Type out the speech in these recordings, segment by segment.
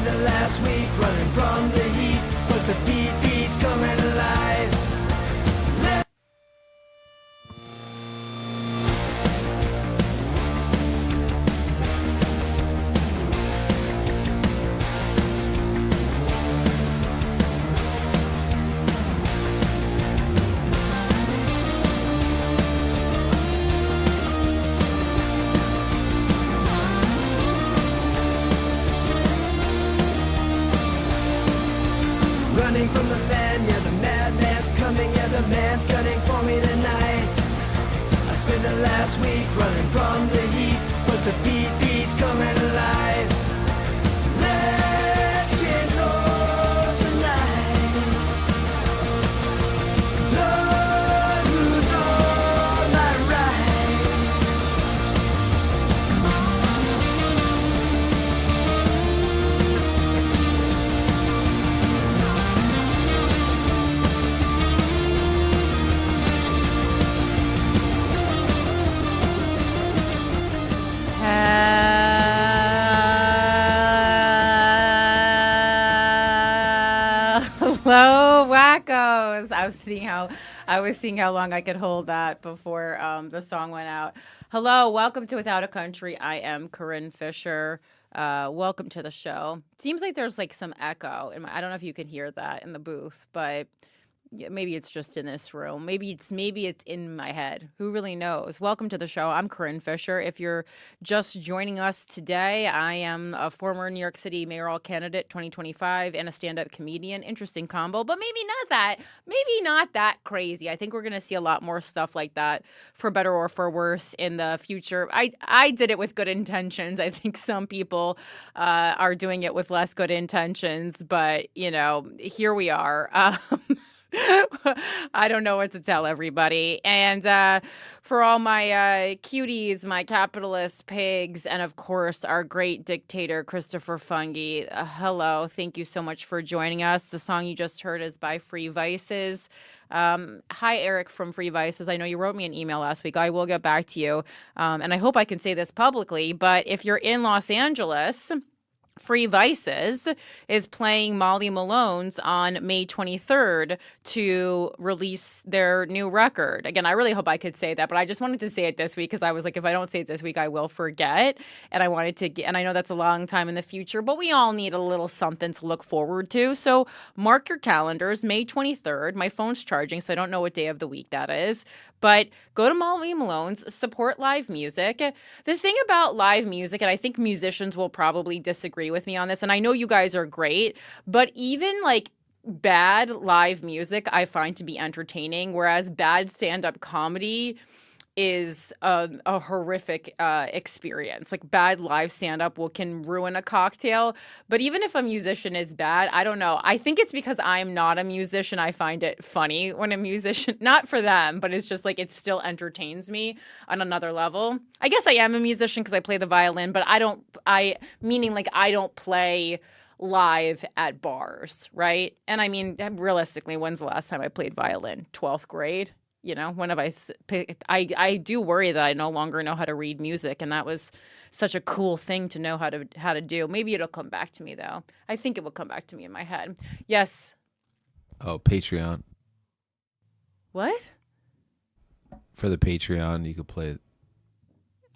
spent the last week running from the heat, but the beat's coming alive. Running from the man, yeah, the madman's coming, yeah, the man's gunning for me tonight. I spent the last week running from the heat, but the beat's coming alive. Let's get lost tonight. Lord, who's on my right? Hello, wackos. I was seeing how long I could hold that before the song went out. Hello, welcome to Without a Country. I am Corinne Fisher. Welcome to the show. Seems like there's like some echo I don't know if you can hear that in the booth, but maybe it's just in this room. Maybe it's in my head. Who really knows? Welcome to the show. I'm Corinne Fisher. If you're just joining us today, I am a former New York City mayoral candidate 2025 and a stand-up comedian. Interesting combo, but maybe not that crazy. I think we're going to see a lot more stuff like that, for better or for worse, in the future. I did it with good intentions. I think some people are doing it with less good intentions, but here we are. I don't know what to tell everybody. And for all my cuties, my capitalist pigs, and of course, our great dictator, Christopher Fungi, hello. Thank you so much for joining us. The song you just heard is by Free Vices. Hi, Eric from Free Vices. I know you wrote me an email last week. I will get back to you. And I hope I can say this publicly, but if you're in Los Angeles, Free Vices is playing Molly Malone's on May 23rd to release their new record. Again, I really hope I could say that, but I just wanted to say it this week because I was like, if I don't say it this week, I will forget. And I wanted to get, and I know that's a long time in the future, but we all need a little something to look forward to. So mark your calendars, May 23rd. My phone's charging, so I don't know what day of the week that is. But go to Molly Malone's, support live music. The thing about live music, and I think musicians will probably disagree with me on this, and I know you guys are great, but even like bad live music I find to be entertaining, whereas bad stand-up comedy is a horrific experience. Like bad live stand-up can ruin a cocktail. But even if a musician is bad, I don't know. I think it's because I'm not a musician. I find it funny when a musician, not for them, but it's just like it still entertains me on another level. I guess I am a musician because I play the violin, but I don't play live at bars, right? And I mean, realistically, when's the last time I played violin? 12th grade? When have I do worry that I no longer know how to read music, and that was such a cool thing to know how to do. Maybe it'll come back to me, though. I think it will come back to me in my head. Yes. Oh, Patreon. What? For the Patreon, you could play.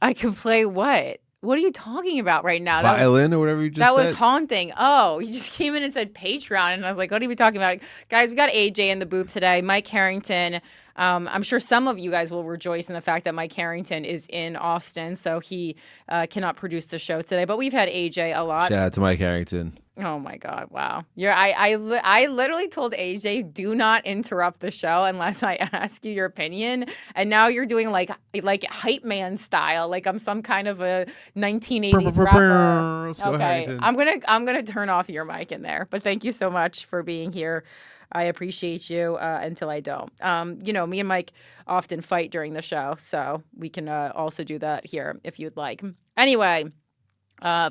I can play what? What are you talking about right now? Violin or whatever you just said? That was haunting. Oh, you just came in and said Patreon, and I was like, what are we talking about? Guys, we got AJ in the booth today. Mike Harrington. I'm sure some of you guys will rejoice in the fact that Mike Harrington is in Austin, so he cannot produce the show today. But we've had AJ a lot. Shout out to Mike Harrington. Oh my God! Wow, I literally told AJ, do not interrupt the show unless I ask you your opinion, and now you're doing like hype man style, like I'm some kind of a 1980s rapper. Let's go, Okay, Harrington. I'm gonna turn off your mic in there, but thank you so much for being here. I appreciate you until I don't. Me and Mike often fight during the show, so we can also do that here if you'd like. Anyway,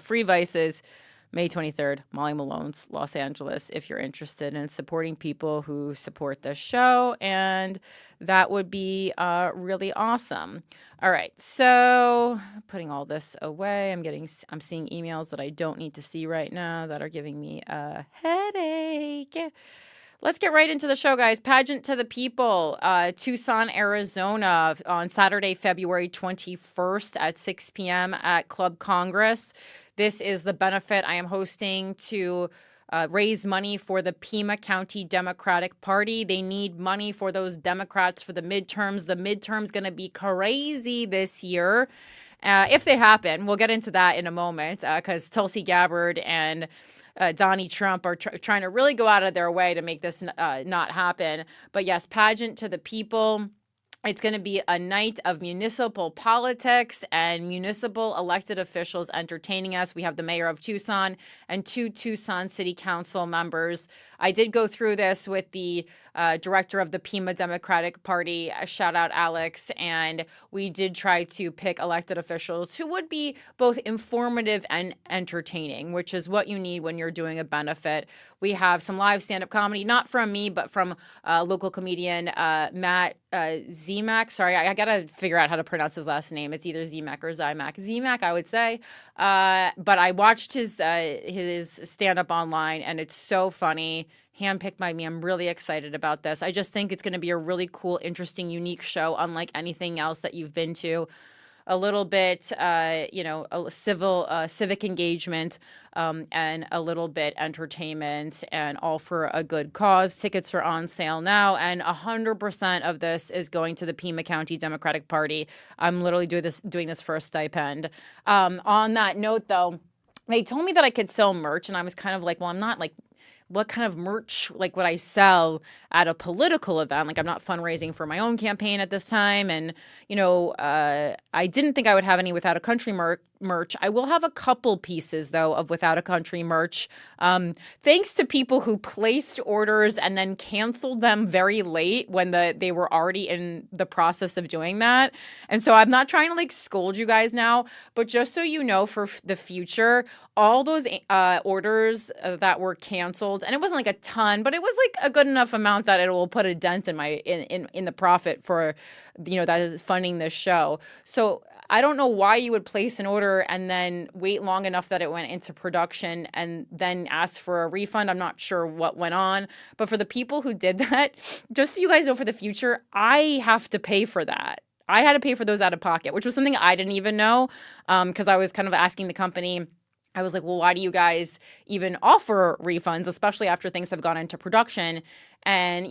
Free Vices. May 23rd, Molly Malone's Los Angeles, if you're interested in supporting people who support this show. And that would be really awesome. All right. So putting all this away, I'm seeing emails that I don't need to see right now that are giving me a headache. Let's get right into the show, guys. Pageant to the People, Tucson, Arizona, on Saturday, February 21st at 6 p.m. at Club Congress. This is the benefit I am hosting to raise money for the Pima County Democratic Party. They need money for those Democrats for the midterms. The midterms going to be crazy this year. If they happen, we'll get into that in a moment because Tulsi Gabbard and Donnie Trump are trying to really go out of their way to make this not happen. But yes, Pageant to the People. It's going to be a night of municipal politics and municipal elected officials entertaining us. We have the mayor of Tucson and 2 Tucson city council members. I did go through this with the director of the Pima Democratic Party, shout out Alex, and we did try to pick elected officials who would be both informative and entertaining, which is what you need when you're doing a benefit. We have some live stand-up comedy, not from me, but from local comedian Matt Zemak. Sorry, I got to figure out how to pronounce his last name. It's either Zemak or Zymak. Zemak, I would say. But I watched his stand-up online, and it's so funny. Handpicked by me. I'm really excited about this. I just think it's going to be a really cool, interesting, unique show, unlike anything else that you've been to. A little bit, a civic engagement, and a little bit entertainment, and all for a good cause. Tickets are on sale now, and 100% of this is going to the Pima County Democratic Party. I'm literally doing this for a stipend. On that note, though, they told me that I could sell merch, and I was kind of like, well, I'm not like, what kind of merch like would I sell at a political event? Like, I'm not fundraising for my own campaign at this time. And, I didn't think I would have any Without a Country merch. I will have a couple pieces, though, of Without a Country merch. Thanks to people who placed orders and then canceled them very late when they were already in the process of doing that. And so I'm not trying to like scold you guys now, but just so you know, for the future, all those orders that were canceled, and it wasn't like a ton, but it was like a good enough amount that it will put a dent in my in the profit for that is funding this show. So I don't know why you would place an order and then wait long enough that it went into production and then ask for a refund. I'm not sure what went on, but for the people who did that, just so you guys know, for the future, I have to pay for that. I had to pay for those out of pocket, which was something I didn't even know, because I was kind of asking the company. I was like, well, why do you guys even offer refunds, especially after things have gone into production? And,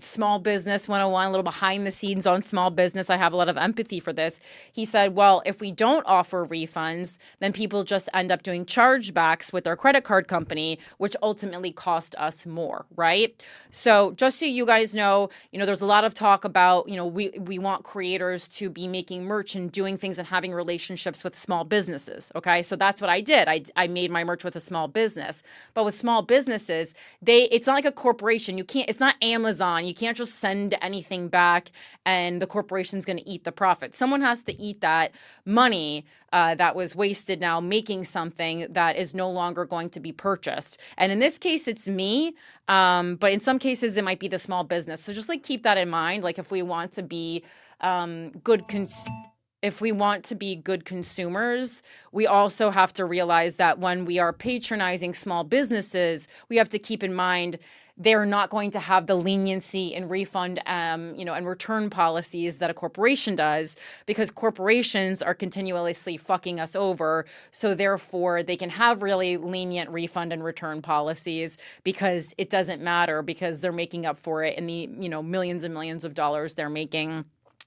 small business 101, a little behind the scenes on small business. I have a lot of empathy for this. He said, well, if we don't offer refunds, then people just end up doing chargebacks with their credit card company, which ultimately cost us more, right? So just so you guys know, there's a lot of talk about, we want creators to be making merch and doing things and having relationships with small businesses, okay? So that's what I did. I made my merch with a small business. But with small businesses, it's not like a corporation. It's not Amazon. You can't just send anything back and the corporation's going to eat the profit. Someone has to eat that money that was wasted now making something that is no longer going to be purchased. And in this case, it's me. But in some cases, it might be the small business. So just like keep that in mind. Like if we want to be good consumers, we also have to realize that when we are patronizing small businesses, we have to keep in mind they're not going to have the leniency in refund, and return policies that a corporation does, because corporations are continuously fucking us over. So therefore, they can have really lenient refund and return policies because it doesn't matter, because they're making up for it in the millions and millions of dollars they're making.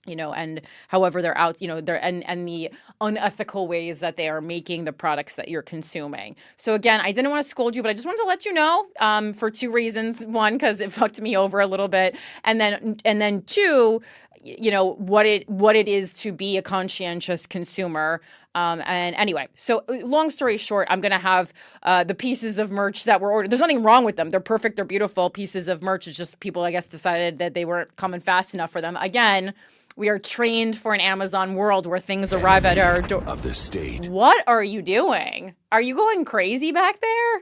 And however they're out, and the unethical ways that they are making the products that you're consuming. So again, I didn't want to scold you, but I just wanted to let you know for two reasons. One, because it fucked me over a little bit. And then two, what it is to be a conscientious consumer. And anyway, so long story short, I'm going to have the pieces of merch that were ordered. There's nothing wrong with them. They're perfect. They're beautiful pieces of merch. It's just people, I guess, decided that they weren't coming fast enough for them. Again, we are trained for an Amazon world where things arrive at our door. Of the state. What are you doing? Are you going crazy back there?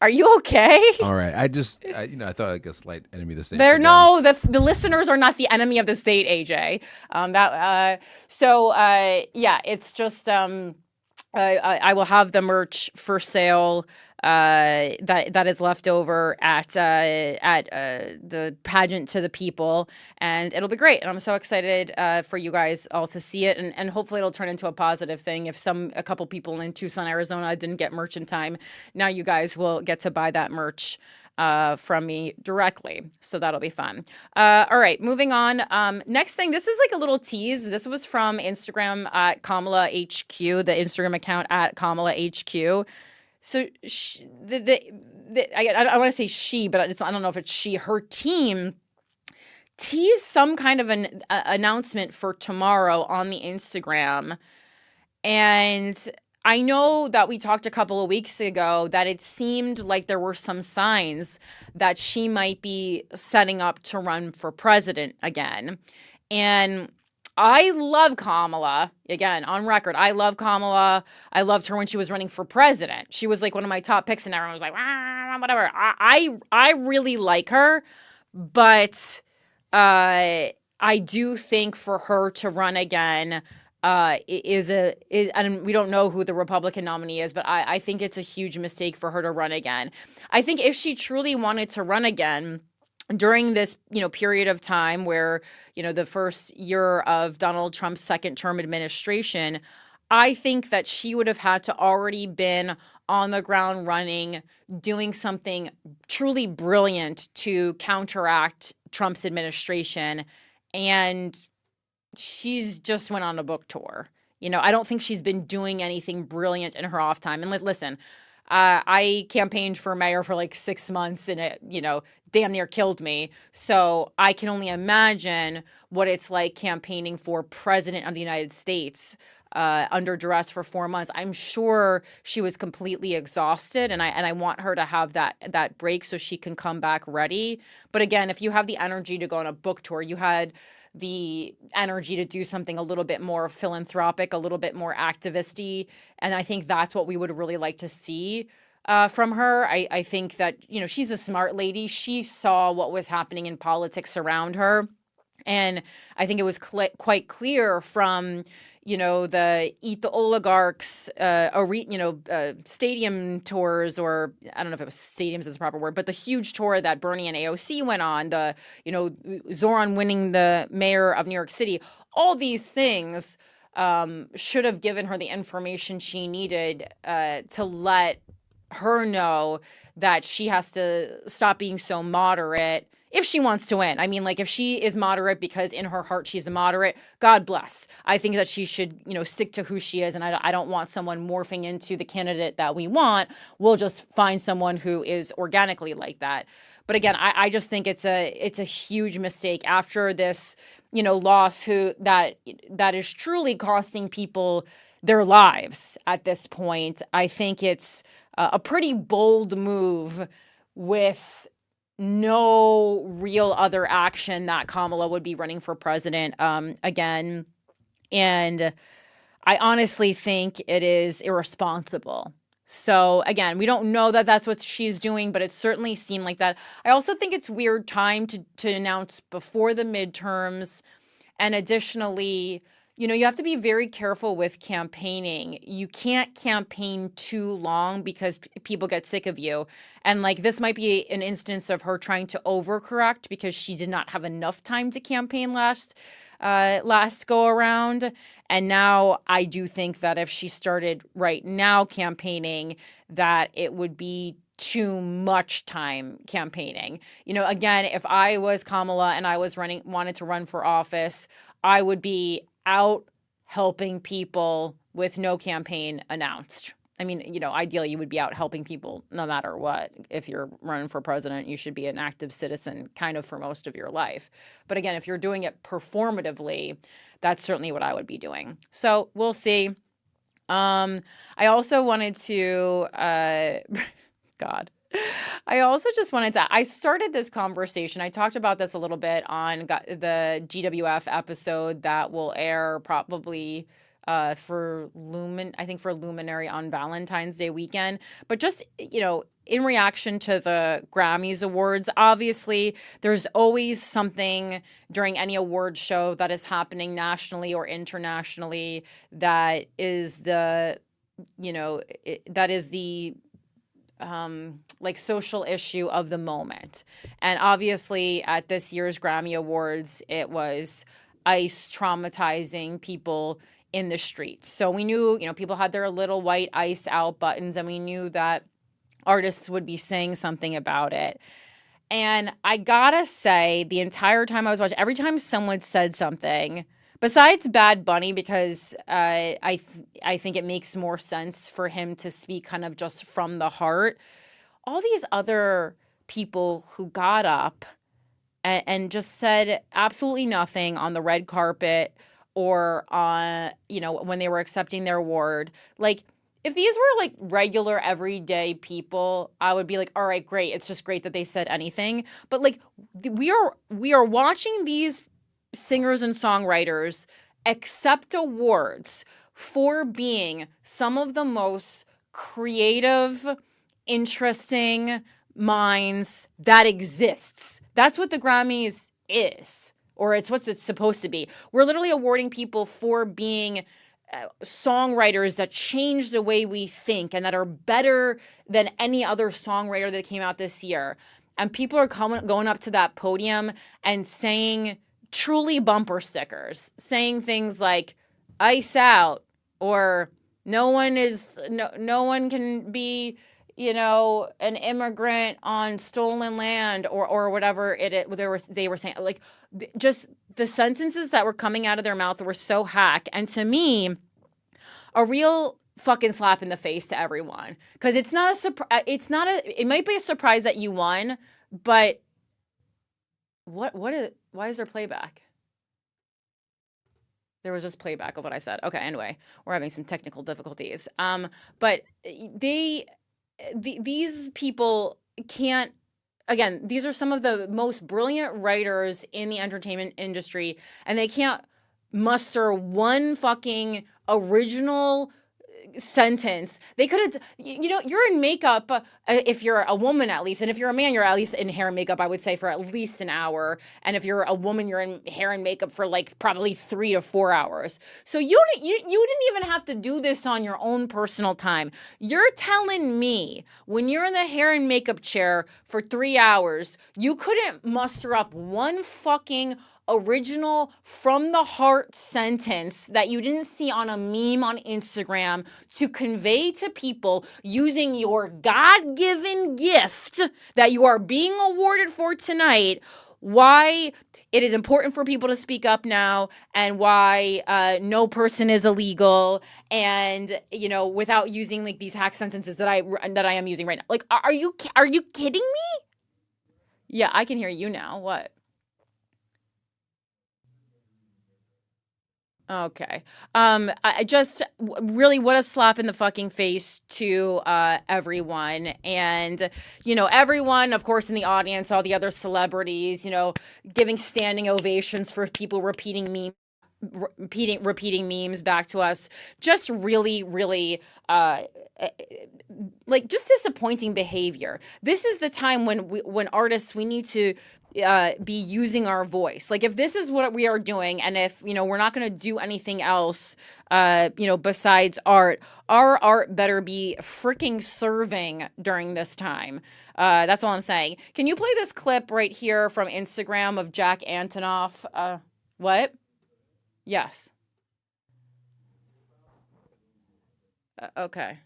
Are you okay? All right. I thought like a slight enemy of the state. The listeners are not the enemy of the state, AJ. It's just I will have the merch for sale that is left over at the pageant to the people, and it'll be great. And I'm so excited for you guys all to see it, and hopefully it'll turn into a positive thing. If a couple people in Tucson, Arizona didn't get merch in time, now you guys will get to buy that merch from me directly. So that'll be fun. All right, moving on. Next thing, this is like a little tease. This was from Instagram at Kamala HQ, the Instagram account at Kamala HQ. So I want to say she, but I don't know if it's she. Her team teased some kind of an announcement for tomorrow on the Instagram, and I know that we talked a couple of weeks ago that it seemed like there were some signs that she might be setting up to run for president again. And I love Kamala. Again, on record, I love Kamala. I loved her when she was running for president. She was like one of my top picks, and everyone was like, whatever. I really like her, but I do think for her to run again and we don't know who the Republican nominee is, but I think it's a huge mistake for her to run again. I think if she truly wanted to run again during this, period of time where, the first year of Donald Trump's second term administration, I think that she would have had to already been on the ground running, doing something truly brilliant to counteract Trump's administration. And she's just went on a book tour. I don't think she's been doing anything brilliant in her off time. And listen, I campaigned for mayor for like 6 months, and it, damn near killed me. So I can only imagine what it's like campaigning for president of the United States under duress for 4 months. I'm sure she was completely exhausted, and I want her to have that break so she can come back ready. But again, if you have the energy to go on a book tour, you had the energy to do something a little bit more philanthropic, a little bit more activist-y, and I think that's what we would really like to see from her. I think that, she's a smart lady. She saw what was happening in politics around her. And I think it was quite clear from, the Eat the Oligarchs, stadium tours, or I don't know if it was stadiums is the proper word, but the huge tour that Bernie and AOC went on, Zoran winning the mayor of New York City, all these things should have given her the information she needed to let her know that she has to stop being so moderate if she wants to win. I mean, like, if she is moderate because in her heart she's a moderate, God bless. I think that she should, stick to who she is, and I don't want someone morphing into the candidate that we want. We'll just find someone who is organically like that. But again, I just think it's a huge mistake after this, lawsuit that is truly costing people their lives at this point. I think it's a pretty bold move with no real other action that Kamala would be running for president again. And I honestly think it is irresponsible. So again, we don't know that that's what she's doing, but it certainly seemed like that. I also think it's weird time to announce before the midterms. And additionally, you have to be very careful with campaigning. You can't campaign too long because people get sick of you. And this might be an instance of her trying to overcorrect because she did not have enough time to campaign last go around. And now I do think that if she started right now campaigning, that it would be too much time campaigning. Again, if I was Kamala and I was wanted to run for office, I would be out helping people with no campaign announced. I mean, ideally you would be out helping people no matter what. If you're running for president, you should be an active citizen kind of for most of your life. But again, if you're doing it performatively, that's certainly what I would be doing. So we'll see. I also wanted to, God. I also just wanted to, I started this conversation. I talked about this a little bit on the GWF episode that will air probably for Luminary on Valentine's Day weekend. But just, in reaction to the Grammys Awards, obviously there's always something during any award show that is happening nationally or internationally that is the like social issue of the moment. And obviously at this year's Grammy Awards, it was ICE traumatizing people in the streets. So we knew, people had their little white ICE out buttons, and we knew that artists would be saying something about it. And I gotta say, the entire time I was watching, every time someone said something, besides Bad Bunny, because I think it makes more sense for him to speak kind of just from the heart, all these other people who got up and just said absolutely nothing on the red carpet or on, when they were accepting their award. Like, if these were like regular everyday people, I would be like, all right, great. It's just great that they said anything. But like, we are watching these singers and songwriters accept awards for being some of the most creative, interesting minds that exists. That's what the Grammys is, or it's what it's supposed to be. We're literally awarding people for being songwriters that change the way we think and that are better than any other songwriter that came out this year. And people are going up to that podium and saying truly bumper stickers, saying things like "ice out" or no one can be, an immigrant on stolen land or whatever they were saying. Like, just the sentences that were coming out of their mouth were so hack. And to me, a real fucking slap in the face to everyone. Because it's not a surprise. It might be a surprise that you won, but why is there playback? There was just playback of what I said. Okay, anyway, we're having some technical difficulties. But these people can't. Again, these are some of the most brilliant writers in the entertainment industry, and they can't muster one fucking original sentence. They could have, you're in makeup, if you're a woman at least, and if you're a man, you're at least in hair and makeup, I would say, for at least an hour. And if you're a woman, you're in hair and makeup for like probably 3 to 4 hours. So you didn't even have to do this on your own personal time. You're telling me when you're in the hair and makeup chair for 3 hours, you couldn't muster up one fucking original from the heart sentence that you didn't see on a meme on Instagram to convey to people using your God-given gift that you are being awarded for tonight, why it is important for people to speak up now, and why no person is illegal, and without using like these hack sentences that I am using right now. Like, are you kidding me? Yeah, I can hear you now. What? Okay. I just really, what a slap in the fucking face to everyone. And, everyone, of course, in the audience, all the other celebrities, giving standing ovations for people repeating memes back to us. Just really, really, like, just disappointing behavior. This is the time when artists, we need to be using our voice. Like, if this is what we are doing, and if we're not going to do anything else besides art, our art better be freaking serving during this time. That's all I'm saying. Can you play this clip right here from Instagram of Jack Antonoff? What? Yes. Okay.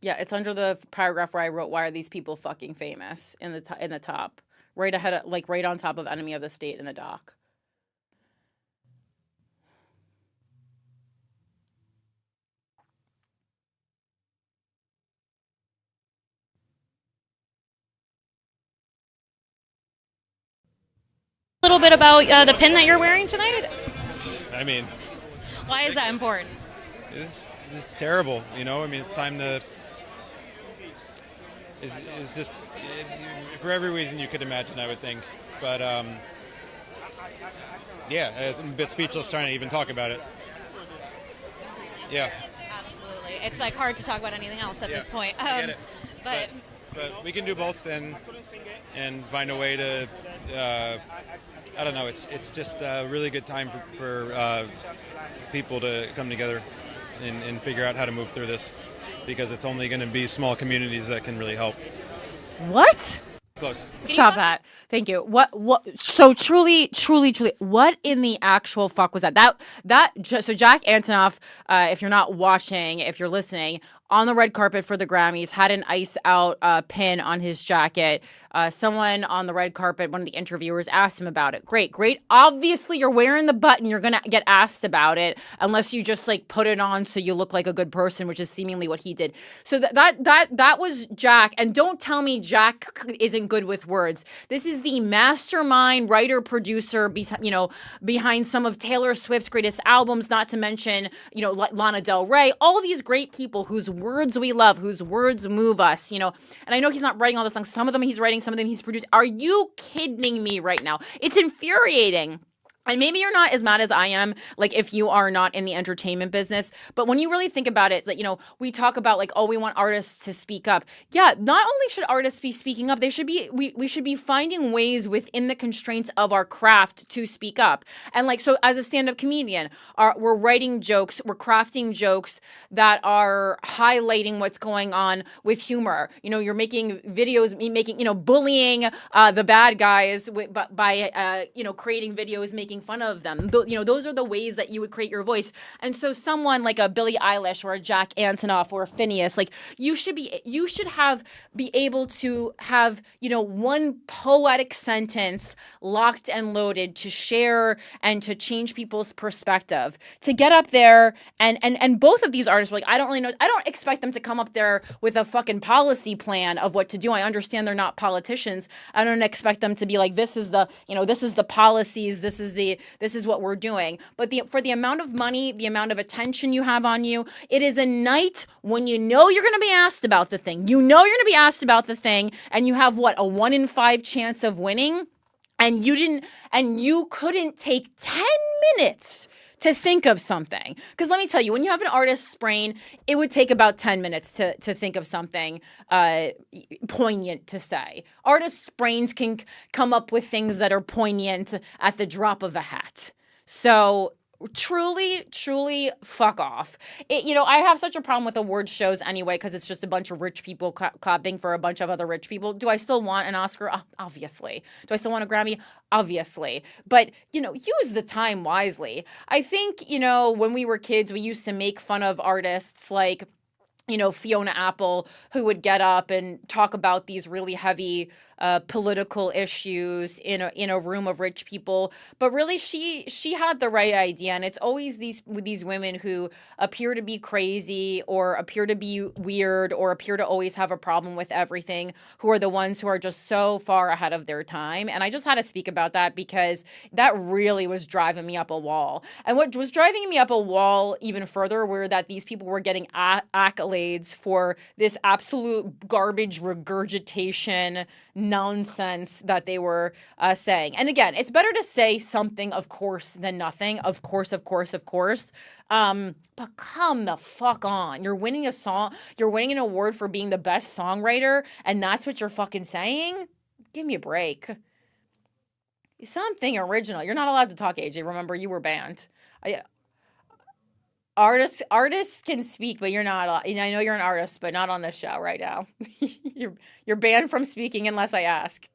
Yeah, it's under the paragraph where I wrote, "Why are these people fucking famous?" in the top, right ahead of, like, right on top of "Enemy of the State" in the doc. A little bit about the pin that you're wearing tonight. I mean, Why is that important? this is terrible. You know, I mean, it's time to. It's just for every reason you could imagine, I would think. But yeah, I'm a bit speechless trying to even talk about it. Yeah. Absolutely. It's like hard to talk about anything else at this point. I get it. But But we can do both and find a way to. I don't know. It's just a really good time for people to come together and figure out how to move through this, because it's only going to be small communities that can really help. What? Close. Stop that. Thank you. What? So truly, what in the actual fuck was that? So Jack Antonoff, if you're not watching, if you're listening, on the red carpet for the Grammys, had an ice out pin on his jacket. Someone on the red carpet, one of the interviewers, asked him about it. Great. Obviously, you're wearing the button. You're gonna get asked about it unless you just like put it on so you look like a good person, which is seemingly what he did. So that was Jack. And don't tell me Jack isn't good with words. This is the mastermind, writer, producer, behind some of Taylor Swift's greatest albums. Not to mention, Lana Del Rey. All these great people whose words we love, whose words move us, And I know he's not writing all the songs. Some of them he's writing, some of them he's produced. Are you kidding me right now? It's infuriating. And maybe you're not as mad as I am, like if you are not in the entertainment business. But when you really think about it, like, we talk about like, oh, we want artists to speak up. Yeah, not only should artists be speaking up, we should be finding ways within the constraints of our craft to speak up. And like, so as a stand-up comedian, we're writing jokes, we're crafting jokes that are highlighting what's going on with humor. You're making videos, bullying the bad guys by creating videos, making fun of them. Those are the ways that you would create your voice. And so someone like a Billie Eilish or a Jack Antonoff or a Phineas, like you should be able to have, one poetic sentence locked and loaded to share and to change people's perspective. To get up there and both of these artists were like, I don't really know. I don't expect them to come up there with a fucking policy plan of what to do. I understand they're not politicians. I don't expect them to be like, this is the policies, this is what we're doing. But for the amount of money, the amount of attention you have on you, it is a night when you're going to be asked about the thing. You're going to be asked about the thing, and you have a 1 in 5 chance of winning, and you couldn't take 10 minutes to think of something. Because let me tell you, when you have an artist's brain, it would take about 10 minutes to think of something poignant to say. Artists' brains can come up with things that are poignant at the drop of a hat. So truly fuck off. I have such a problem with award shows anyway, because it's just a bunch of rich people clapping for a bunch of other rich people. Do I still want an Oscar? Obviously. Do I still want a Grammy? Obviously. But, use the time wisely. I think, when we were kids, we used to make fun of artists like, Fiona Apple, who would get up and talk about these really heavy political issues in a room of rich people. But really, she had the right idea. And it's always these women who appear to be crazy or appear to be weird or appear to always have a problem with everything, who are the ones who are just so far ahead of their time. And I just had to speak about that because that really was driving me up a wall. And what was driving me up a wall even further were that these people were getting accolades for this absolute garbage regurgitation nonsense that they were saying. And again, it's better to say something, of course, than nothing. Of course. But come the fuck on. You're winning a song. You're winning an award for being the best songwriter, and that's what you're fucking saying? Give me a break. Something original. You're not allowed to talk, AJ. Remember, you were banned. Artists can speak, but you're not. I know you're an artist, but not on this show right now. You're banned from speaking unless I ask.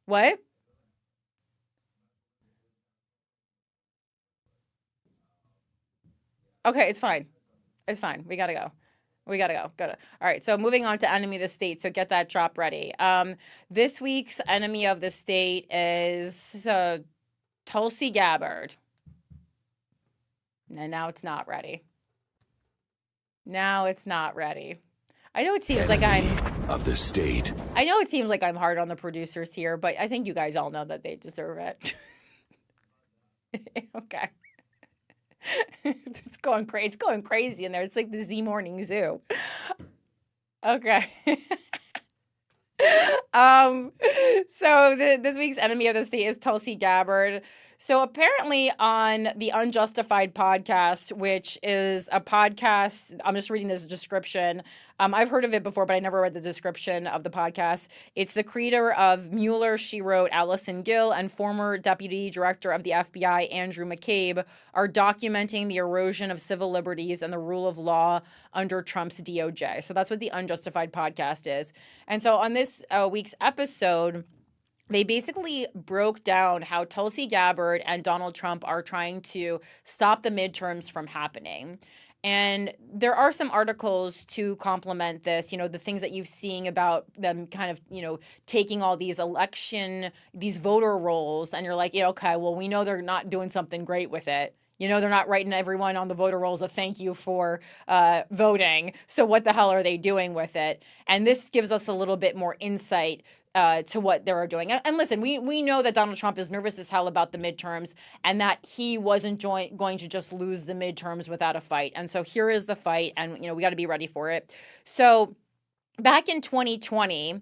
What? Okay, it's fine. It's fine. We gotta go. All right, so moving on to Enemy of the State. So get that drop ready. This week's Enemy of the State is Tulsi Gabbard. And now it's not ready. I know it seems like of the state. I know it seems like I'm hard on the producers here, but I think you guys all know that they deserve it. Okay. It's going crazy. It's going crazy in there. It's like the Z Morning Zoo. Okay. This week's enemy of the state is Tulsi Gabbard. So apparently on the Unjustified podcast, which is a podcast, I'm just reading this description. I've heard of it before, but I never read the description of the podcast. It's the creator of Mueller, She Wrote, Allison Gill, and former Deputy Director of the FBI, Andrew McCabe, are documenting the erosion of civil liberties and the rule of law under Trump's DOJ. So that's what the Unjustified podcast is. And so on this week's episode, they basically broke down how Tulsi Gabbard and Donald Trump are trying to stop the midterms from happening. And there are some articles to complement this, the things that you've seen about them kind of, taking all these voter rolls. And you're like, okay, well, we know they're not doing something great with it. They're not writing everyone on the voter rolls a thank you for voting. So what the hell are they doing with it? And this gives us a little bit more insight to what they're doing. And listen, we know that Donald Trump is nervous as hell about the midterms and that he wasn't going to just lose the midterms without a fight. And so here is the fight, and we got to be ready for it. So back in 2020,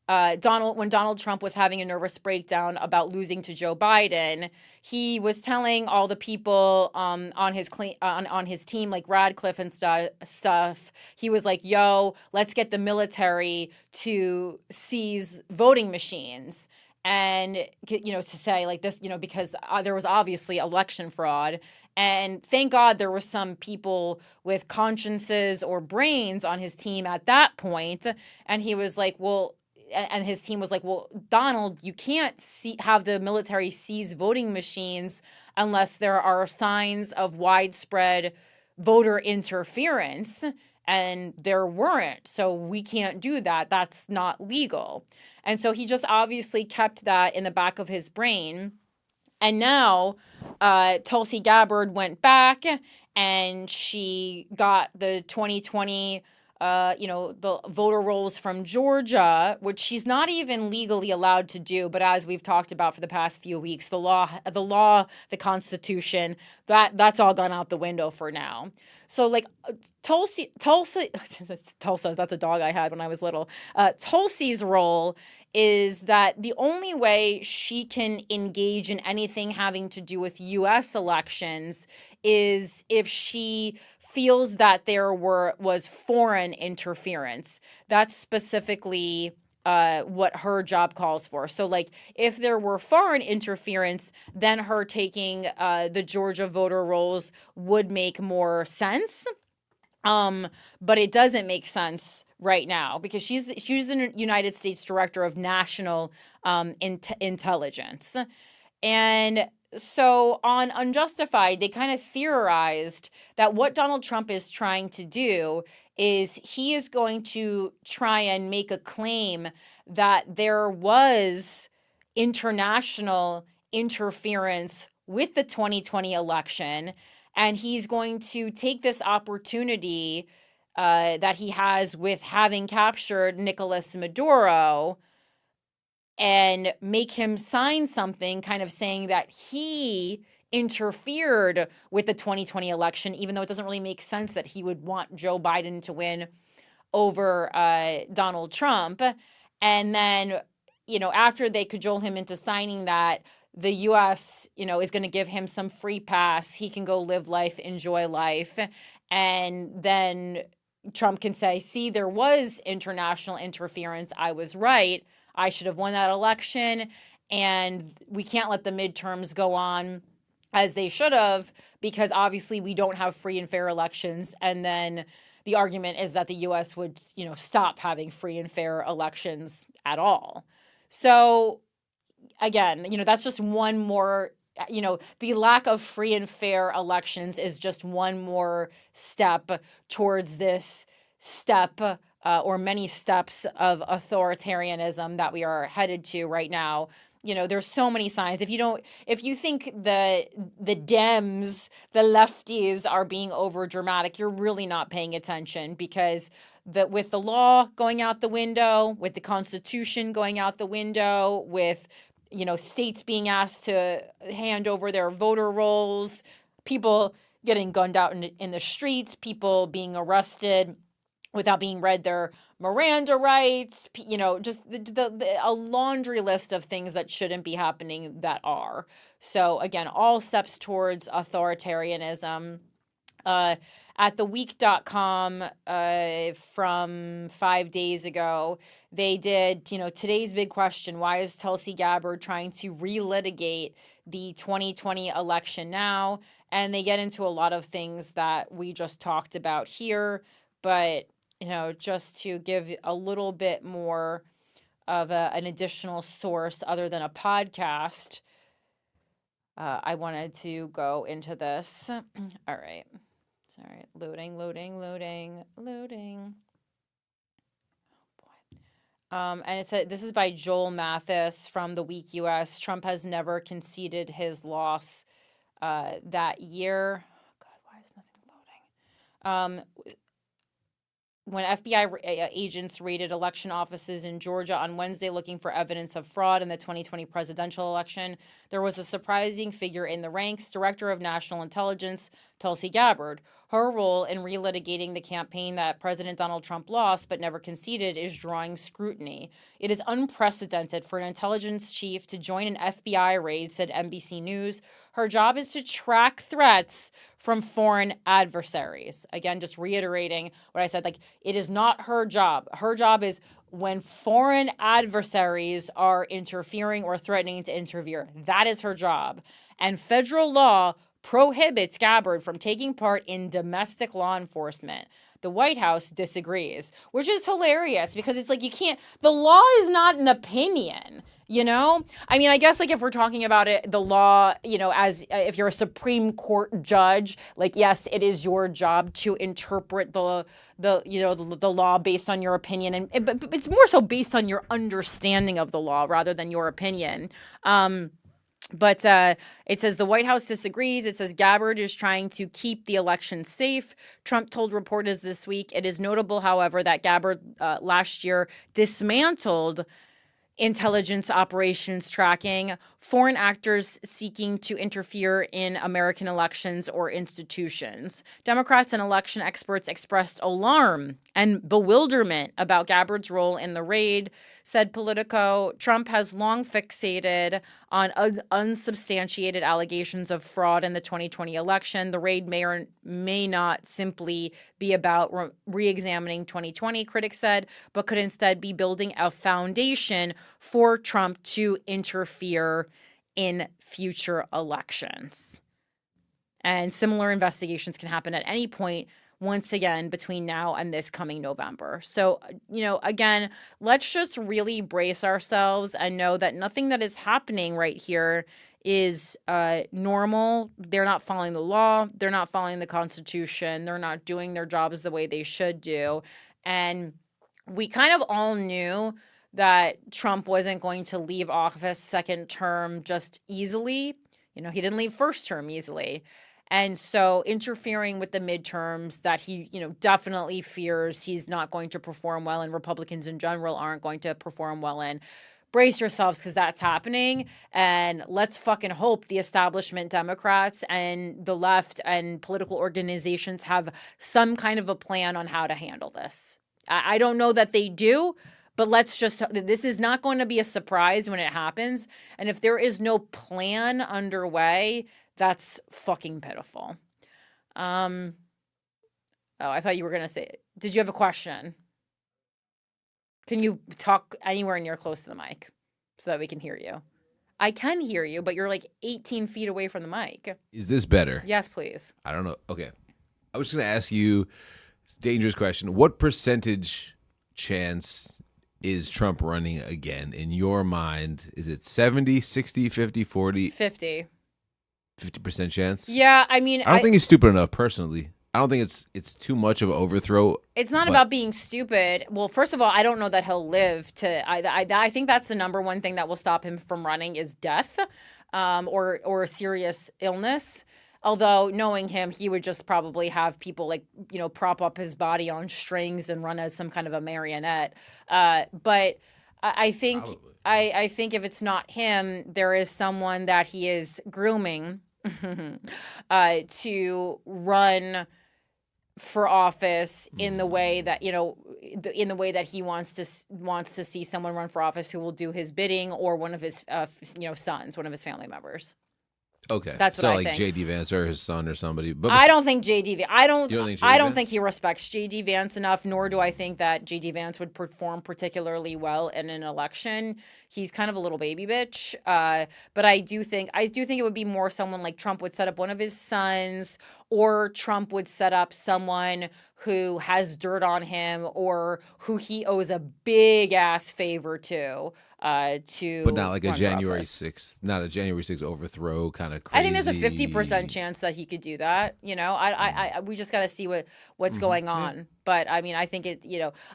when Donald Trump was having a nervous breakdown about losing to Joe Biden, he was telling all the people on his team, like Radcliffe and stuff, he was like, yo, let's get the military to seize voting machines. And, to say like this, because there was obviously election fraud. And thank God there were some people with consciences or brains on his team at that point. And he was like, and his team was like, well, Donald, you can't have the military seize voting machines unless there are signs of widespread voter interference. And there weren't. So we can't do that. That's not legal. And so he just obviously kept that in the back of his brain. And now Tulsi Gabbard went back and she got the 2020 the voter rolls from Georgia, which she's not even legally allowed to do. But as we've talked about for the past few weeks, the law, the Constitution, that's all gone out the window for now. So like Tulsi, Tulsa, that's a dog I had when I was little. Tulsi's role is that the only way she can engage in anything having to do with U.S. elections is if she feels that there was foreign interference. That's specifically what her job calls for. So like if there were foreign interference, then her taking the Georgia voter rolls would make more sense. But it doesn't make sense right now because she's the United States Director of National Intelligence. And so on Unjustified, they kind of theorized that what Donald Trump is trying to do is he is going to try and make a claim that there was international interference with the 2020 election. And he's going to take this opportunity that he has with having captured Nicolas Maduro and make him sign something kind of saying that he interfered with the 2020 election, even though it doesn't really make sense that he would want Joe Biden to win over Donald Trump. And then, after they cajole him into signing that, the U.S., is going to give him some free pass. He can go live life, enjoy life. And then Trump can say, see, there was international interference. I was right. I should have won that election. And we can't let the midterms go on as they should have because obviously we don't have free and fair elections. And then the argument is that the U.S. would, stop having free and fair elections at all. So again, that's just one more, the lack of free and fair elections is just one more step towards this step or many steps of authoritarianism that we are headed to right now. There's so many signs. If you think the Dems, the lefties are being over dramatic, you're really not paying attention because with the law going out the window, with the Constitution going out the window, with states being asked to hand over their voter rolls, people getting gunned out in the streets, people being arrested without being read their Miranda rights, just a laundry list of things that shouldn't be happening that are. So again, all steps towards authoritarianism. At theweek.com from 5 days ago, they did, today's big question, why is Tulsi Gabbard trying to relitigate the 2020 election now? And they get into a lot of things that we just talked about here, but just to give a little bit more of an additional source other than a podcast, I wanted to go into this. All right. Sorry. Loading. Oh, boy. And it said, this is by Joel Mathis from The Week US. Trump has never conceded his loss that year. Oh, God, why is nothing loading? When FBI agents raided election offices in Georgia on Wednesday looking for evidence of fraud in the 2020 presidential election, there was a surprising figure in the ranks, Director of National Intelligence, Tulsi Gabbard. Her role in relitigating the campaign that President Donald Trump lost but never conceded is drawing scrutiny. It is unprecedented for an intelligence chief to join an FBI raid, said NBC News. Her job is to track threats from foreign adversaries. Again, just reiterating what I said, it is not her job. Her job is when foreign adversaries are interfering or threatening to interfere. That is her job. And federal law prohibits Gabbard from taking part in domestic law enforcement. The White House disagrees, which is hilarious because it's you can't, the law is not an opinion. I mean, I guess if we're talking about it, the law, as if you're a Supreme Court judge, yes, it is your job to interpret the law based on your opinion, but it's more so based on your understanding of the law rather than your opinion. But it says the White House disagrees. It says Gabbard is trying to keep the election safe. Trump told reporters this week. It is notable, however, that Gabbard last year dismantled intelligence operations tracking foreign actors seeking to interfere in American elections or institutions. Democrats and election experts expressed alarm and bewilderment about Gabbard's role in the raid, said Politico. Trump has long fixated on unsubstantiated allegations of fraud in the 2020 election. The raid may or may not simply be about re-examining 2020, critics said, but could instead be building a foundation for Trump to interfere in future elections. And similar investigations can happen at any point, once again, between now and this coming November. So, again, let's just really brace ourselves and know that nothing that is happening right here is normal. They're not following the law. They're not following the Constitution. They're not doing their jobs the way they should do. And we kind of all knew that Trump wasn't going to leave office second term just easily. He didn't leave first term easily. And so interfering with the midterms that he, definitely fears he's not going to perform well and Republicans in general aren't going to perform well in. Brace yourselves because that's happening. And let's fucking hope the establishment Democrats and the left and political organizations have some kind of a plan on how to handle this. I don't know that they do, but this is not going to be a surprise when it happens. And if there is no plan underway, that's fucking pitiful. Oh, I thought you were going to say, did you have a question? Can you talk anywhere near close to the mic so that we can hear you? I can hear you, but you're 18 feet away from the mic. Is this better? Yes, please. I don't know. Okay. I was just going to ask you, it's a dangerous question. What percentage chance is Trump running again in your mind? Is it 70, 60, 50, 40? 50. 50% chance? Yeah, I mean, I don't think he's stupid enough, personally. I don't think it's too much of an overthrow. It's not about being stupid. Well, first of all, I don't know that he'll live to. I think that's the number one thing that will stop him from running is death, or serious illness. Although knowing him, he would just probably have people prop up his body on strings and run as some kind of a marionette. But I think Probably. I think if it's not him, there is someone that he is grooming to run for office in the way that in the way that he wants to see someone run for office who will do his bidding, or one of his sons, one of his family members. Okay. That's what so I like think. J.D. Vance or his son or somebody. But I don't think JD Vance. I don't. You don't think I J.D. don't Vance? think he respects JD Vance enough. Nor do I think that JD Vance would perform particularly well in an election. He's kind of a little baby bitch. But I do think it would be more someone like Trump would set up one of his sons, or Trump would set up someone who has dirt on him or who he owes a big ass favor to. But not like a run for January office. 6th, not a January 6th overthrow kind of crazy. I think there's a 50% chance that he could do that. We just got to see what's going on. But I mean, I think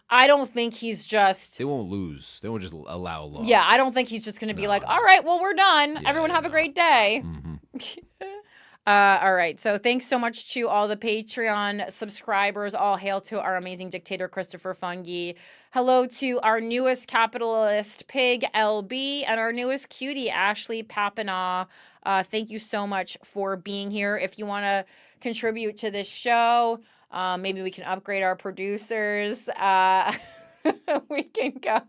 I don't think he's just. They won't lose. They won't just allow a loss. Yeah, I don't think he's just going to be like, all right, well, we're done. Yeah, Everyone have a no. great day. Mhm. All right. So thanks so much to all the Patreon subscribers. All hail to our amazing dictator, Christopher Fungi. Hello to our newest capitalist pig, LB, and our newest cutie, Ashley Papanaw. Thank you so much for being here. If you want to contribute to this show, maybe we can upgrade our producers. We can go.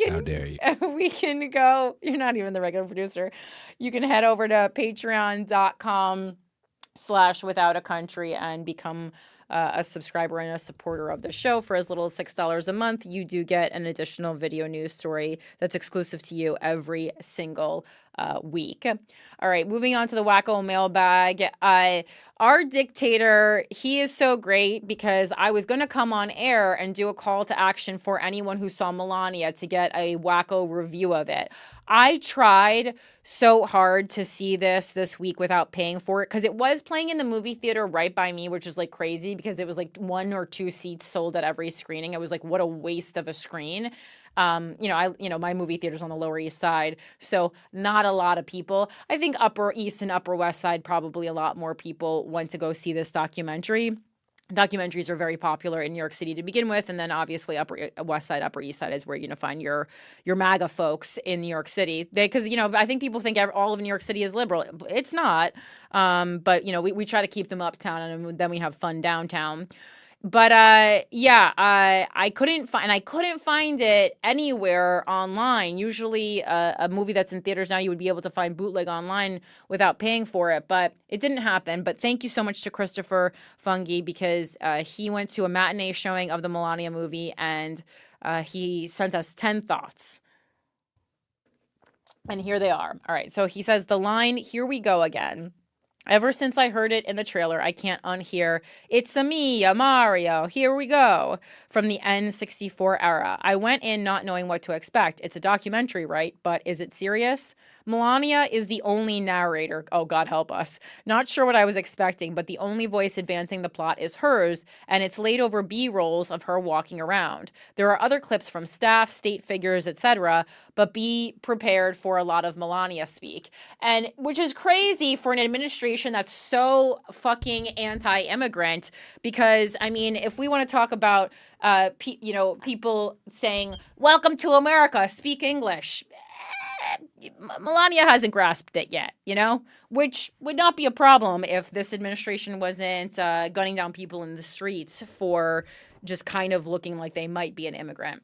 How dare you? We can go. You're not even the regular producer. You can head over to patreon.com/withoutaCountry and become a subscriber and a supporter of the show. For as little as $6 a month, you do get an additional video news story that's exclusive to you every single week. All right, moving on to the wacko mailbag. Our dictator, he is so great because I was going to come on air and do a call to action for anyone who saw Melania to get a wacko review of it. I tried so hard to see this week without paying for it because it was playing in the movie theater right by me, which is like crazy because it was like 1 or 2 seats sold at every screening. It was like, what a waste of a screen. My movie theater's on the Lower East Side, so not a lot of people. I think Upper East and Upper West Side, probably a lot more people went to go see this documentary. Documentaries are very popular in New York City to begin with, and then obviously Upper West Side, Upper East Side is where you're gonna find your MAGA folks in New York City. Because I think people think all of New York City is liberal. It's not, but we try to keep them uptown, and then we have fun downtown. But I couldn't find it anywhere online. Usually, a movie that's in theaters now, you would be able to find bootleg online without paying for it. But it didn't happen. But thank you so much to Christopher Fungi because he went to a matinee showing of the Melania movie and he sent us 10 thoughts. And here they are. All right. So he says the line, "Here we go again. Ever since I heard it in the trailer, I can't unhear, 'It's a me, a Mario, here we go,' from the N64 era. I went in not knowing what to expect. It's a documentary, right? But is it serious? Melania is the only narrator. Oh, God help us. Not sure what I was expecting, but the only voice advancing the plot is hers, and it's laid over B-rolls of her walking around. There are other clips from staff, state figures, etc., but be prepared for a lot of Melania speak." And which is crazy for an administration that's so fucking anti-immigrant, because, I mean, if we want to talk about, people saying, "Welcome to America, speak English," Melania hasn't grasped it yet, which would not be a problem if this administration wasn't gunning down people in the streets for just kind of looking like they might be an immigrant.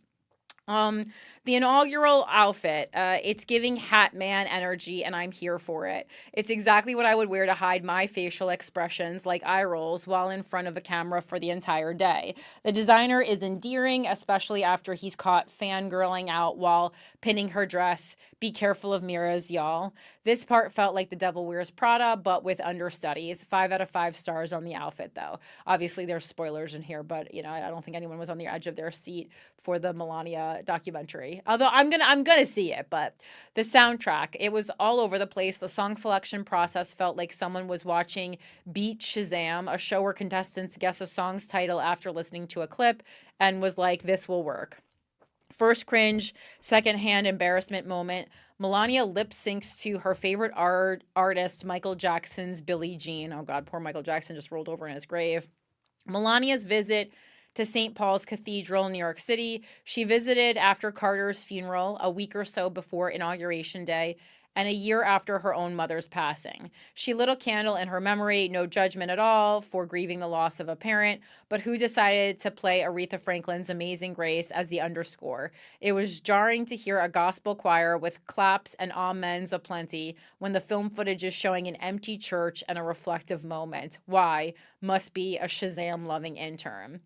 The inaugural outfit, it's giving Hat Man energy, and I'm here for it. It's exactly what I would wear to hide my facial expressions like eye rolls while in front of a camera for the entire day. The designer is endearing, especially after he's caught fangirling out while pinning her dress. Be careful of mirrors, y'all. This part felt like The Devil Wears Prada, but with understudies. 5 out of 5 stars on the outfit, though. Obviously, there's spoilers in here, but I don't think anyone was on the edge of their seat for the Melania documentary. Although I'm gonna see it, but the soundtrack, it was all over the place. The song selection process felt like someone was watching Beat Shazam, a show where contestants guess a song's title after listening to a clip and was like, this will work. First cringe, second-hand embarrassment moment. Melania lip syncs to her favorite artist, Michael Jackson's Billie Jean. Oh God, poor Michael Jackson just rolled over in his grave. Melania's visit to St. Paul's Cathedral in New York City. She visited after Carter's funeral a week or so before Inauguration Day and a year after her own mother's passing. She lit a candle in her memory, no judgment at all for grieving the loss of a parent, but who decided to play Aretha Franklin's Amazing Grace as the underscore. It was jarring to hear a gospel choir with claps and amens aplenty when the film footage is showing an empty church and a reflective moment. Why? Must be a Shazam-loving intern.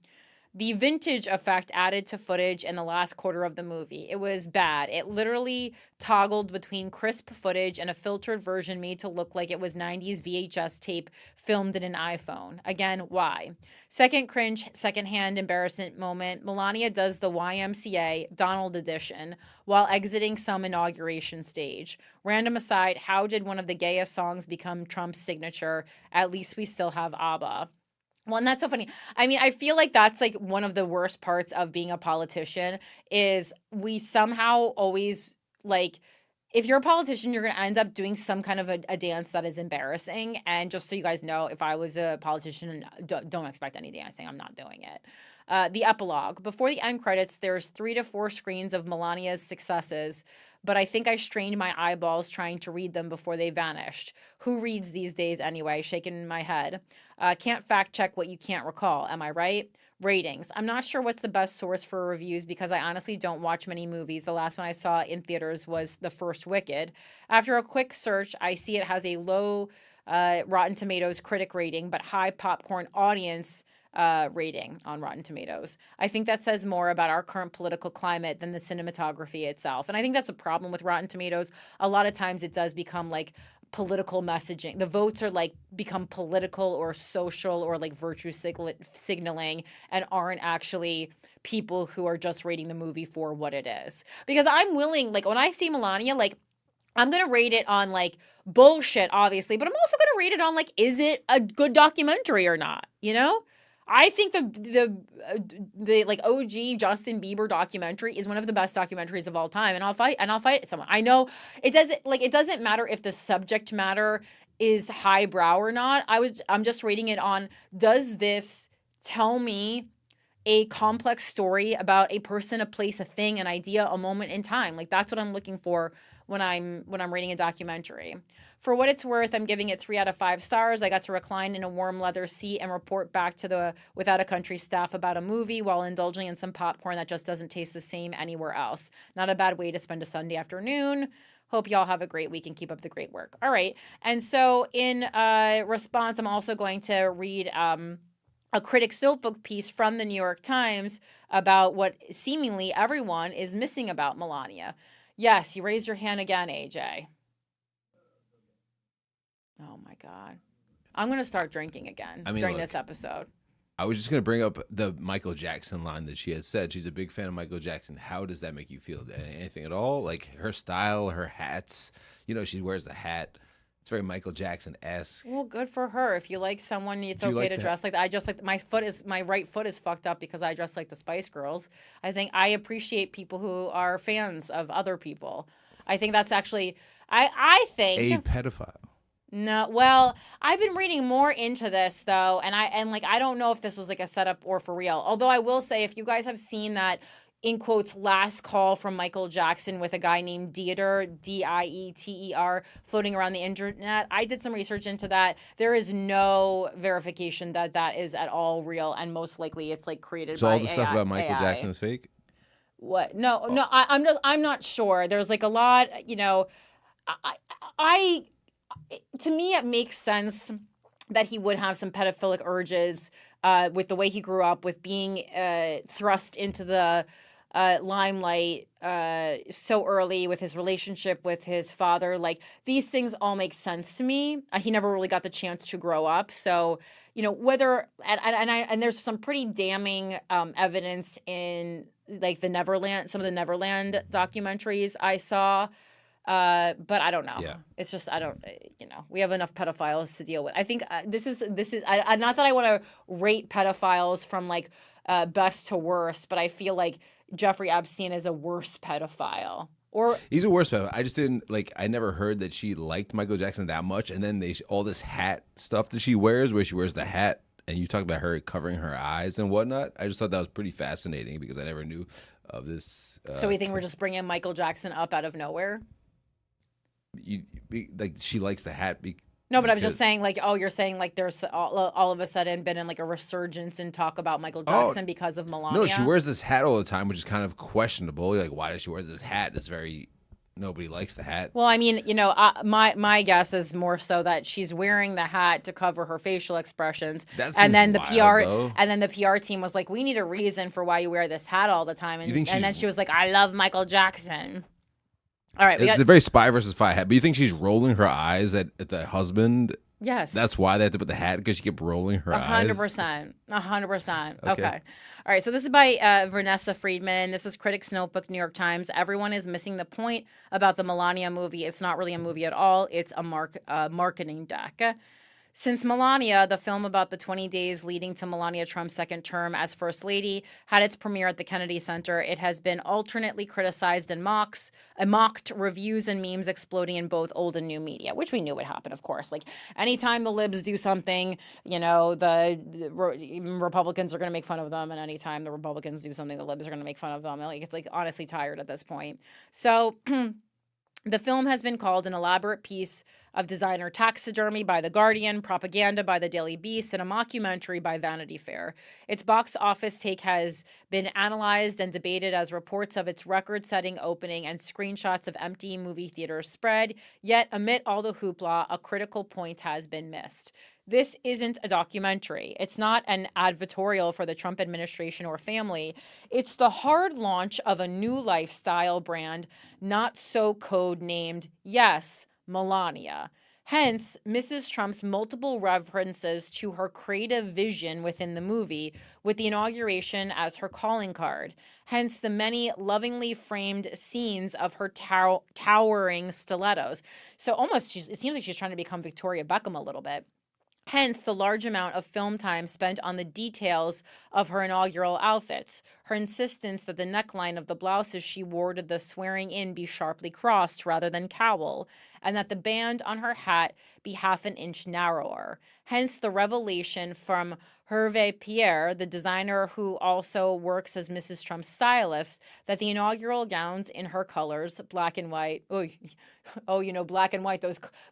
The vintage effect added to footage in the last quarter of the movie. It was bad. It literally toggled between crisp footage and a filtered version made to look like it was 90s VHS tape filmed in an iPhone. Again, why? Second cringe, secondhand embarrassment moment. Melania does the YMCA Donald edition while exiting some inauguration stage. Random aside, how did one of the gayest songs become Trump's signature? At least we still have ABBA. Well, and that's so funny. I mean, I feel like that's like one of the worst parts of being a politician is we somehow always like, if you're a politician, you're going to end up doing some kind of a dance that is embarrassing. And just so you guys know, if I was a politician, don't expect any dancing. I'm not doing it. The epilogue. Before the end credits, there's 3 to 4 screens of Melania's successes, but I think I strained my eyeballs trying to read them before they vanished. Who reads these days anyway? Shaking my head. Can't fact check what you can't recall. Am I right? Ratings. I'm not sure what's the best source for reviews because I honestly don't watch many movies. The last one I saw in theaters was The First Wicked. After a quick search, I see it has a low Rotten Tomatoes critic rating, but high popcorn audience rating on Rotten Tomatoes. I think that says more about our current political climate than the cinematography itself. And I think that's a problem with Rotten Tomatoes. A lot of times it does become like political messaging. The votes are like become political or social or like virtue signaling and aren't actually people who are just rating the movie for what it is. Because I'm willing, like when I see Melania, like I'm going to rate it on like bullshit, obviously, but I'm also going to rate it on like, is it a good documentary or not? You know? I think the like OG Justin Bieber documentary is one of the best documentaries of all time, and I'll fight someone. I know it doesn't matter if the subject matter is highbrow or not. I'm just rating it on, does this tell me a complex story about a person, a place, a thing, an idea, a moment in time? Like that's what I'm looking for when I'm rating a documentary. For what it's worth, I'm giving it 3 out of 5 stars. I got to recline in a warm leather seat and report back to the Without a Country staff about a movie while indulging in some popcorn that just doesn't taste the same anywhere else. Not a bad way to spend a Sunday afternoon. Hope y'all have a great week and keep up the great work. All right. And so in response, I'm also going to read a critic's notebook piece from the New York Times about what seemingly everyone is missing about Melania. Yes, you raise your hand again, AJ. Oh my God. I'm going to start drinking again during this episode. I was just going to bring up the Michael Jackson line that she had said. She's a big fan of Michael Jackson. How does that make you feel? Anything at all? Like her style, her hats, you know, she wears the hat. It's very Michael Jackson-esque. Well, good for her. If you like someone, it's okay to dress like that. I just like my right foot is fucked up because I dress like the Spice Girls. I think I appreciate people who are fans of other people. I think that's actually I think a pedophile. No, well, I've been reading more into this though, and I don't know if this was like a setup or for real. Although I will say, if you guys have seen that, in quotes, last call from Michael Jackson with a guy named Dieter, Dieter, floating around the internet, I did some research into that. There is no verification that that is at all real, and most likely it's like created so by all the stuff about Michael Jackson is fake? What? No, I'm not sure. There's like a lot, you know. I to me, it makes sense that he would have some pedophilic urges with the way he grew up, with being thrust into the limelight so early, with his relationship with his father. Like, these things all make sense to me. He never really got the chance to grow up. So, you know, whether and there's some pretty damning evidence in like some of the Neverland documentaries I saw. But I don't know. Yeah. It's just, we have enough pedophiles to deal with. I think this is not that I want to rate pedophiles from like best to worst, but I feel like Jeffrey Epstein is a worse pedophile. Or he's a worse pedophile. I just didn't I never heard that she liked Michael Jackson that much. And then all this hat stuff that she wears, where she wears the hat and you talked about her covering her eyes and whatnot. I just thought that was pretty fascinating because I never knew of this. So we think we're just bringing Michael Jackson up out of nowhere? Like she likes the hat. No, but I was just saying, like, oh, you're saying like there's all of a sudden been in like a resurgence in talk about Michael Jackson because of Melania. No, she wears this hat all the time, which is kind of questionable. You're like, why does she wear this hat? It's very nobody likes the hat. Well, I mean, you know, my guess is more so that she's wearing the hat to cover her facial expressions, and then the PR team was like, we need a reason for why you wear this hat all the time, and then she was like, I love Michael Jackson. All right, it's a very Spy versus Spy hat. But you think she's rolling her eyes at the husband? Yes. That's why they had to put the hat, because she kept rolling her eyes? 100%. 100%. Okay. All right, so this is by Vanessa Friedman. This is Critics Notebook, New York Times. Everyone is missing the point about the Melania movie. It's not really a movie at all. It's a marketing deck. Since Melania, the film about the 20 days leading to Melania Trump's second term as First Lady, had its premiere at the Kennedy Center, it has been alternately criticized and mocked, reviews and memes exploding in both old and new media, which we knew would happen, of course. Like, anytime the libs do something, you know, the Republicans are going to make fun of them, and anytime the Republicans do something, the libs are going to make fun of them. Like, it's like honestly tired at this point. So the film has been called an elaborate piece of designer taxidermy by The Guardian, propaganda by The Daily Beast, and a mockumentary by Vanity Fair. Its box office take has been analyzed and debated as reports of its record-setting opening and screenshots of empty movie theaters spread. Yet, amid all the hoopla, a critical point has been missed. This isn't a documentary. It's not an advertorial for the Trump administration or family. It's the hard launch of a new lifestyle brand, not so code-named, yes, Melania. Hence, Mrs. Trump's multiple references to her creative vision within the movie, with the inauguration as her calling card. Hence, the many lovingly framed scenes of her towering stilettos. So almost, it seems like she's trying to become Victoria Beckham a little bit. Hence, the large amount of film time spent on the details of her inaugural outfits, her insistence that the neckline of the blouses she wore to the swearing-in be sharply crossed rather than cowl, and that the band on her hat be half an inch narrower. Hence, the revelation from Hervé Pierre, the designer who also works as Mrs. Trump's stylist, that the inaugural gowns in her colors, black and white, black and white,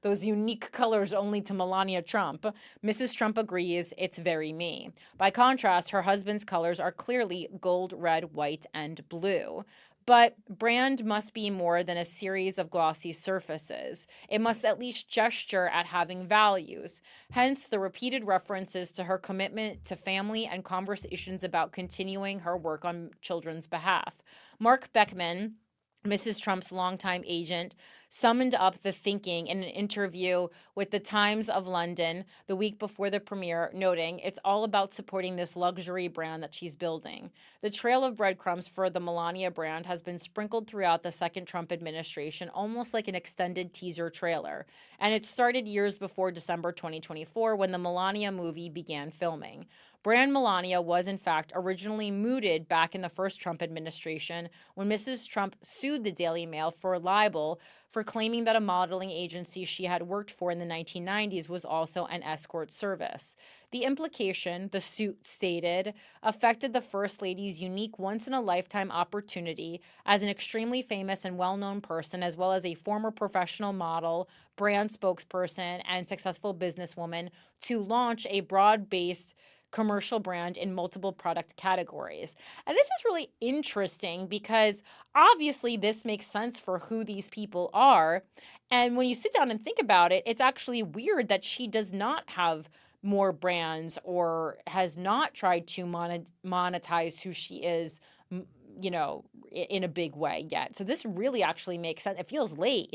those unique colors only to Melania Trump. Mrs. Trump agrees it's very me. By contrast, her husband's colors are clearly gold, red, white, and blue. But brand must be more than a series of glossy surfaces. It must at least gesture at having values. Hence, the repeated references to her commitment to family and conversations about continuing her work on children's behalf. Mark Beckman, Mrs. Trump's longtime agent, summed up the thinking in an interview with the Times of London the week before the premiere, noting it's all about supporting this luxury brand that she's building. The trail of breadcrumbs for the Melania brand has been sprinkled throughout the second Trump administration, almost like an extended teaser trailer. And it started years before December 2024, when the Melania movie began filming. Brand Melania was, in fact, originally mooted back in the first Trump administration when Mrs. Trump sued the Daily Mail for libel for claiming that a modeling agency she had worked for in the 1990s was also an escort service. The implication, the suit stated, affected the First Lady's unique once-in-a-lifetime opportunity as an extremely famous and well-known person, as well as a former professional model, brand spokesperson, and successful businesswoman, to launch a broad-based commercial brand in multiple product categories. And this is really interesting because obviously this makes sense for who these people are. And when you sit down and think about it, it's actually weird that she does not have more brands or has not tried to monetize who she is, in a big way yet. So this really actually makes sense. It feels late,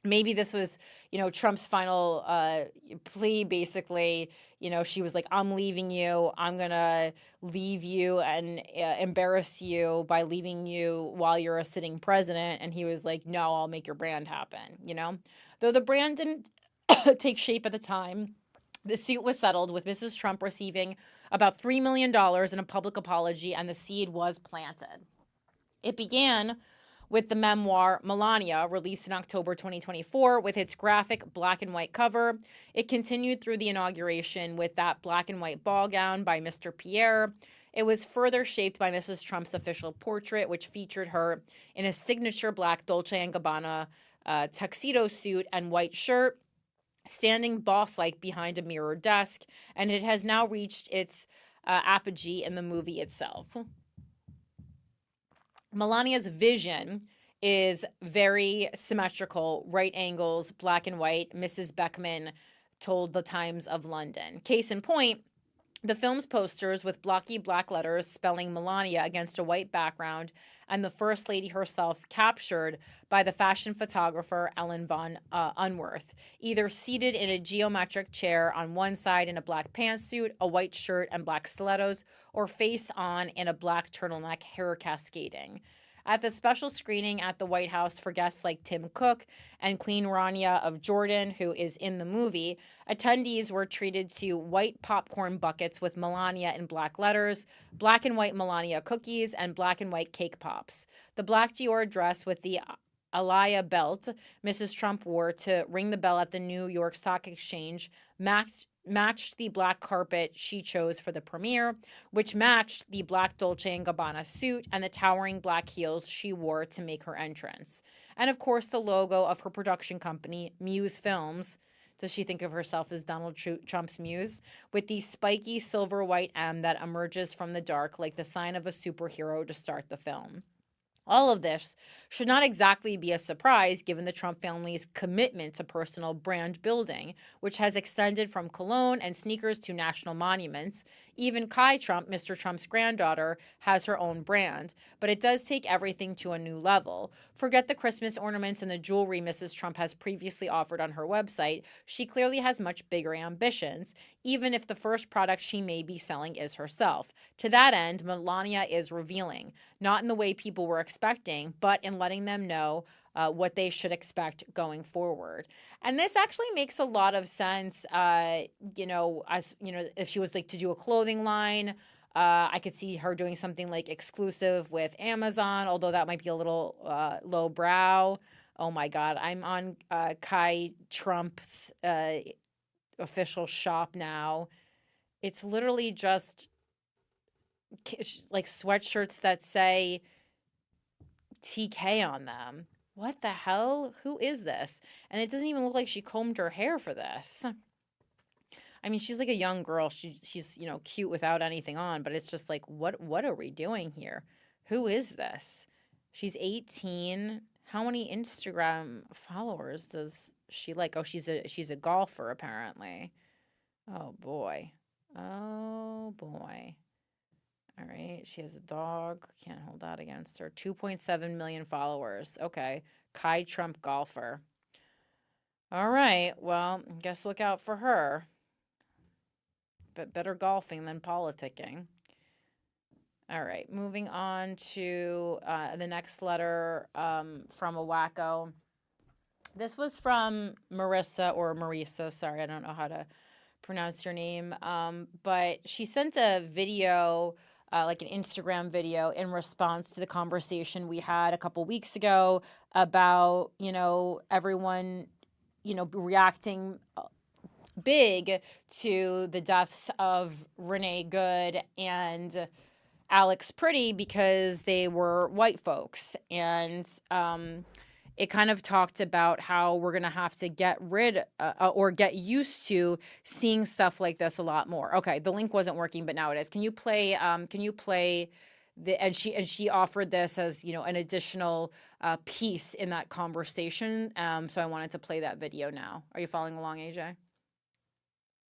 Maybe this was, Trump's final plea, basically. She was like, I'm leaving you. I'm going to leave you and embarrass you by leaving you while you're a sitting president. And he was like, no, I'll make your brand happen, Though the brand didn't take shape at the time, the suit was settled, with Mrs. Trump receiving about $3 million in a public apology, and the seed was planted. It began with the memoir Melania, released in October 2024 with its graphic black and white cover. It continued through the inauguration with that black and white ball gown by Mr. Pierre. It was further shaped by Mrs. Trump's official portrait, which featured her in a signature black Dolce & Gabbana tuxedo suit and white shirt, standing boss-like behind a mirror desk, and it has now reached its apogee in the movie itself. Melania's vision is very symmetrical, right angles, black and white, Mrs. Beckman told the Times of London. Case in point, the film's posters with blocky black letters spelling Melania against a white background, and the First Lady herself captured by the fashion photographer Ellen von Unworth, either seated in a geometric chair on one side in a black pantsuit, a white shirt, and black stilettos, or face on in a black turtleneck, hair cascading. At the special screening at the White House for guests like Tim Cook and Queen Rania of Jordan, who is in the movie, attendees were treated to white popcorn buckets with Melania in black letters, black and white Melania cookies, and black and white cake pops. The black Dior dress with the Alaya belt Mrs. Trump wore to ring the bell at the New York Stock Exchange matched the black carpet she chose for the premiere, which matched the black Dolce & Gabbana suit and the towering black heels she wore to make her entrance. And of course, the logo of her production company, Muse Films. Does she think of herself as Donald Trump's muse? With the spiky silver white M that emerges from the dark like the sign of a superhero to start the film. All of this should not exactly be a surprise given the Trump family's commitment to personal brand building, which has extended from cologne and sneakers to national monuments. Even Kai Trump, Mr. Trump's granddaughter, has her own brand, but it does take everything to a new level. Forget the Christmas ornaments and the jewelry Mrs. Trump has previously offered on her website. She clearly has much bigger ambitions, even if the first product she may be selling is herself. To that end, Melania is revealing, not in the way people were expecting, but in letting them know what they should expect going forward. And this actually makes a lot of sense, as, if she was like to do a clothing line, I could see her doing something like exclusive with Amazon, although that might be a little low brow. Oh my God, I'm on Kai Trump's official shop now. It's literally just like sweatshirts that say TK on them. What the hell? Who is this? And it doesn't even look like she combed her hair for this. I mean, she's like a young girl. She's cute without anything on, but it's just like, what are we doing here? Who is this? She's 18. How many Instagram followers does she like? Oh, she's a golfer apparently. Oh boy. Oh boy. All right, she has a dog. Can't hold that against her. 2.7 million followers. Okay, Kai Trump golfer. All right, well, guess look out for her. But better golfing than politicking. All right, moving on to the next letter from a wacko. This was from Marissa, sorry, I don't know how to pronounce your name. But she sent a video, like an Instagram video, in response to the conversation we had a couple weeks ago about, everyone, reacting big to the deaths of Renee Good and Alex Pretty because they were white folks. And it kind of talked about how we're going to have to get rid or get used to seeing stuff like this a lot more. Okay, the link wasn't working, but now it is. Can you play the, and she offered this as, an additional piece in that conversation. So I wanted to play that video now. Are you following along, AJ?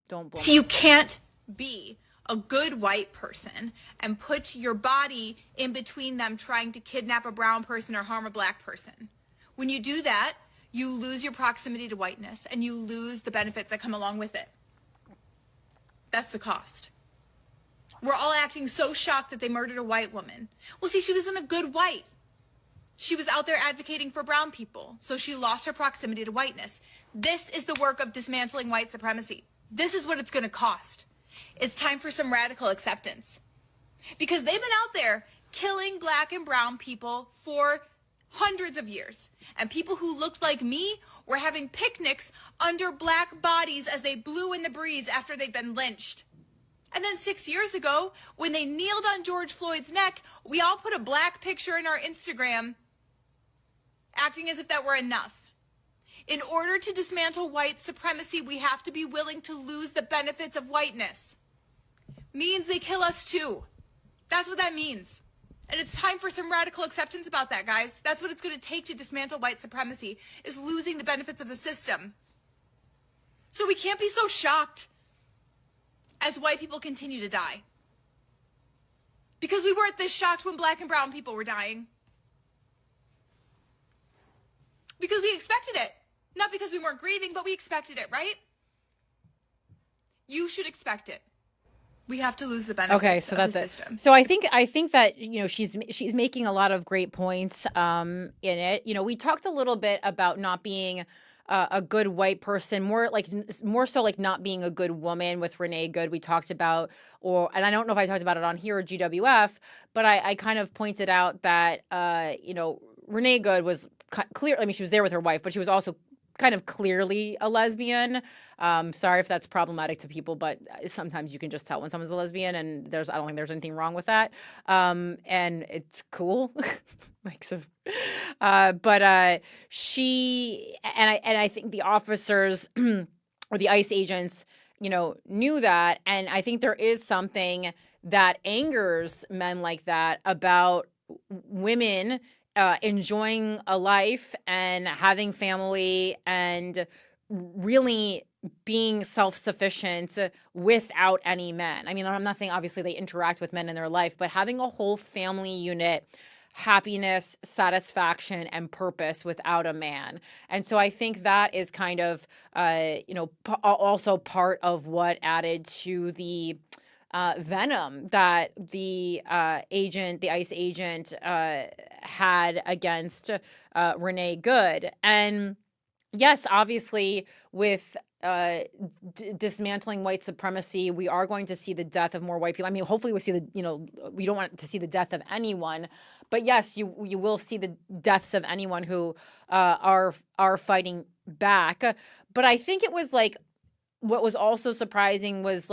Don't blow. So you can't be a good white person and put your body in between them trying to kidnap a brown person or harm a black person. When you do that, you lose your proximity to whiteness and you lose the benefits that come along with it. That's the cost. We're all acting so shocked that they murdered a white woman. Well, see, she wasn't a good white. She was out there advocating for brown people, so she lost her proximity to whiteness. This is the work of dismantling white supremacy. This is what it's going to cost. It's time for some radical acceptance. Because they've been out there killing black and brown people for Hundreds of years. And people who looked like me were having picnics under black bodies as they blew in the breeze after they'd been lynched. And then 6 years ago, when they kneeled on George Floyd's neck, we all put a black picture in our Instagram, acting as if that were enough. In order to dismantle white supremacy, we have to be willing to lose the benefits of whiteness. Means they kill us too. That's what that means. And it's time for some radical acceptance about that, guys. That's what it's going to take to dismantle white supremacy, is losing the benefits of the system. So we can't be so shocked as white people continue to die. Because we weren't this shocked when black and brown people were dying. Because we expected it. Not because we weren't grieving, but we expected it, right? You should expect it. We have to lose the benefits of the system. So I think that she's making a lot of great points in it. We talked a little bit about not being a good white person, more so like not being a good woman with Renee Good. We talked about, and I don't know if I talked about it on here or GWF, but I kind of pointed out that Renee Good was clear. I mean, she was there with her wife, but she was also kind of clearly a lesbian. Sorry if that's problematic to people, but sometimes you can just tell when someone's a lesbian, and I don't think there's anything wrong with that. And it's cool. She and I think the officers or the ICE agents, knew that, and I think there is something that angers men like that about women enjoying a life and having family and really being self-sufficient without any men. I mean, I'm not saying obviously they interact with men in their life, but having a whole family unit, happiness, satisfaction, and purpose without a man. And so I think that is kind of, also part of what added to the venom that the ICE agent had against Renee Good. And yes, obviously with dismantling white supremacy, we are going to see the death of more white people. I mean, hopefully we see we don't want to see the death of anyone, but yes, you will see the deaths of anyone who are fighting back. But I think it was what was also surprising was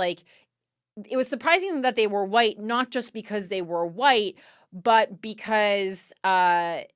it was surprising that they were white, not just because they were white, but because they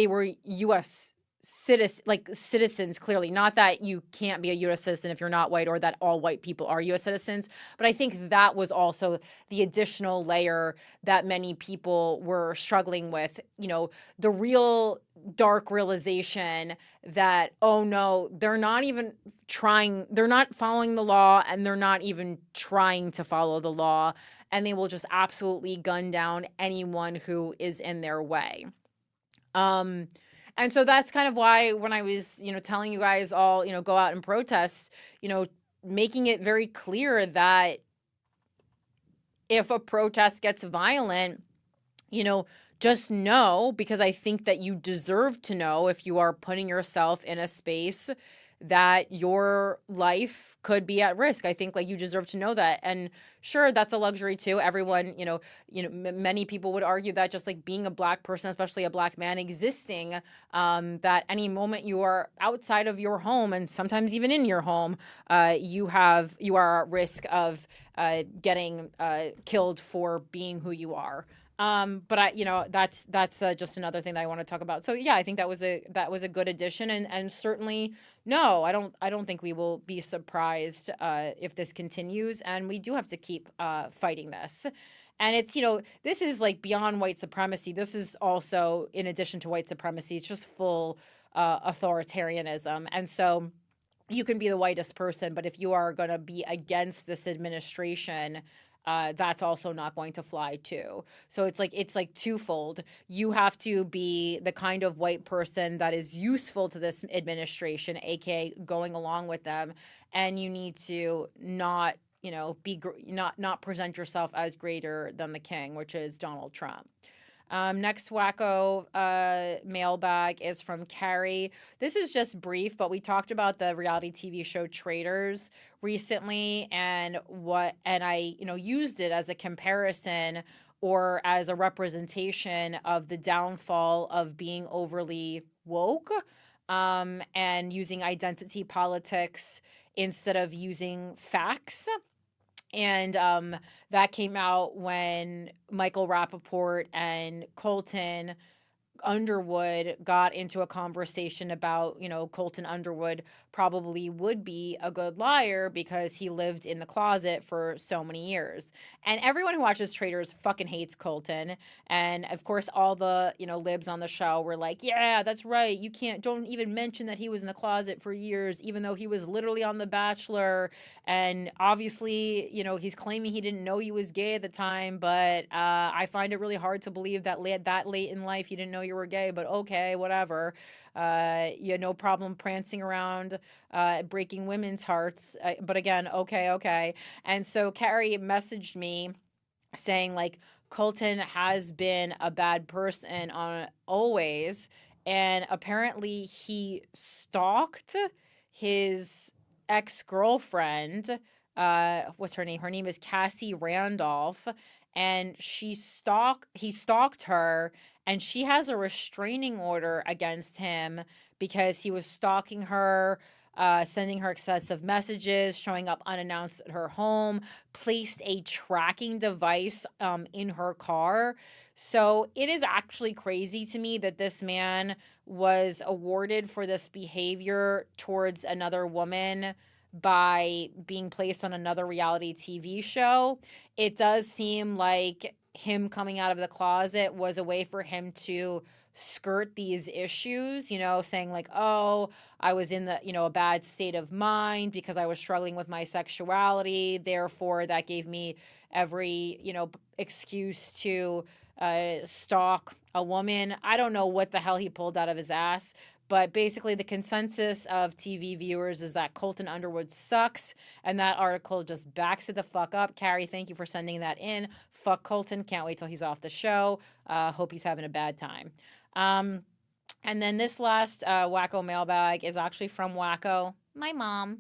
were U.S. citizens, clearly. Not that you can't be a U.S. citizen if you're not white, or that all white people are U.S. citizens. But I think that was also the additional layer that many people were struggling with. The real dark realization that, oh no, they're not even trying, they're not following the law, and they're not even trying to follow the law, and they will just absolutely gun down anyone who is in their way. And so that's kind of why when I was, telling you guys all, go out and protest, making it very clear that if a protest gets violent, just know, because I think that you deserve to know if you are putting yourself in a space that your life could be at risk. I think you deserve to know that. And sure, that's a luxury too. Everyone, many people would argue that just being a black person, especially a black man existing, that any moment you are outside of your home, and sometimes even in your home, you are at risk of getting killed for being who you are. But that's just another thing that I want to talk about. So yeah, I think that was a good addition, and certainly no, I don't think we will be surprised if this continues, and we do have to keep fighting this. And it's this is beyond white supremacy. This is also, in addition to white supremacy, it's just full authoritarianism. And so you can be the whitest person, but if you are going to be against this administration, that's also not going to fly too. So it's twofold. You have to be the kind of white person that is useful to this administration, aka going along with them, and you need to not not present yourself as greater than the king, which is Donald Trump. Next wacko mailbag is from Carrie. This is just brief, but we talked about the reality TV show Traitors recently, and I used it as a comparison or as a representation of the downfall of being overly woke, and using identity politics instead of using facts. And that came out when Michael Rappaport and Colton Underwood got into a conversation about, Colton Underwood probably would be a good liar because he lived in the closet for so many years. And everyone who watches Traitors fucking hates Colton. And of course, all the, libs on the show were like, yeah, that's right. Don't even mention that he was in the closet for years, even though he was literally on The Bachelor. And obviously, he's claiming he didn't know he was gay at the time. But I find it really hard to believe that late in life you didn't know you were gay. But okay, whatever. You had no problem prancing around, breaking women's hearts. But again, okay. And so Carrie messaged me saying, like, Colton has been a bad person on always. And apparently he stalked his ex-girlfriend. What's her name? Her name is Cassie Randolph. And he stalked her, and she has a restraining order against him because he was stalking her, sending her excessive messages, showing up unannounced at her home, placed a tracking device in her car. So it is actually crazy to me that this man was awarded for this behavior towards another woman by being placed on another reality TV show. It does seem like him coming out of the closet was a way for him to skirt these issues, saying like, oh, I was in a bad state of mind because I was struggling with my sexuality. Therefore, that gave me every, excuse to stalk a woman. I don't know what the hell he pulled out of his ass. But basically, the consensus of TV viewers is that Colton Underwood sucks, and that article just backs it the fuck up. Carrie, thank you for sending that in. Fuck Colton. Can't wait till he's off the show. Hope he's having a bad time. And then this last Wacko mailbag is actually from Wacko, my mom.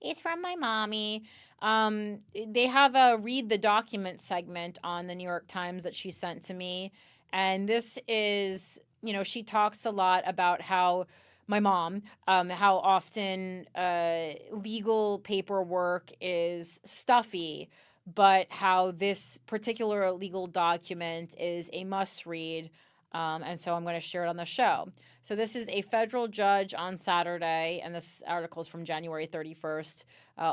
It's from my mommy. They have a Read the Document segment on the New York Times that she sent to me. And this is... she talks a lot about how my mom, how often legal paperwork is stuffy, but how this particular legal document is a must read. And so I'm going to share it on the show. So this is a federal judge on Saturday, and this article is from January 31st,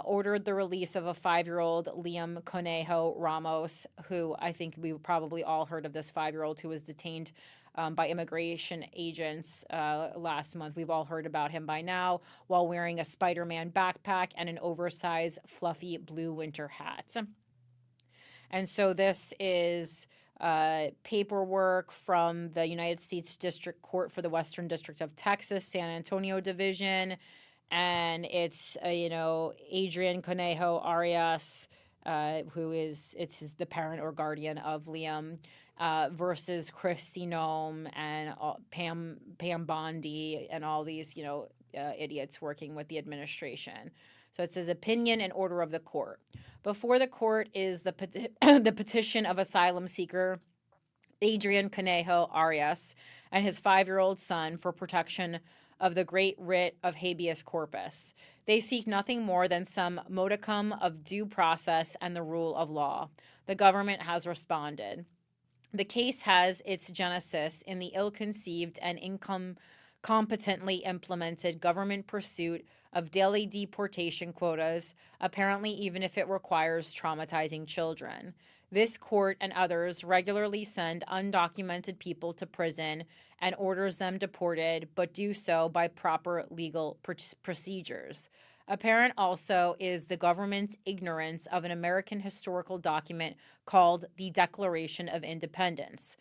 ordered the release of a 5-year-old Liam Conejo Ramos, who I think we probably all heard of, this 5-year-old who was detained by immigration agents last month. We've all heard about him by now, while wearing a Spider-Man backpack and an oversized fluffy blue winter hat. And so this is paperwork from the United States District Court for the Western District of Texas, San Antonio Division. And it's, Adrian Conejo Arias, who is the parent or guardian of Liam, versus Christy Nome and Pam Bondi and all these, idiots working with the administration. So it says opinion and order of the court. Before the court is the petition of asylum seeker Adrian Conejo Arias and his 5-year-old son for protection of the great writ of habeas corpus. They seek nothing more than some modicum of due process and the rule of law. The government has responded. The case has its genesis in the ill-conceived and incompetently implemented government pursuit of daily deportation quotas, apparently even if it requires traumatizing children. This court and others regularly send undocumented people to prison and orders them deported, but do so by proper legal procedures. Apparent also is the government's ignorance of an American historical document called the Declaration of Independence.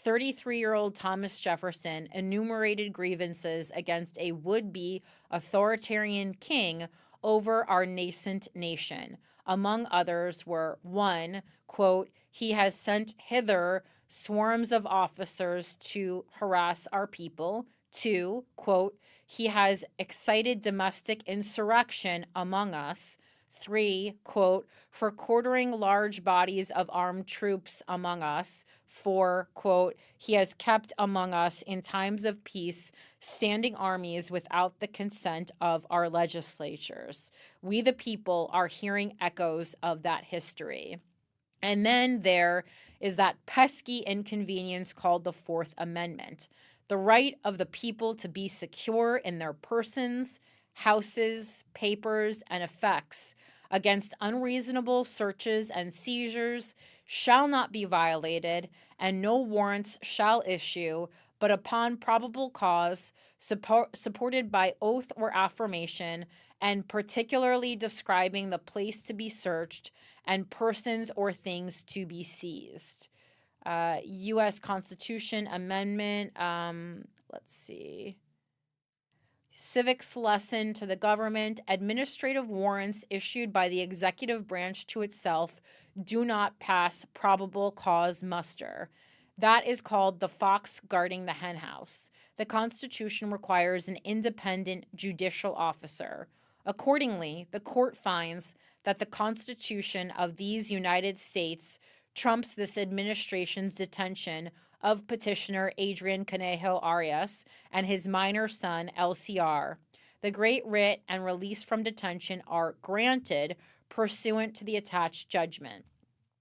33-year-old Thomas Jefferson enumerated grievances against a would-be authoritarian king over our nascent nation. Among others were 1, quote, he has sent hither swarms of officers to harass our people. 2, quote, he has excited domestic insurrection among us. 3, quote, for quartering large bodies of armed troops among us. 4, quote, he has kept among us in times of peace standing armies without the consent of our legislatures. We, the people, are hearing echoes of that history. And then there is that pesky inconvenience called the Fourth Amendment, the right of the people to be secure in their persons, houses, papers, and effects against unreasonable searches and seizures shall not be violated, and no warrants shall issue, but upon probable cause, supported by oath or affirmation, and particularly describing the place to be searched and persons or things to be seized. U.S. Constitution Amendment, let's see. Civics lesson to the government. Administrative warrants issued by the executive branch to itself do not pass probable cause muster. That is called the fox guarding the henhouse. The Constitution requires an independent judicial officer. Accordingly, the court finds that the Constitution of these United States trumps this administration's detention of petitioner Adrian Conejo Arias and his minor son, LCR. The Great Writ and release from detention are granted pursuant to the attached judgment.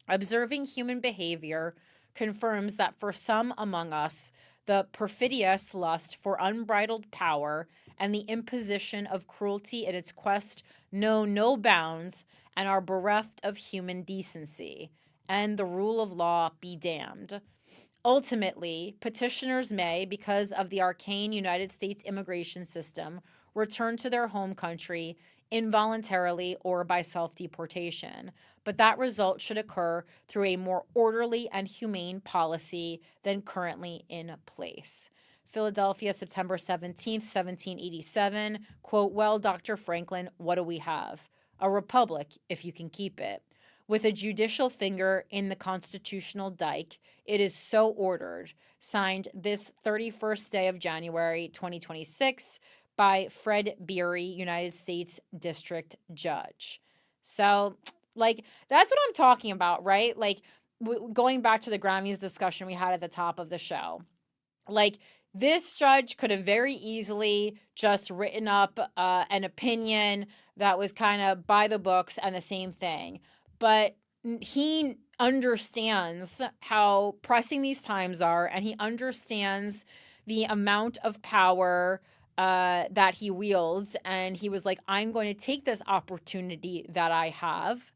Observing human behavior confirms that for some among us, the perfidious lust for unbridled power and the imposition of cruelty in its quest know no bounds and are bereft of human decency, and the rule of law be damned. Ultimately, petitioners may, because of the arcane United States immigration system, return to their home country involuntarily or by self-deportation, but that result should occur through a more orderly and humane policy than currently in place. Philadelphia, September 17th, 1787, quote, well, Dr. Franklin, what do we have? A republic, if you can keep it. With a judicial finger in the constitutional dike, it is so ordered. Signed this 31st day of January, 2026, by Fred Beery, United States District Judge. So, like, that's what I'm talking about, right? Like, going back to the Grammys discussion we had at the top of the show. Like, this judge could have very easily just written up an opinion that was kind of by the books and the same thing. But he understands how pressing these times are, and he understands the amount of power that he wields. And he was like, I'm going to take this opportunity that I have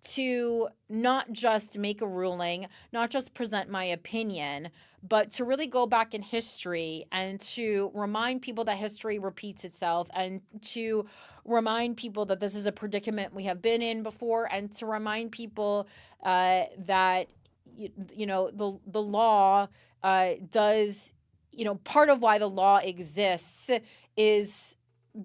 to not just make a ruling, not just present my opinion, but to really go back in history and to remind people that history repeats itself, and to remind people that this is a predicament we have been in before, and to remind people that, you know, the law does, you know, part of why the law exists is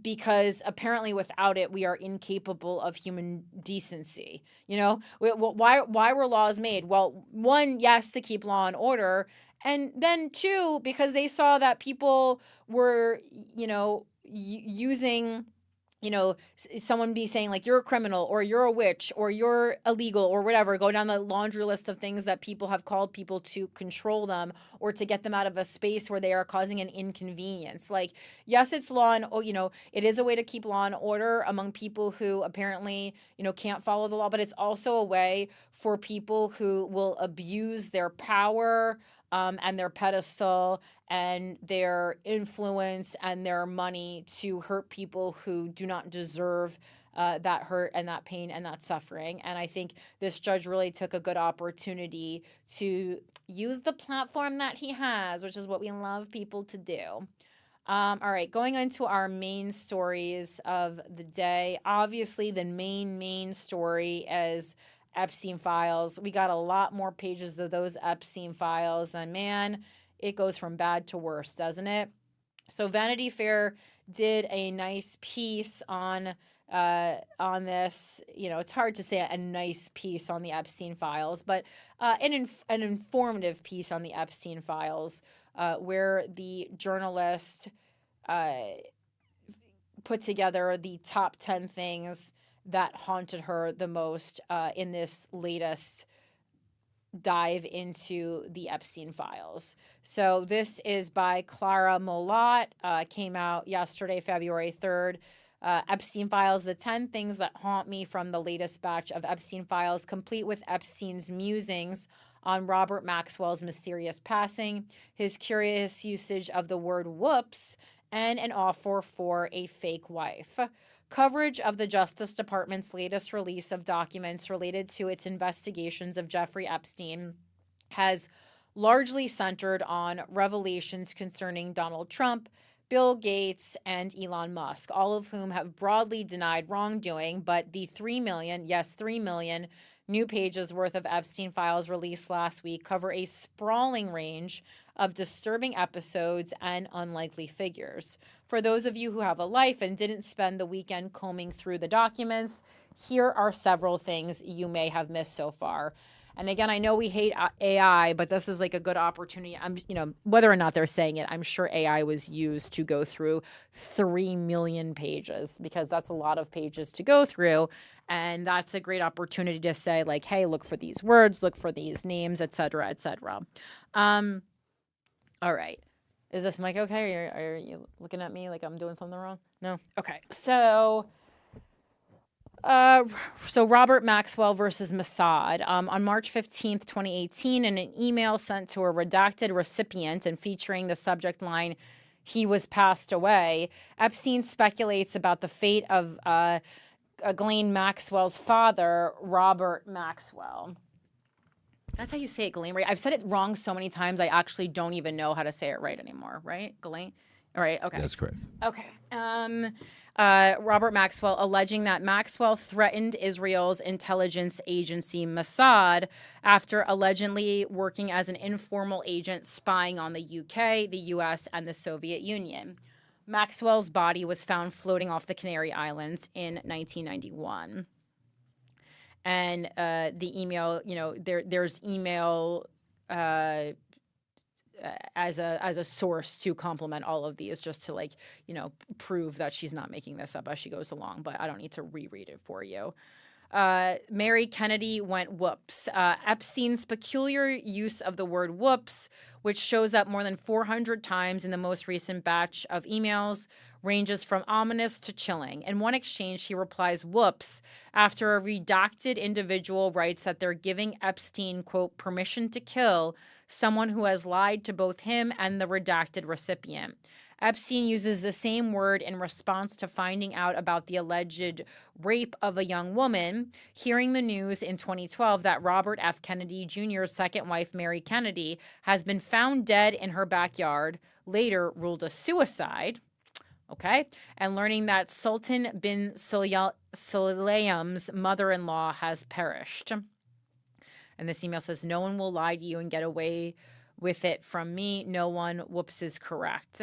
because apparently without it, we are incapable of human decency. You know, why were laws made? Well, one, yes, to keep law and order. And then two, because they saw that people were, you know, using, you know, someone be saying like, you're a criminal or you're a witch or you're illegal or whatever, go down the laundry list of things that people have called people to control them or to get them out of a space where they are causing an inconvenience. Like, yes, it's law and, you know, it is a way to keep law and order among people who apparently, you know, can't follow the law, but it's also a way for people who will abuse their power and their pedestal and their influence and their money to hurt people who do not deserve that hurt and that pain and that suffering. And I think this judge really took a good opportunity to use the platform that he has, which is what we love people to do. All right, going into our main stories of the day. Obviously, the main story is Epstein Files. We got a lot more pages of those Epstein Files, and man, it goes from bad to worse, doesn't it? So Vanity Fair did a nice piece on this. You know, it's hard to say a nice piece on the Epstein Files, but an informative piece on the Epstein Files, where the journalist put together the top 10 things that haunted her the most in this latest dive into the Epstein Files. So this is by Clara Molot, came out yesterday, February 3rd. Epstein Files, the 10 things that haunt me from the latest batch of Epstein Files, complete with Epstein's musings on Robert Maxwell's mysterious passing, his curious usage of the word whoops, and an offer for a fake wife. Coverage of the Justice Department's latest release of documents related to its investigations of Jeffrey Epstein has largely centered on revelations concerning Donald Trump, Bill Gates, and Elon Musk, all of whom have broadly denied wrongdoing, but the 3 million, yes, 3 million new pages worth of Epstein Files released last week cover a sprawling range of disturbing episodes and unlikely figures. For those of you who have a life and didn't spend the weekend combing through the documents, here are several things you may have missed so far. And again, I know we hate AI, but this is like a good opportunity. Whether or not they're saying it, I'm sure AI was used to go through 3 million pages, because that's a lot of pages to go through. And that's a great opportunity to say, like, hey, look for these words, look for these names, et cetera, et cetera. All right. Is this mic okay? Are you looking at me like I'm doing something wrong? No? Okay. So Robert Maxwell versus Mossad. On March 15th, 2018, in an email sent to a redacted recipient and featuring the subject line, "He was passed away," Epstein speculates about the fate of Ghislaine Maxwell's father, Robert Maxwell. That's how you say it, Ghislaine, right? I've said it wrong so many times, I actually don't even know how to say it right anymore, right? Ghislaine? All right, okay. That's correct. Okay. Robert Maxwell, alleging that Maxwell threatened Israel's intelligence agency Mossad after allegedly working as an informal agent spying on the UK, the US, and the Soviet Union. Maxwell's body was found floating off the Canary Islands in 1991. And the email, there's email as a source to complement all of these, just to prove that she's not making this up as she goes along. But I don't need to reread it for you. Mary Kennedy went whoops. Epstein's peculiar use of the word whoops, which shows up more than 400 times in the most recent batch of emails, ranges from ominous to chilling. In one exchange, he replies whoops after a redacted individual writes that they're giving Epstein, quote, permission to kill someone who has lied to both him and the redacted recipient. Epstein uses the same word in response to finding out about the alleged rape of a young woman, hearing the news in 2012 that Robert F. Kennedy Jr.'s second wife, Mary Kennedy, has been found dead in her backyard, later ruled a suicide. Okay, and learning that Sultan bin Sulayman's mother-in-law has perished. And this email says, no one will lie to you and get away with it from me. No one. Whoops is correct.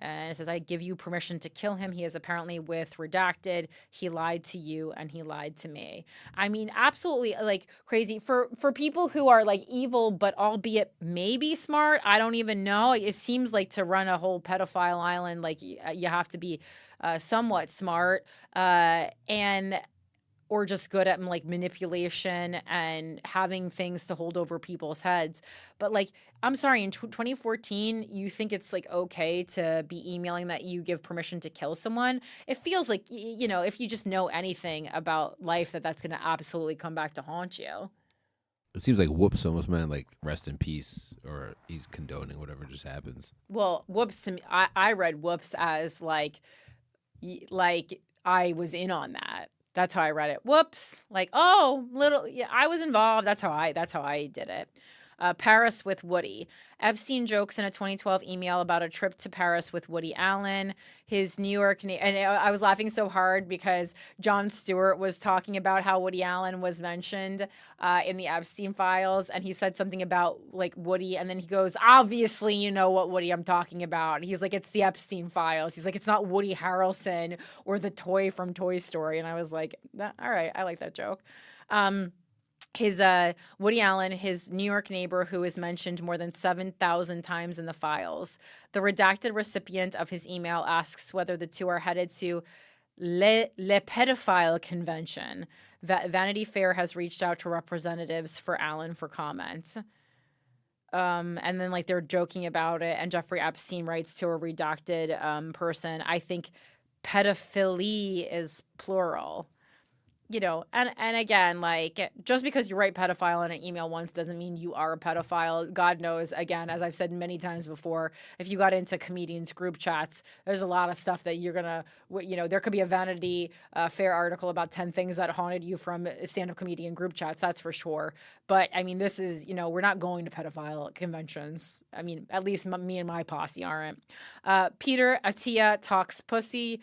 And it says, I give you permission to kill him. He is apparently with redacted. He lied to you and he lied to me. I mean, absolutely crazy for people who are evil, but albeit maybe smart. I don't even know. It seems like to run a whole pedophile island, you have to be somewhat smart or just good at manipulation and having things to hold over people's heads. But I'm sorry, in 2014, you think it's okay to be emailing that you give permission to kill someone? It feels like, if you just know anything about life, that's going to absolutely come back to haunt you. It seems like whoops almost meant rest in peace, or he's condoning whatever just happens. Well, whoops to me, I read whoops as I was in on that. That's how I read it. Whoops. I was involved. That's how I did it. Paris with Woody. Epstein jokes in a 2012 email about a trip to Paris with Woody Allen. His New York, and I was laughing so hard because Jon Stewart was talking about how Woody Allen was mentioned in the Epstein Files, and he said something about Woody, and then he goes, obviously you know what Woody I'm talking about. He's like, it's the Epstein Files. He's like, it's not Woody Harrelson or the toy from Toy Story. And I was like, all right, I like that joke. His Woody Allen, his New York neighbor, who is mentioned more than 7,000 times in the files. The redacted recipient of his email asks whether the two are headed to Le Pedophile Convention. Vanity Fair has reached out to representatives for Allen for comment. And then like they're joking about it, and Jeffrey Epstein writes to a redacted person, I think pedophilia is plural. You know, and again, like, just because you write pedophile in an email once doesn't mean you are a pedophile. God knows, again, as I've said many times before, if you got into comedians group chats, there's a lot of stuff that you're gonna, you know, there could be a Vanity Fair article about 10 things that haunted you from stand-up comedian group chats, that's for sure. But I mean, this is, you know, we're not going to pedophile conventions. I mean, at least me and my posse aren't. Peter Attia talks pussy.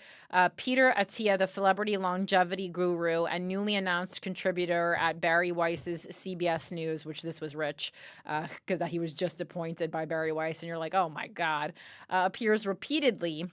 Peter Attia, the celebrity longevity guru and newly announced contributor at Barry Weiss's CBS News, which this was rich, because he was just appointed by Barry Weiss, and you're like, oh my God, appears repeatedly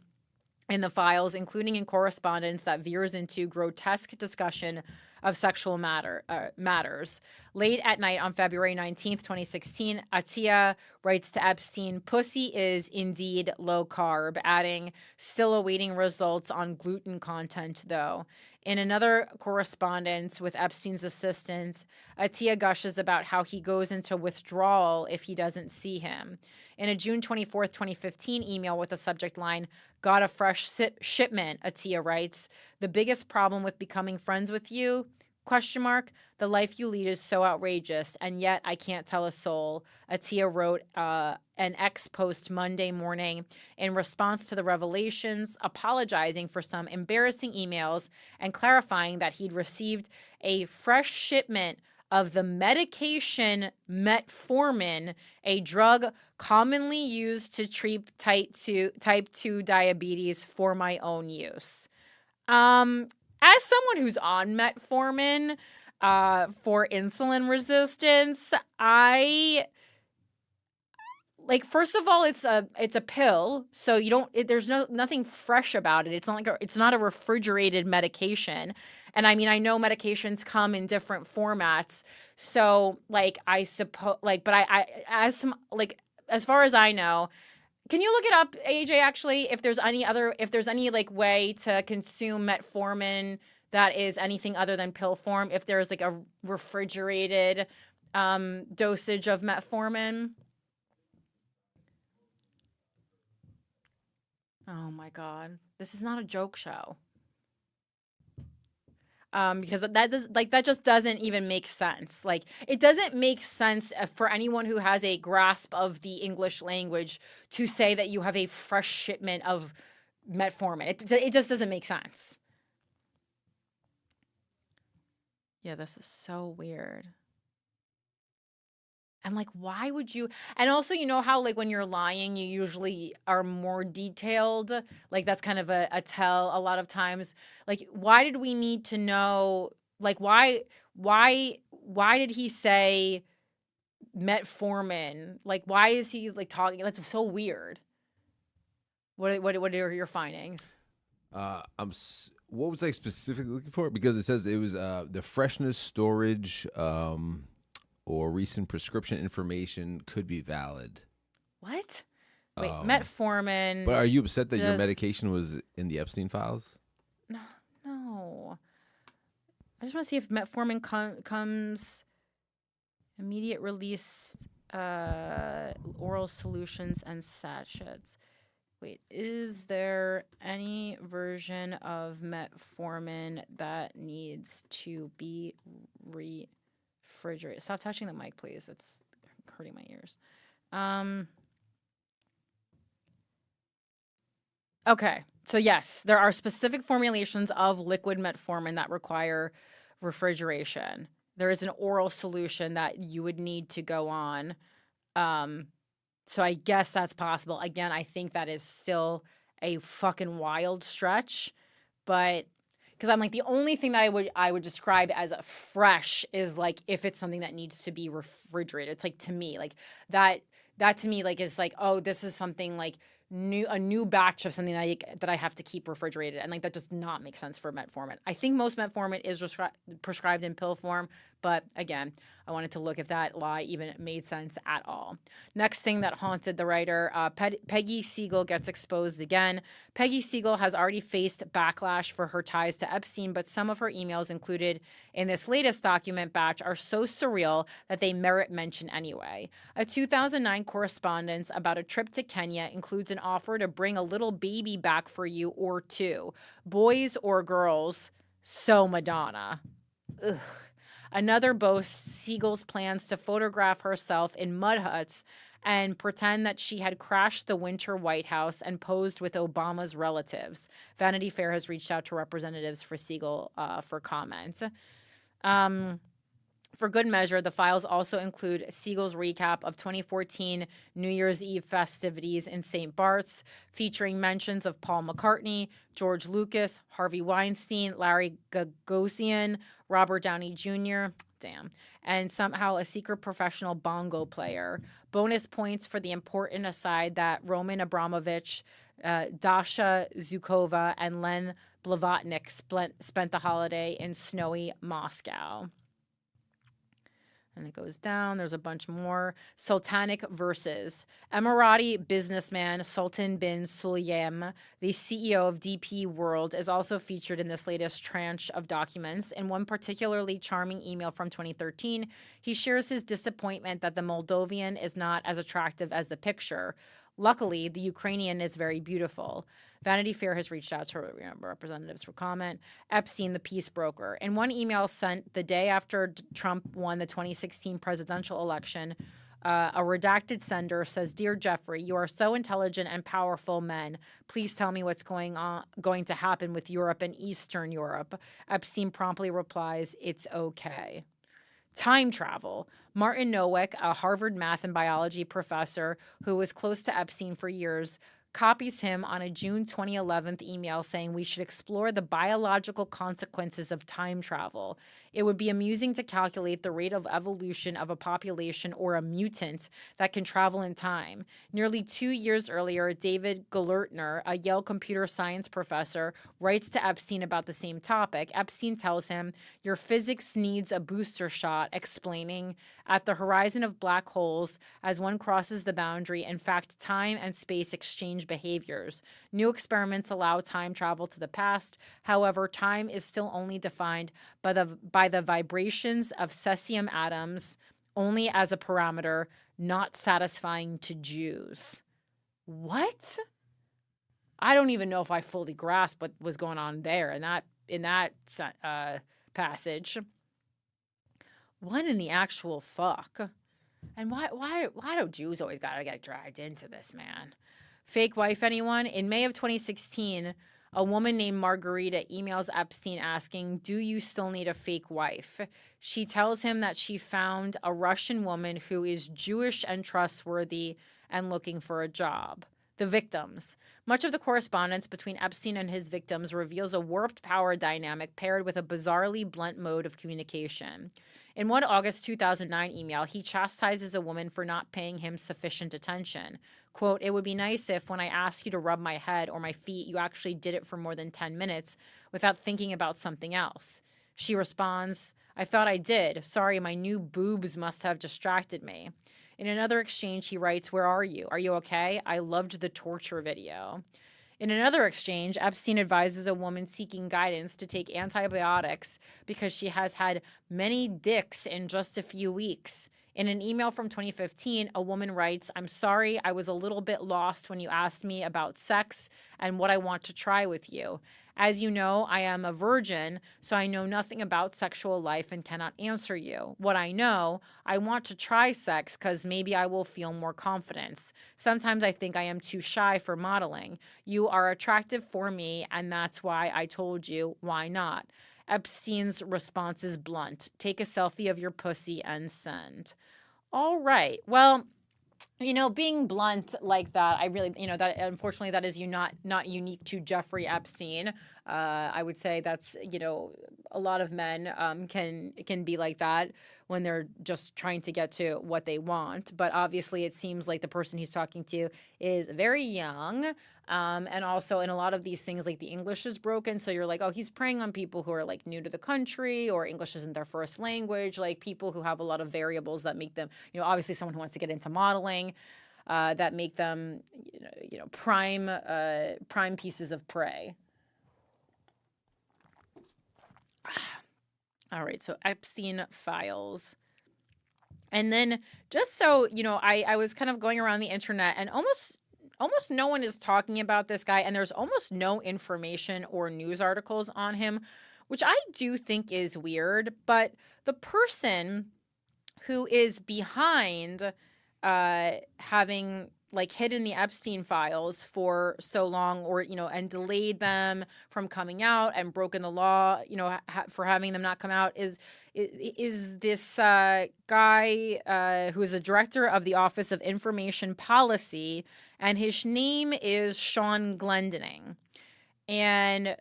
in the files, including in correspondence that veers into grotesque discussion of sexual matters. Late at night on February 19th, 2016, Attia writes to Epstein, pussy is indeed low carb, adding, still awaiting results on gluten content, though. In another correspondence with Epstein's assistant, Attia gushes about how he goes into withdrawal if he doesn't see him. In a June 24th, 2015 email with the subject line, got a fresh shipment, Attia writes, the biggest problem with becoming friends with you, ? The life you lead is so outrageous, and yet I can't tell a soul. Attia wrote an X post Monday morning in response to the revelations, apologizing for some embarrassing emails and clarifying that he'd received a fresh shipment of the medication metformin, a drug commonly used to treat type 2 diabetes for my own use. As someone who's on metformin for insulin resistance, I like, first of all, it's a pill, so you don't there's nothing fresh about it. It's not like it's not a refrigerated medication. And I mean, I know medications come in different formats. So like I suppose like but I as some like as far as I know, can you look it up, AJ, actually, if there's any like way to consume metformin that is anything other than pill form, if there's like a refrigerated dosage of metformin? Oh my God, this is not a joke show. Because that just doesn't even make sense. Like, it doesn't make sense for anyone who has a grasp of the English language to say that you have a fresh shipment of metformin. It just doesn't make sense. Yeah, this is so weird. And like, why would you? And also, you know how like when you're lying, you usually are more detailed. Like that's kind of a tell a lot of times. Like, why did we need to know? Like, why did he say metformin? Like, why is he like talking? That's so weird. What are your findings? What was I specifically looking for? Because it says it was the freshness, storage, or recent prescription information could be valid. What? Wait, metformin. But are you upset that your medication was in the Epstein files? No. I just want to see if metformin comes immediate release oral solutions and sachets. Wait, is there any version of metformin that needs to be refrigerated? Stop touching the mic, please. It's hurting my ears. Okay, so yes, there are specific formulations of liquid metformin that require refrigeration. There is an oral solution that you would need to go on. So I guess that's possible. Again, I think that is still a fucking wild stretch, but because I'm like, the only thing that I would describe as fresh is like if it's something that needs to be refrigerated. It's like, to me, like that that to me, like, is like, oh, this is something like a new batch of something that I have to keep refrigerated, and like that does not make sense for metformin. I think most metformin is prescribed in pill form, but again, I wanted to look if that lie even made sense at all. Next thing that haunted the writer, Peggy Siegel gets exposed again. Peggy Siegel has already faced backlash for her ties to Epstein, but some of her emails included in this latest document batch are so surreal that they merit mention anyway. A 2009 correspondence about a trip to Kenya includes an offer to bring a little baby back for you or two, boys or girls. So Madonna. Ugh. Another boasts Siegel's plans to photograph herself in mud huts and pretend that she had crashed the winter White House and posed with Obama's relatives. Vanity Fair has reached out to representatives for Siegel for comment. For good measure, the files also include Siegel's recap of 2014 New Year's Eve festivities in St. Bart's, featuring mentions of Paul McCartney, George Lucas, Harvey Weinstein, Larry Gagosian, Robert Downey Jr., and somehow a secret professional bongo player. Bonus points for the important aside that Roman Abramovich, Dasha Zukova, and Len Blavatnik spent the holiday in snowy Moscow. And it goes down. There's a bunch more. Sultanic verses. Emirati businessman Sultan bin Sulayem, the CEO of DP World, is also featured in this latest tranche of documents. In one particularly charming email from 2013, he shares his disappointment that the Moldovan is not as attractive as the picture. Luckily, the Ukrainian is very beautiful. Vanity Fair has reached out to representatives for comment. Epstein, the peace broker. In one email sent the day after Trump won the 2016 presidential election, a redacted sender says, "Dear Jeffrey, you are so intelligent and powerful men. Please tell me what's going to happen with Europe and Eastern Europe." Epstein promptly replies, "It's okay." Time travel. Martin Nowick, a Harvard math and biology professor who was close to Epstein for years, copies him on a June 2011 email saying we should explore the biological consequences of time travel. It would be amusing to calculate the rate of evolution of a population or a mutant that can travel in time. Nearly 2 years earlier, David Gellertner, a Yale computer science professor, writes to Epstein about the same topic. Epstein tells him, "Your physics needs a booster shot," explaining, "At the horizon of black holes, as one crosses the boundary, in fact, time and space exchange behaviors. New experiments allow time travel to the past. However, time is still only defined by the vibrations of cesium atoms, only as a parameter, not satisfying to Jews." What? I don't even know if I fully grasp what was going on there in that passage. What in the actual fuck? And why do Jews always gotta get dragged into this, man? Fake wife, anyone? In May of 2016, a woman named Margarita emails Epstein asking, "Do you still need a fake wife?" She tells him that she found a Russian woman who is Jewish and trustworthy and looking for a job. The victims. Much of the correspondence between Epstein and his victims reveals a warped power dynamic paired with a bizarrely blunt mode of communication. In one August 2009 email, he chastises a woman for not paying him sufficient attention. Quote, "It would be nice if when I asked you to rub my head or my feet, you actually did it for more than 10 minutes without thinking about something else." She responds, "I thought I did. Sorry, my new boobs must have distracted me." In another exchange, he writes, "Where are you? Are you okay? I loved the torture video." In another exchange, Epstein advises a woman seeking guidance to take antibiotics because she has had many dicks in just a few weeks. In an email from 2015, a woman writes, "I'm sorry, I was a little bit lost when you asked me about sex and what I want to try with you. As you know, I am a virgin, so I know nothing about sexual life and cannot answer you. What I know, I want to try sex because maybe I will feel more confidence. Sometimes I think I am too shy for modeling. You are attractive for me, and that's why I told you, why not?" Epstein's response is blunt. "Take a selfie of your pussy and send." All right. Well, being blunt like that, I really, that unfortunately that is not unique to Jeffrey Epstein. I would say that's, lot of men can be like that when they're just trying to get to what they want. But obviously, it seems like the person he's talking to is very young. And also in a lot of these things, like the English is broken. So you're like, oh, he's preying on people who are like new to the country or English isn't their first language, like people who have a lot of variables that make them, obviously someone who wants to get into modeling, that make them, prime pieces of prey. All right, so Epstein Files. And then just so, I was kind of going around the internet and almost no one is talking about this guy, and there's almost no information or news articles on him, which I do think is weird. But the person who is behind having like hidden the Epstein files for so long, or and delayed them from coming out and broken the law, for having them not come out, is this guy who is the director of the Office of Information Policy, and his name is Sean Glendening. And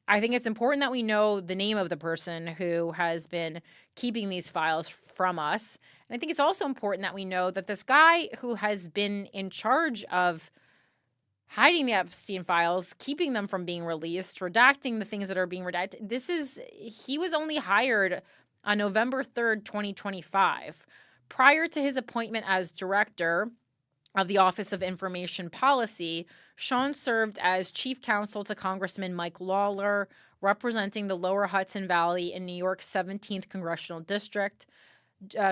I think it's important that we know the name of the person who has been keeping these files from us. And I think it's also important that we know that this guy who has been in charge of hiding the Epstein files, keeping them from being released, redacting the things that are being redacted, he was only hired on November 3rd, 2025. Prior to his appointment as director of the Office of Information Policy, Sean served as chief counsel to Congressman Mike Lawler, representing the Lower Hudson Valley in New York's 17th Congressional District.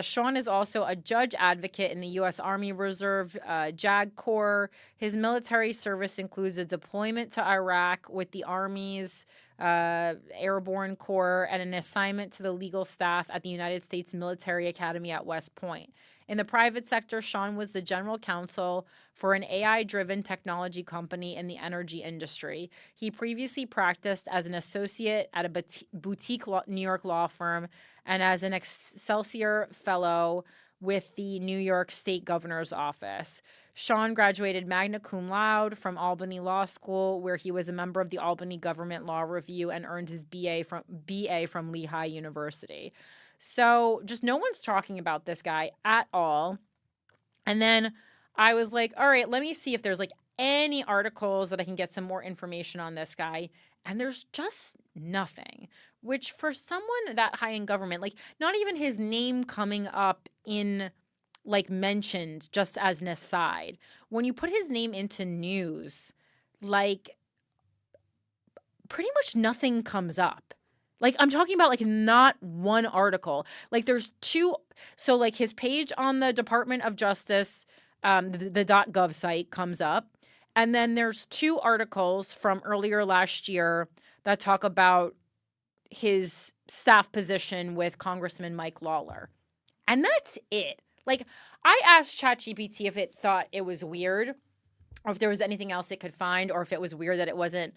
Sean is also a judge advocate in the U.S. Army Reserve JAG Corps. His military service includes a deployment to Iraq with the Army's Airborne Corps and an assignment to the legal staff at the United States Military Academy at West Point. In the private sector, Sean was the general counsel for an AI-driven technology company in the energy industry. He previously practiced as an associate at a boutique New York law firm and as an Excelsior Fellow with the New York State Governor's Office. Sean graduated magna cum laude from Albany Law School, where he was a member of the Albany Government Law Review and earned his BA from Lehigh University. So just no one's talking about this guy at all. And then I was like, all right, let me see if there's like any articles that I can get some more information on this guy. And there's just nothing, which for someone that high in government, like not even his name coming up in like mentioned just as an aside. When you put his name into news, like pretty much nothing comes up. Like, I'm talking about, like, not one article. Like, there's two. So, like, his page on the Department of Justice, the .gov site comes up. And then there's two articles from earlier last year that talk about his staff position with Congressman Mike Lawler. And that's it. Like, I asked ChatGPT if it thought it was weird, or if there was anything else it could find, or if it was weird that it wasn't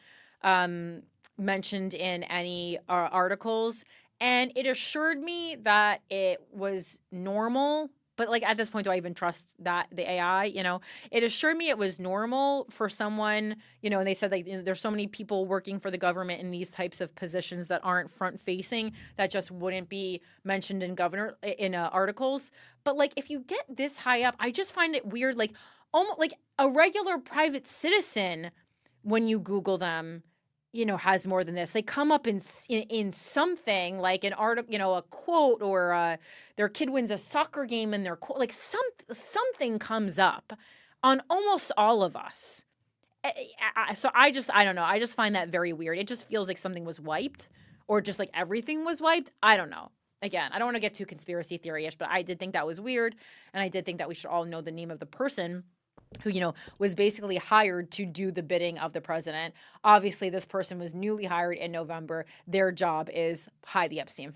mentioned in any articles, and it assured me that it was normal. But like at this point, do I even trust that the AI? It assured me it was normal for someone, and they said like there's so many people working for the government in these types of positions that aren't front facing that just wouldn't be mentioned in articles. But like if you get this high up, I just find it weird. Like almost like a regular private citizen, when you Google them, has more than this. They come up in something like an article, a quote, or their kid wins a soccer game and their quote, like something comes up on almost all of us. So I don't know. I just find that very weird. It just feels like something was wiped, or just like everything was wiped. I don't know. Again, I don't want to get too conspiracy theory-ish, but I did think that was weird, and I did think that we should all know the name of the person who, was basically hired to do the bidding of the president. Obviously, this person was newly hired in November. Their job is hide the Epstein,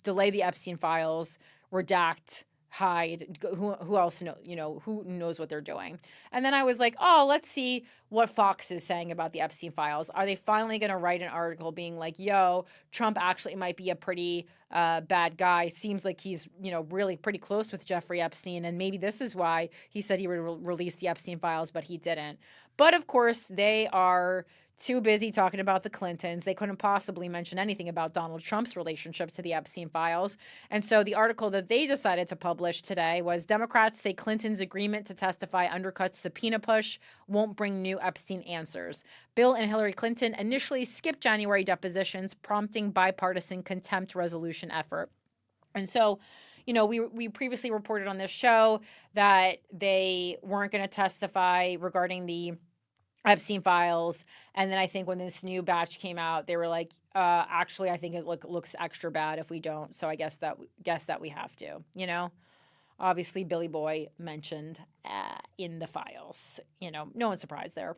delay the Epstein files, redact, hide. Who else who knows what they're doing? And then I was like, oh, let's see what Fox is saying about the Epstein files. Are they finally going to write an article being like, yo, Trump actually might be a pretty bad guy. Seems like he's, really pretty close with Jeffrey Epstein. And maybe this is why he said he would release the Epstein files, but he didn't. But of course, they are too busy talking about the Clintons. They couldn't possibly mention anything about Donald Trump's relationship to the Epstein files. And so the article that they decided to publish today was Democrats say Clinton's agreement to testify undercuts subpoena push, won't bring new Epstein answers. Bill and Hillary Clinton initially skipped January depositions, prompting bipartisan contempt resolution effort. And so, you know, we previously reported on this show that they weren't going to testify regarding the Epstein files. And then I think when this new batch came out, they were like, actually, I think it looks extra bad if we don't. So I guess that we have to, you know. Obviously, Billy Boy mentioned in the files. You know, no one's surprised there.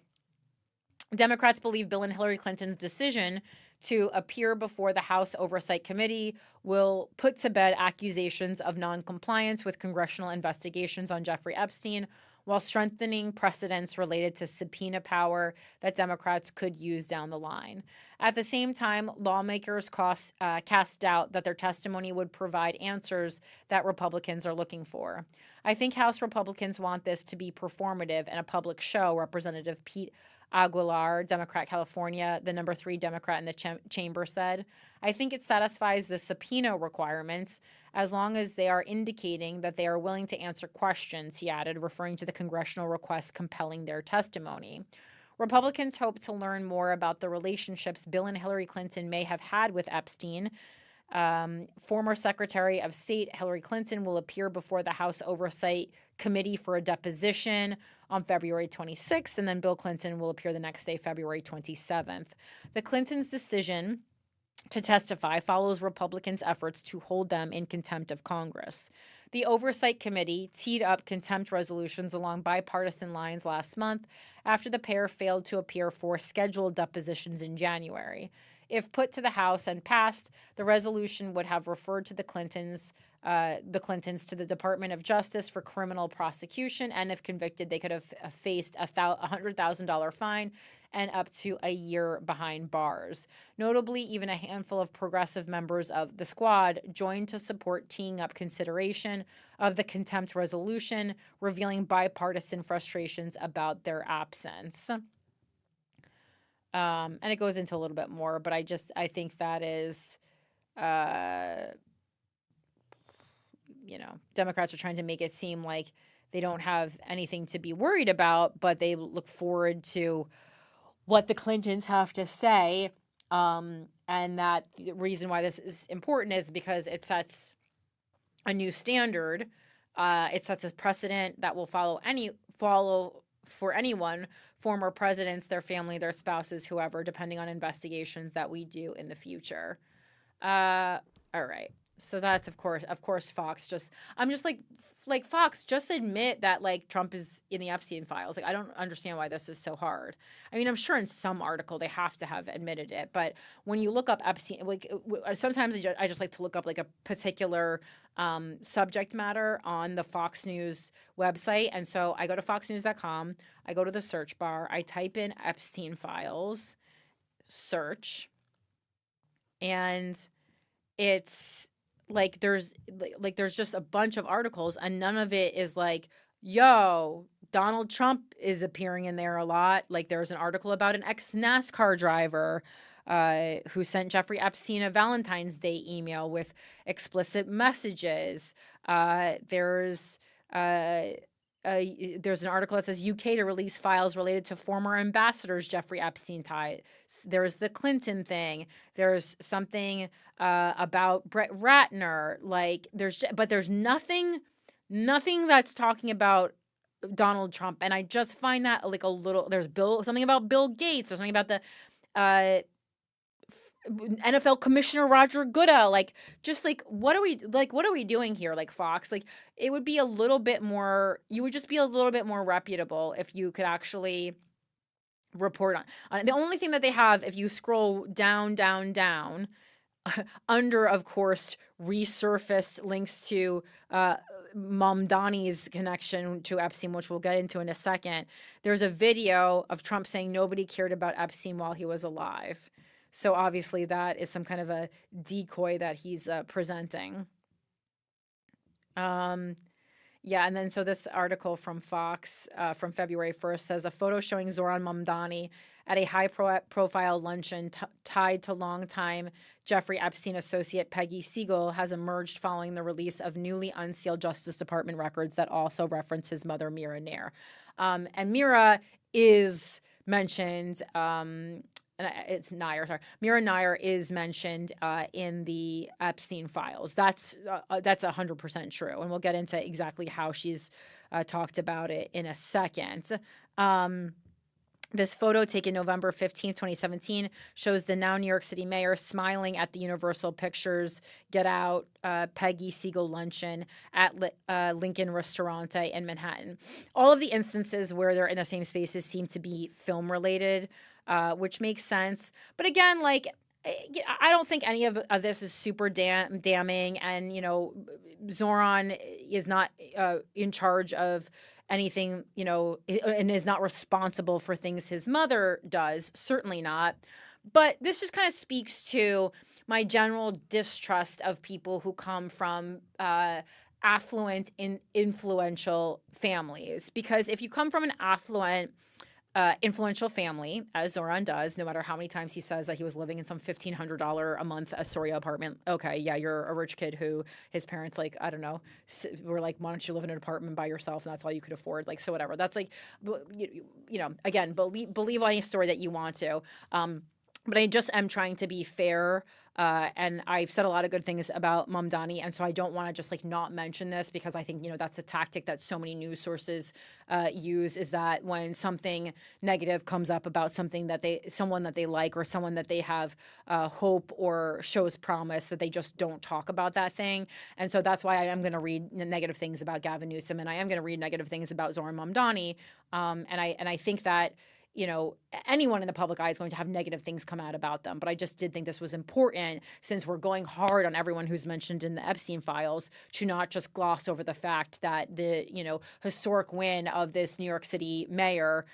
Democrats believe Bill and Hillary Clinton's decision to appear before the House Oversight Committee will put to bed accusations of noncompliance with congressional investigations on Jeffrey Epstein, while strengthening precedents related to subpoena power that Democrats could use down the line. At the same time, lawmakers cast doubt that their testimony would provide answers that Republicans are looking for. I think House Republicans want this to be performative and a public show, Representative Pete Aguilar, Democrat California, the number 3 Democrat in the chamber, said. I think it satisfies the subpoena requirements as long as they are indicating that they are willing to answer questions, he added, referring to the congressional request compelling their testimony. Republicans hope to learn more about the relationships Bill and Hillary Clinton may have had with Epstein. Former Secretary of State Hillary Clinton will appear before the House Oversight Committee for a deposition on February 26th, and then Bill Clinton will appear the next day, February 27th. The Clintons' decision to testify follows Republicans' efforts to hold them in contempt of Congress. The Oversight Committee teed up contempt resolutions along bipartisan lines last month after the pair failed to appear for scheduled depositions in January. If put to the House and passed, the resolution would have referred to the Clintons to the Department of Justice for criminal prosecution, and if convicted, they could have faced a $100,000 fine and up to a year behind bars. Notably, even a handful of progressive members of the squad joined to support teeing up consideration of the contempt resolution, revealing bipartisan frustrations about their absence. And it goes into a little bit more, but I think that is, Democrats are trying to make it seem like they don't have anything to be worried about, but they look forward to what the Clintons have to say. And that the reason why this is important is because it sets a new standard. It sets a precedent that will follow for anyone, former presidents, their family, their spouses, whoever, depending on investigations that we do in the future. All right. So that's of course Fox I'm just like Fox, just admit that like Trump is in the Epstein files. Like I don't understand why this is so hard. I mean, I'm sure in some article they have to have admitted it, but when you look up Epstein, like sometimes I just like to look up like a particular subject matter on the Fox News website. And so I go to foxnews.com, I go to the search bar, I type in Epstein files, search, and it's like there's just a bunch of articles, and none of it is like, yo, Donald Trump is appearing in there a lot. Like there's an article about an ex-NASCAR driver who sent Jeffrey Epstein a Valentine's Day email with explicit messages. There's an article that says UK to release files related to former ambassadors Jeffrey Epstein ties. There's the Clinton thing. There's something about Brett Ratner. Like there's nothing that's talking about Donald Trump. And I just find that like a little. There's something about Bill Gates. There's something about the NFL Commissioner Roger Goodell. Like, just like what are we doing here? Like Fox, like it would be a little bit more. You would just be a little bit more reputable if you could actually report on it. The only thing that they have, if you scroll down, under, of course, resurfaced links to Mamdani's connection to Epstein, which we'll get into in a second. There's a video of Trump saying nobody cared about Epstein while he was alive. So obviously that is some kind of a decoy that he's presenting. Yeah, and then so this article from Fox from February 1st says a photo showing Zoran Mamdani at a high-profile luncheon tied to longtime Jeffrey Epstein associate Peggy Siegel has emerged following the release of newly unsealed Justice Department records that also reference his mother, Mira Nair. And Mira is mentioned, it's Nair, sorry. Mira Nair is mentioned in the Epstein Files. That's 100% true, and we'll get into exactly how she's talked about it in a second. This photo taken November 15th, 2017 shows the now New York City mayor smiling at the Universal Pictures Get Out Peggy Siegel luncheon at Lincoln Ristorante in Manhattan. All of the instances where they're in the same spaces seem to be film related, which makes sense. But again, like, I don't think any of this is super damning. And, you know, Zoran is not in charge of anything, you know, and is not responsible for things his mother does. Certainly not. But this just kind of speaks to my general distrust of people who come from affluent and influential families. Because if you come from an affluent, influential family, as Zoran does, no matter how many times he says that he was living in some $1,500 a month Astoria apartment. Okay, yeah, you're a rich kid who his parents, like, I don't know, were like, why don't you live in an apartment by yourself, and that's all you could afford? Like, so whatever. That's like, you know, again, believe any story that you want to. But I just am trying to be fair, and I've said a lot of good things about Mamdani, and so I don't want to just like not mention this, because I think, you know, that's a tactic that so many news sources use, is that when something negative comes up about something that someone that they like, or someone that they have hope or shows promise, that they just don't talk about that thing. And so that's why I am going to read negative things about Gavin Newsome, and I am going to read negative things about Zoran Mamdani, and I think that, you know, anyone in the public eye is going to have negative things come out about them. But I just did think this was important, since we're going hard on everyone who's mentioned in the Epstein Files, to not just gloss over the fact that the, you know, historic win of this New York City mayor,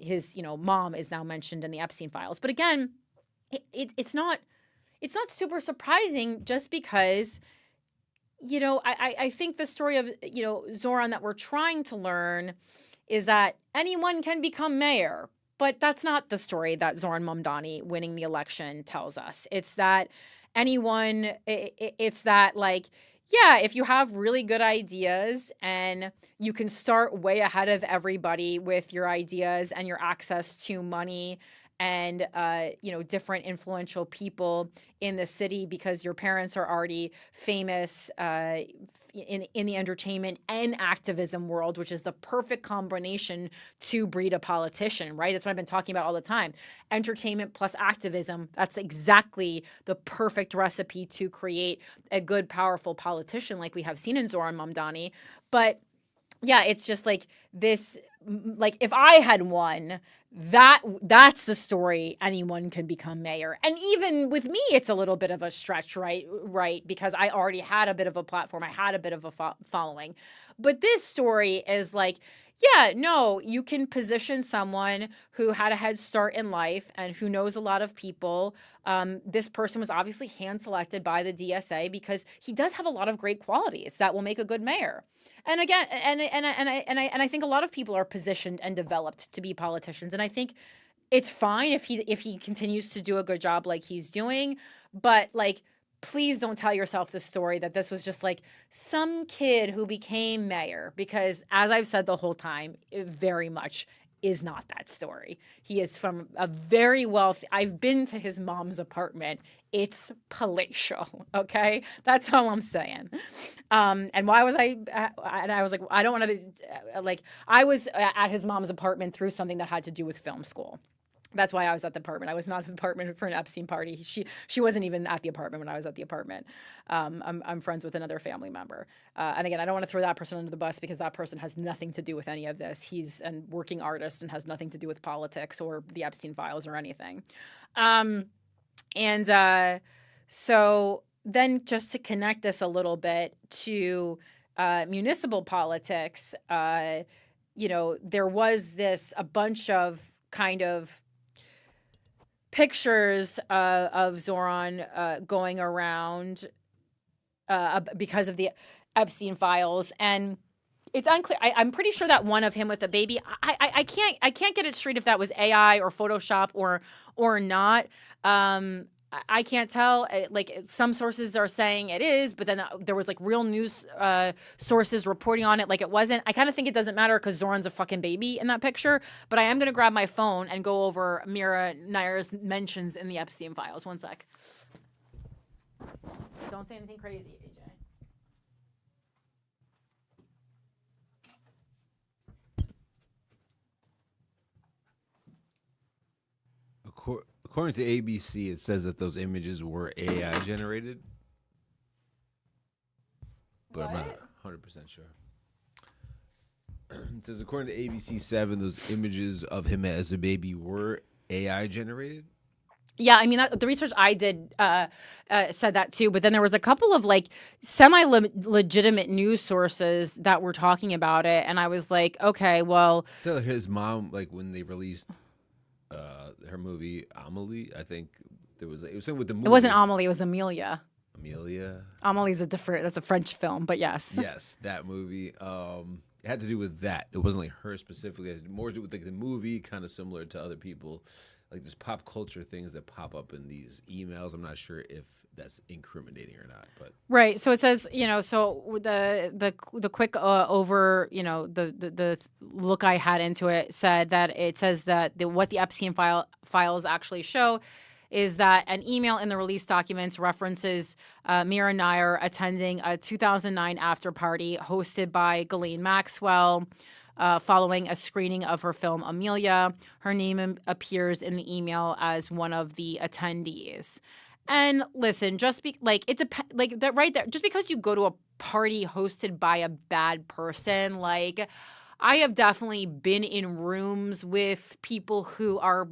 his, you know, mom is now mentioned in the Epstein Files. But again, it's not super surprising, just because, you know, I think the story of, you know, Zoran that we're trying to learn is that anyone can become mayor. But that's not the story that Zoran Mamdani winning the election tells us. It's that it's that, like, yeah, if you have really good ideas and you can start way ahead of everybody with your ideas and your access to money and, you know, different influential people in the city, because your parents are already famous in the entertainment and activism world, which is the perfect combination to breed a politician, right? That's what I've been talking about all the time. Entertainment plus activism, that's exactly the perfect recipe to create a good, powerful politician like we have seen in Zoran Mamdani. But yeah, it's just like this, like, if I had won, that's the story. Anyone can become mayor. And even with me, it's a little bit of a stretch, right? Because I already had a bit of a platform. I had a bit of a following. But this story is like, yeah, no, you can position someone who had a head start in life and who knows a lot of people. This person was obviously hand selected by the DSA because he does have a lot of great qualities that will make a good mayor. And again, and I think a lot of people are positioned and developed to be politicians. And I think it's fine if he continues to do a good job like he's doing. But, like, please don't tell yourself the story that this was just like some kid who became mayor, because, as I've said the whole time, it very much is not that story. He is from a very wealthy, I've been to his mom's apartment. It's palatial, okay? That's all I'm saying. And why was and I was like, I don't want to, like, I was at his mom's apartment through something that had to do with film school. That's why I was at the apartment. I was not at the apartment for an Epstein party. She wasn't even at the apartment when I was at the apartment. I'm friends with another family member. And again, I don't want to throw that person under the bus, because that person has nothing to do with any of this. He's a working artist and has nothing to do with politics or the Epstein Files or anything. So then, just to connect this a little bit to municipal politics, you know, there was a bunch of kind of pictures of Zoran going around because of the Epstein Files. And it's unclear. I'm pretty sure that one of him with a baby. I can't get it straight if that was AI or Photoshop or not. I can't tell. Like some sources are saying it is, but then there was like real news sources reporting on it like it wasn't. I kind of think it doesn't matter because Zoran's a fucking baby in that picture. But I am going to grab my phone and go over Mira Nair's mentions in the Epstein Files. One sec. Don't say anything crazy, AJ. According to ABC, it says that those images were AI generated, but I'm not 100% sure. It says according to ABC7, those images of him as a baby were AI generated. Yeah, I mean, the research I did said that too, but then there was a couple of like semi-legitimate news sources that were talking about it, and I was like, okay, well. So his mom, like when they released her movie Amelie, I think it was something with the movie. It wasn't Amelie, it was Amelia. Amelia. Amelie's that's a French film, but yes. Yes, that movie. It had to do with that. It wasn't like her specifically. It had more to do with like the movie, kind of similar to other people. Like there's pop culture things that pop up in these emails. I'm not sure if that's incriminating or not, but right. So it says, so the quick the look I had into it said that it says that what the Epstein files actually show is that an email in the release documents references Mira Nair attending a 2009 after party hosted by Ghislaine Maxwell. Following a screening of her film Amelia, her name appears in the email as one of the attendees. And listen, just that right there, just because you go to a party hosted by a bad person, like I have definitely been in rooms with people who are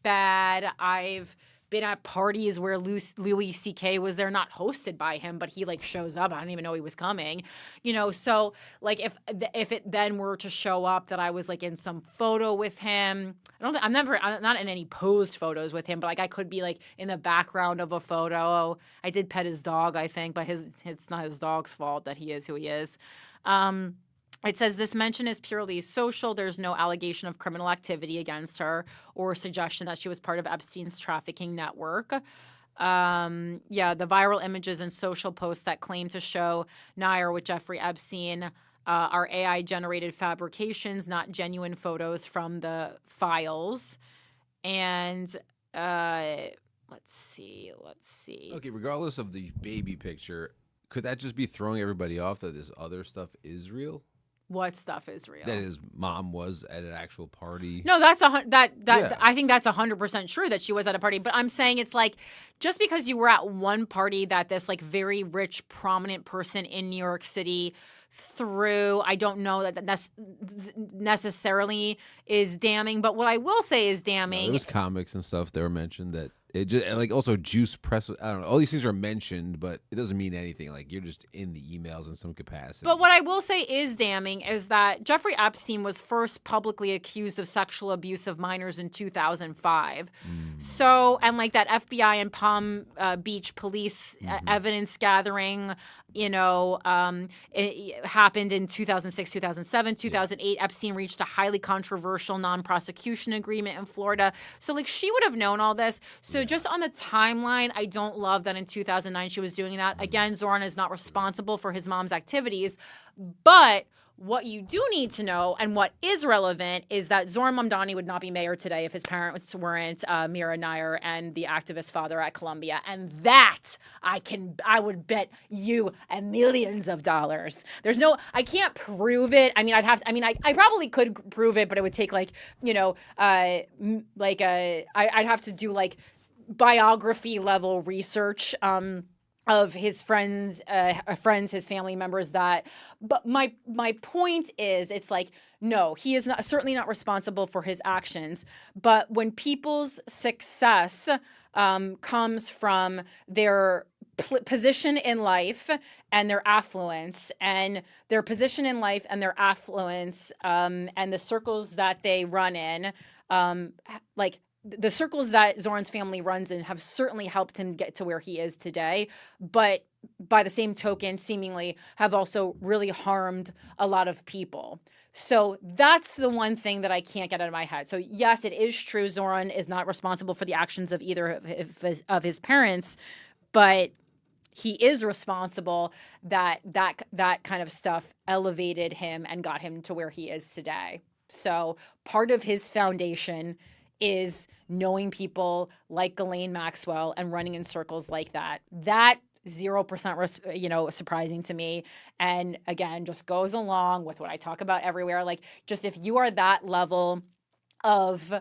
bad. I've been at parties where Louis C.K. was there, not hosted by him, but he like shows up. I didn't even know he was coming, So like if it then were to show up that I was like in some photo with him, I'm not in any posed photos with him, but like I could be like in the background of a photo. I did pet his dog, I think, but it's not his dog's fault that he is who he is. It says this mention is purely social. There's no allegation of criminal activity against her or suggestion that she was part of Epstein's trafficking network. The viral images and social posts that claim to show Nair with Jeffrey Epstein are AI-generated fabrications, not genuine photos from the files. And let's see. okay. Regardless of the baby picture, could that just be throwing everybody off that this other stuff is real? What stuff is real? That his mom was at an actual party. No, I think that's 100% true that she was at a party. But I'm saying it's like just because you were at one party that this like very rich, prominent person in New York City threw, I don't know that necessarily is damning. But what I will say is damning. No, there was comics and stuff that were mentioned that. It just like also juice press. I don't know. All these things are mentioned, but it doesn't mean anything. Like you're just in the emails in some capacity. But what I will say is damning is that Jeffrey Epstein was first publicly accused of sexual abuse of minors in 2005. So, and like that FBI and Palm Beach police evidence gathering, it happened in 2006, 2007, 2008. Yeah. Epstein reached a highly controversial non-prosecution agreement in Florida. So like she would have known all this. So just on the timeline, I don't love that in 2009 she was doing that. Again, Zoran is not responsible for his mom's activities, but what you do need to know and what is relevant is that Zoran Mamdani would not be mayor today if his parents weren't Mira Nair and the activist father at Columbia. And that I would bet you millions of dollars. I can't prove it. I mean, I probably could prove it, but it would take I'd have to do like biography level research, of his friends, his family members but my point is, it's like, no, he is certainly not responsible for his actions. But when people's success comes from their position in life and their affluence, and their position in life and their affluence, and the circles that they run in, the circles that Zoran's family runs in have certainly helped him get to where he is today, but by the same token, seemingly have also really harmed a lot of people. So that's the one thing that I can't get out of my head. So yes, it is true Zoran is not responsible for the actions of either of his parents, but he is responsible that kind of stuff elevated him and got him to where he is today. So part of his foundation is knowing people like Ghislaine Maxwell and running in circles like that. That 0% surprising to me. And again, just goes along with what I talk about everywhere. Like, just if you are that level of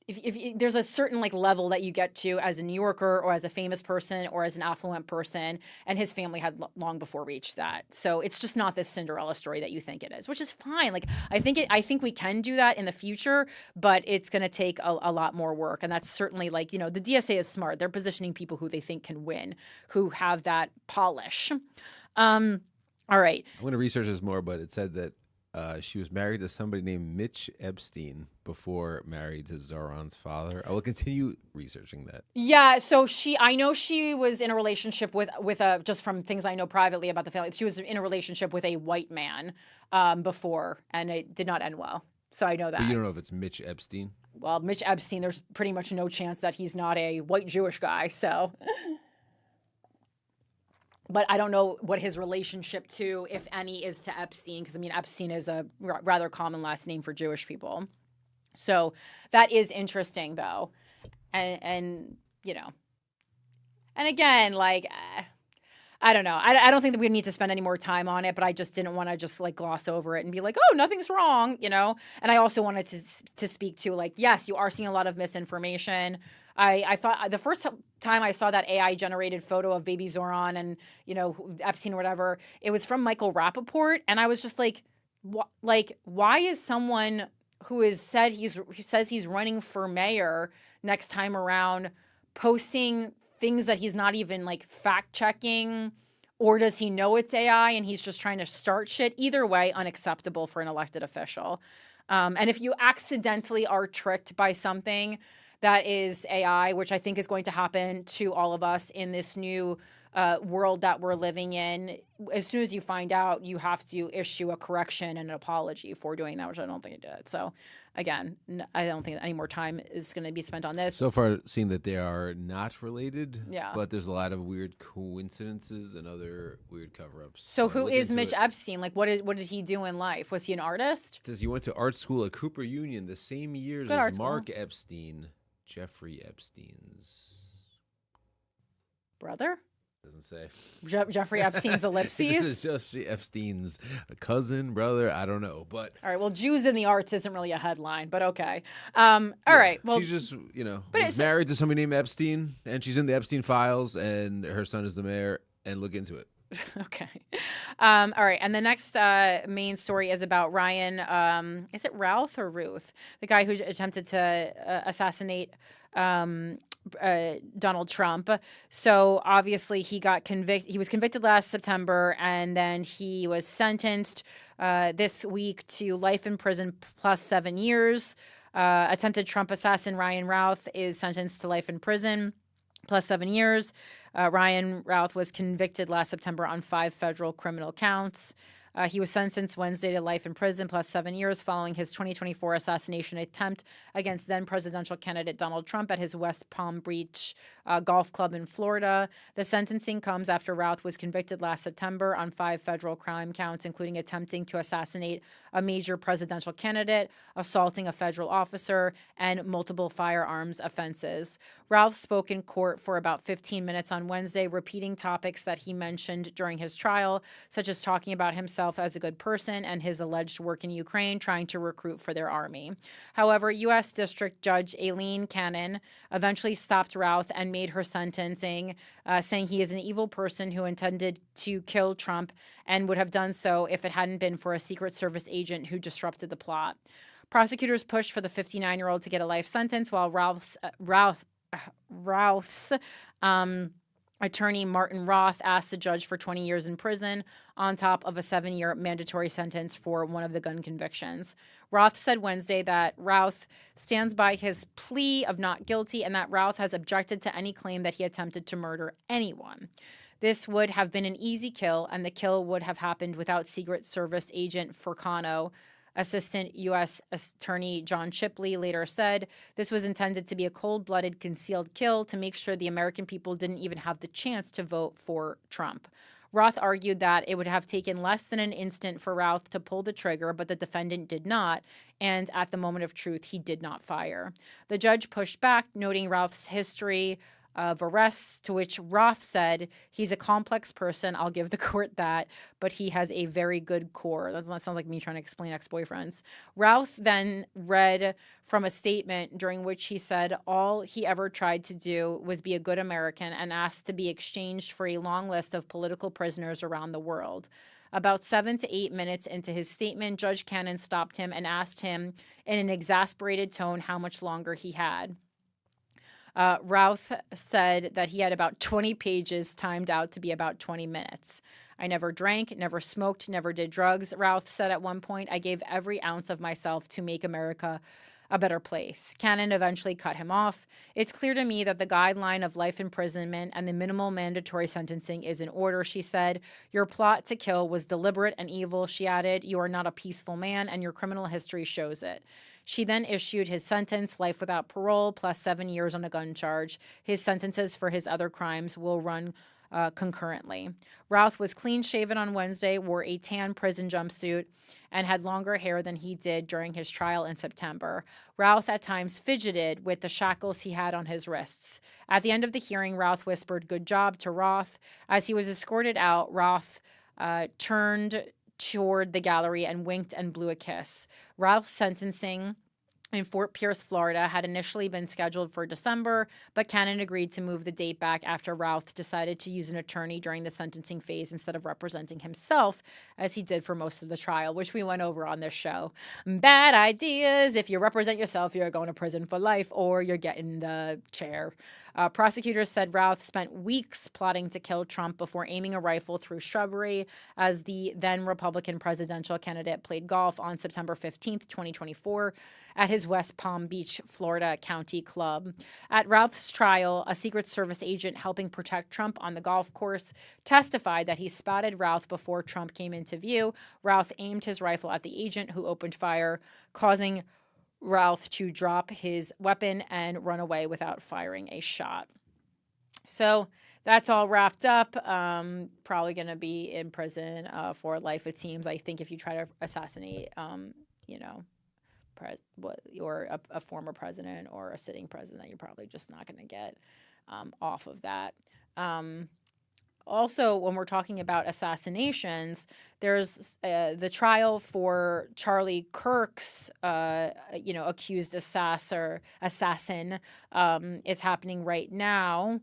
if there's a certain like level that you get to as a New Yorker or as a famous person or as an affluent person, and his family had long before reached that. So it's just not this Cinderella story that you think it is, which is fine. Like I think we can do that in the future, but it's going to take a lot more work. And that's certainly like, the DSA is smart. They're positioning people who they think can win, who have that polish. All right. I'm going to research this more, but it said that she was married to somebody named Mitch Epstein before married to Zoran's father. I will continue researching that. Yeah, so I know she was in a relationship with just from things I know privately about the family, she was in a relationship with a white man before, and it did not end well. So I know that. But you don't know if it's Mitch Epstein? Well, Mitch Epstein, there's pretty much no chance that he's not a white Jewish guy, so... But I don't know what his relationship to, if any, is to Epstein, because, Epstein is a rather common last name for Jewish people. So that is interesting, though. And again, like, I don't know. I don't think that we need to spend any more time on it, but I just didn't want to just, like, gloss over it and be like, oh, nothing's wrong, And I also wanted to speak to, like, yes, you are seeing a lot of misinformation. I thought the first time I saw that AI-generated photo of baby Zoran and, Epstein or whatever, it was from Michael Rappaport. And I was just like, why is someone who says he's running for mayor next time around posting things that he's not even, like, fact-checking? Or does he know it's AI and he's just trying to start shit? Either way, unacceptable for an elected official. And if you accidentally are tricked by something that is AI, which I think is going to happen to all of us in this new world that we're living in, as soon as you find out, you have to issue a correction and an apology for doing that, which I don't think it did. So, again, I don't think any more time is going to be spent on this. So far, seeing that they are not related, yeah. But there's a lot of weird coincidences and other weird cover-ups. So who is Mitch Epstein? Like, what did he do in life? Was he an artist? It says he went to art school at Cooper Union the same years as Mark Epstein. Jeffrey Epstein's brother? Doesn't say. Jeffrey Epstein's ellipses? This is Jeffrey Epstein's cousin, brother. I don't know, but all right. Well, Jews in the arts isn't really a headline, but okay. All right. Well, she's just was married to somebody named Epstein, and she's in the Epstein Files, and her son is the mayor. And look into it. Okay. All right. And the next main story is about Ryan. Is it Routh or Routh? The guy who attempted to assassinate Donald Trump. So obviously he got convicted. He was convicted last September, and then he was sentenced this week to life in prison plus 7 years. Attempted Trump assassin Ryan Routh is sentenced to life in prison plus 7 years. Ryan Routh was convicted last September on 5 federal criminal counts. He was sentenced Wednesday to life in prison plus 7 years following his 2024 assassination attempt against then-presidential candidate Donald Trump at his West Palm Beach golf club in Florida. The sentencing comes after Routh was convicted last September on 5 federal crime counts, including attempting to assassinate a major presidential candidate, assaulting a federal officer, and multiple firearms offenses. Routh spoke in court for about 15 minutes on Wednesday, repeating topics that he mentioned during his trial, such as talking about himself as a good person and his alleged work in Ukraine trying to recruit for their army. However, U.S. District Judge Aileen Cannon eventually stopped Routh and made her sentencing, saying he is an evil person who intended to kill Trump and would have done so if it hadn't been for a Secret Service agent who disrupted the plot. Prosecutors pushed for the 59-year-old to get a life sentence, while Routh's Attorney Martin Routh asked the judge for 20 years in prison on top of a 7-year mandatory sentence for one of the gun convictions. Routh said Wednesday that Routh stands by his plea of not guilty and that Routh has objected to any claim that he attempted to murder anyone. This would have been an easy kill, and the kill would have happened without Secret Service agent Furcano. Assistant U.S. Attorney John Shipley later said this was intended to be a cold-blooded, concealed kill to make sure the American people didn't even have the chance to vote for Trump. Roth argued that it would have taken less than an instant for Routh to pull the trigger, but the defendant did not, and at the moment of truth, he did not fire. The judge pushed back, noting Routh's history of arrests, to which Roth said, he's a complex person, I'll give the court that, but he has a very good core. That sounds like me trying to explain ex-boyfriends. Routh then read from a statement during which he said all he ever tried to do was be a good American and asked to be exchanged for a long list of political prisoners around the world. About 7 to 8 minutes into his statement, Judge Cannon stopped him and asked him in an exasperated tone how much longer he had. Routh said that he had about 20 pages timed out to be about 20 minutes. I never drank, never smoked, never did drugs. Routh said at one point, I gave every ounce of myself to make America a better place. Cannon eventually cut him off. It's clear to me that the guideline of life imprisonment and the minimal mandatory sentencing is in order, she said. Your plot to kill was deliberate and evil, she added. You are not a peaceful man, and your criminal history shows it. She then issued his sentence, life without parole, plus 7 years on a gun charge. His sentences for his other crimes will run concurrently. Routh was clean-shaven on Wednesday, wore a tan prison jumpsuit, and had longer hair than he did during his trial in September. Routh at times fidgeted with the shackles he had on his wrists. At the end of the hearing, Routh whispered, "Good job," to Roth. As he was escorted out, Roth turned toward the gallery and winked and blew a kiss. Routh's sentencing in Fort Pierce, Florida, had initially been scheduled for December, but Cannon agreed to move the date back after Routh decided to use an attorney during the sentencing phase instead of representing himself, as he did for most of the trial, which we went over on this show. Bad ideas. If you represent yourself, you're going to prison for life or you're getting the chair. Prosecutors said Routh spent weeks plotting to kill Trump before aiming a rifle through shrubbery as the then Republican presidential candidate played golf on September 15th, 2024, at his West Palm Beach, Florida county club. At Routh's trial, a Secret Service agent helping protect Trump on the golf course testified that he spotted Routh before Trump came into view. Routh aimed his rifle at the agent, who opened fire, causing Routh to drop his weapon and run away without firing a shot. So that's all wrapped up. Probably going to be in prison for life, it seems. I think if you try to assassinate, or a former president or a sitting president, you're probably just not going to get off of that. Also, when we're talking about assassinations, there's the trial for Charlie Kirk's, accused assassin is happening right now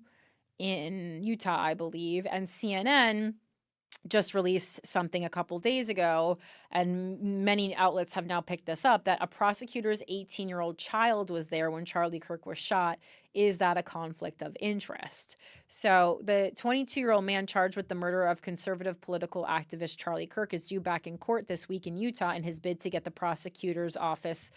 in Utah, I believe, and CNN just released something a couple days ago, and many outlets have now picked this up, that a prosecutor's 18-year-old child was there when Charlie Kirk was shot. Is that a conflict of interest? So the 22-year-old man charged with the murder of conservative political activist Charlie Kirk is due back in court this week in Utah in his bid to get the prosecutor's office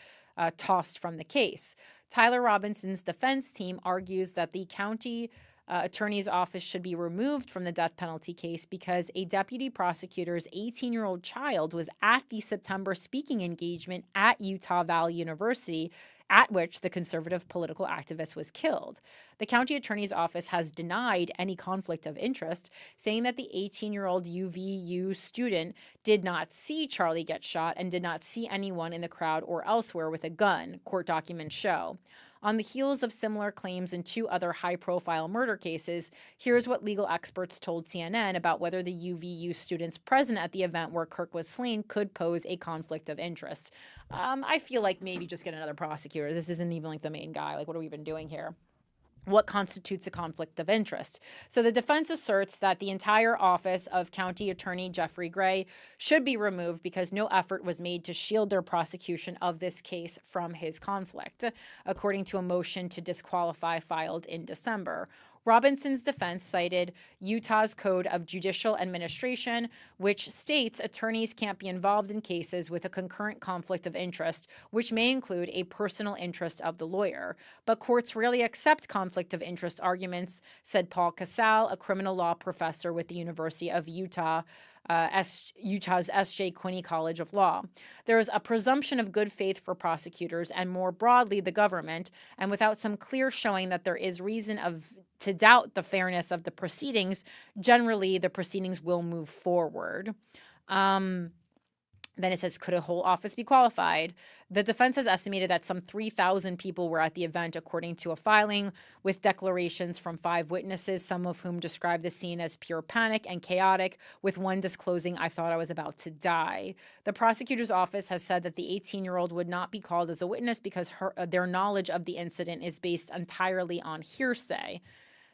tossed from the case. Tyler Robinson's defense team argues that the county attorney's office should be removed from the death penalty case because a deputy prosecutor's 18-year-old child was at the September speaking engagement at Utah Valley University, at which the conservative political activist was killed. The county attorney's office has denied any conflict of interest, saying that the 18-year-old UVU student did not see Charlie get shot and did not see anyone in the crowd or elsewhere with a gun, court documents show. On the heels of similar claims in two other high-profile murder cases, here's what legal experts told CNN about whether the UVU students present at the event where Kirk was slain could pose a conflict of interest. I feel like maybe just get another prosecutor. This isn't even like the main guy. Like, what are we even doing here? What constitutes a conflict of interest? So the defense asserts that the entire office of County Attorney Jeffrey Gray should be removed because no effort was made to shield their prosecution of this case from his conflict, according to a motion to disqualify filed in December. Robinson's defense cited Utah's Code of Judicial Administration, which states attorneys can't be involved in cases with a concurrent conflict of interest, which may include a personal interest of the lawyer. But courts rarely accept conflict of interest arguments, said Paul Casal, a criminal law professor with the University of Utah, Utah's S.J. Quinney College of Law. There is a presumption of good faith for prosecutors and more broadly the government, and without some clear showing that there is reason to doubt the fairness of the proceedings, generally the proceedings will move forward. Then it says, could a whole office be qualified? The defense has estimated that some 3,000 people were at the event, according to a filing, with declarations from 5 witnesses, some of whom described the scene as pure panic and chaotic, with one disclosing, "I thought I was about to die." The prosecutor's office has said that the 18-year-old would not be called as a witness because their knowledge of the incident is based entirely on hearsay.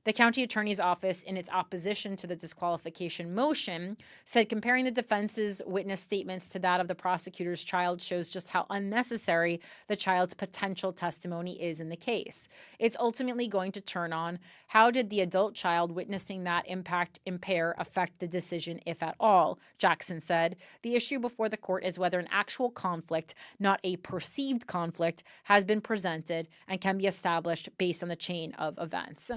The county attorney's office, in its opposition to the disqualification motion, said comparing the defense's witness statements to that of the prosecutor's child shows just how unnecessary the child's potential testimony is in the case. It's ultimately going to turn on how did the adult child witnessing that impair affect the decision, if at all, Jackson said. The issue before the court is whether an actual conflict, not a perceived conflict, has been presented and can be established based on the chain of events.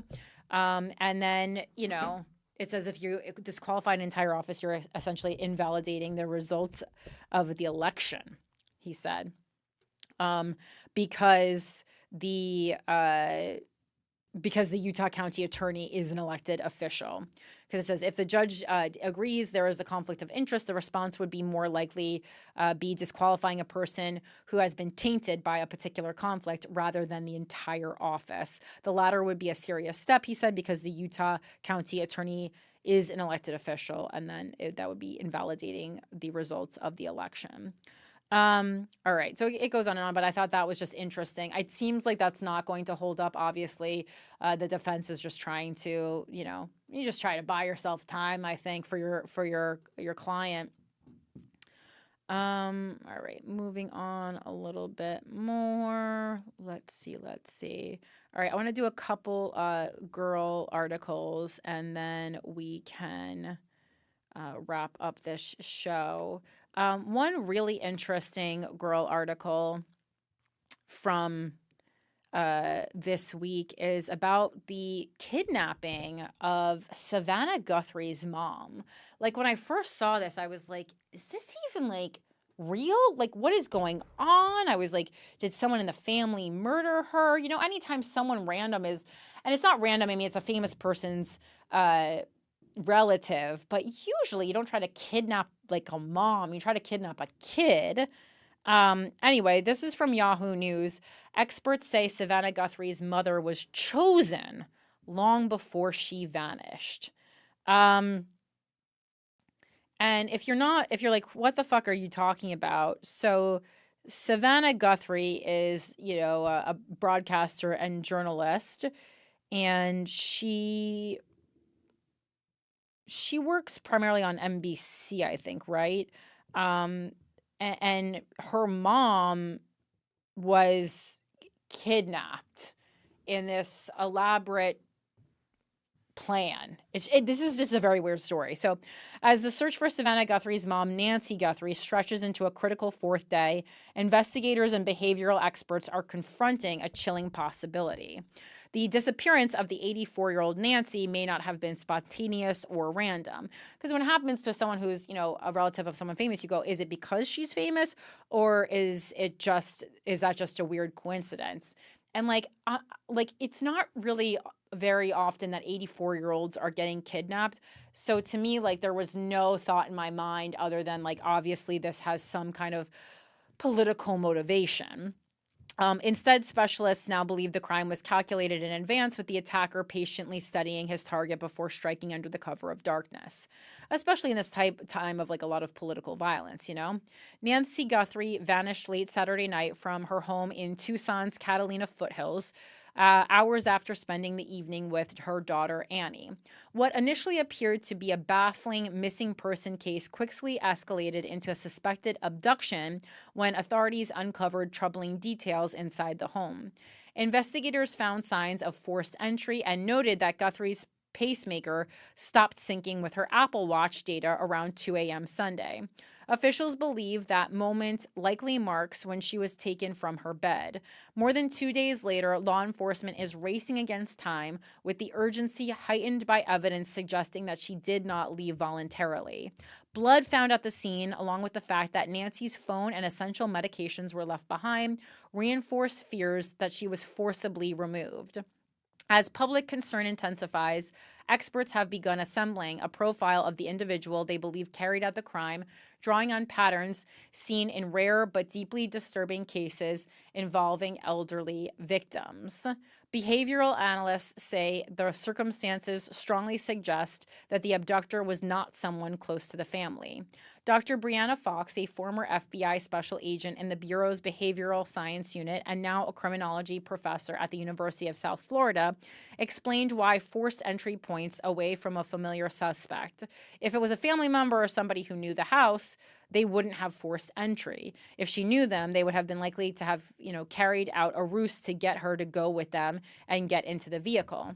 And then, it says if you disqualify an entire office, you're essentially invalidating the results of the election, he said, because the Utah County Attorney is an elected official. Because it says if the judge agrees there is a conflict of interest, the response would be more likely be disqualifying a person who has been tainted by a particular conflict rather than the entire office. The latter would be a serious step, he said, because the Utah County Attorney is an elected official, and then that would be invalidating the results of the election. All right, so it goes on and on, but I thought that was just interesting. It seems like that's not going to hold up. Obviously, the defense is just trying to, you just try to buy yourself time, I think, for your client. All right, moving on a little bit more. Let's see. All right, I want to do a couple girl articles, and then we can wrap up this show. One really interesting girl article from this week is about the kidnapping of Savannah Guthrie's mom. Like, when I first saw this, I was like, is this even real? Like, what is going on? I was like, did someone in the family murder her? Anytime someone random is, and it's not random, I mean, it's a famous person's relative, but usually you don't try to kidnap a mom, you try to kidnap a kid. Anyway, this is from Yahoo News. Experts say Savannah Guthrie's mother was chosen long before she vanished. And if you're like, what the fuck are you talking about? So Savannah Guthrie is, a broadcaster and journalist, and she works primarily on NBC, I think, right? And her mom was kidnapped in this elaborate plan. This is just a very weird story. So as the search for Savannah Guthrie's mom, Nancy Guthrie, stretches into a critical 4th day, investigators and behavioral experts are confronting a chilling possibility. The disappearance of the 84-year-old Nancy may not have been spontaneous or random. Because when it happens to someone who's, a relative of someone famous, you go, is it because she's famous, or is that just a weird coincidence? And it's not really very often that 84-year-olds are getting kidnapped. So to me, there was no thought in my mind other than obviously this has some kind of political motivation. Instead, specialists now believe the crime was calculated in advance, with the attacker patiently studying his target before striking under the cover of darkness, especially in this time of a lot of political violence, Nancy Guthrie vanished late Saturday night from her home in Tucson's Catalina foothills, hours after spending the evening with her daughter, Annie. What initially appeared to be a baffling missing person case quickly escalated into a suspected abduction when authorities uncovered troubling details inside the home. Investigators found signs of forced entry and noted that Guthrie's pacemaker stopped syncing with her Apple Watch data around 2 a.m. Sunday. Officials believe that moment likely marks when she was taken from her bed. More than 2 days later, law enforcement is racing against time, with the urgency heightened by evidence suggesting that she did not leave voluntarily. Blood found at the scene, along with the fact that Nancy's phone and essential medications were left behind, reinforced fears that she was forcibly removed. As public concern intensifies, experts have begun assembling a profile of the individual they believe carried out the crime, drawing on patterns seen in rare but deeply disturbing cases involving elderly victims. Behavioral analysts say the circumstances strongly suggest that the abductor was not someone close to the family. Dr. Brianna Fox, a former FBI special agent in the Bureau's Behavioral Science Unit and now a criminology professor at the University of South Florida, explained why forced entry points away from a familiar suspect. If it was a family member or somebody who knew the house, they wouldn't have forced entry. If she knew them, they would have been likely to have, carried out a ruse to get her to go with them and get into the vehicle.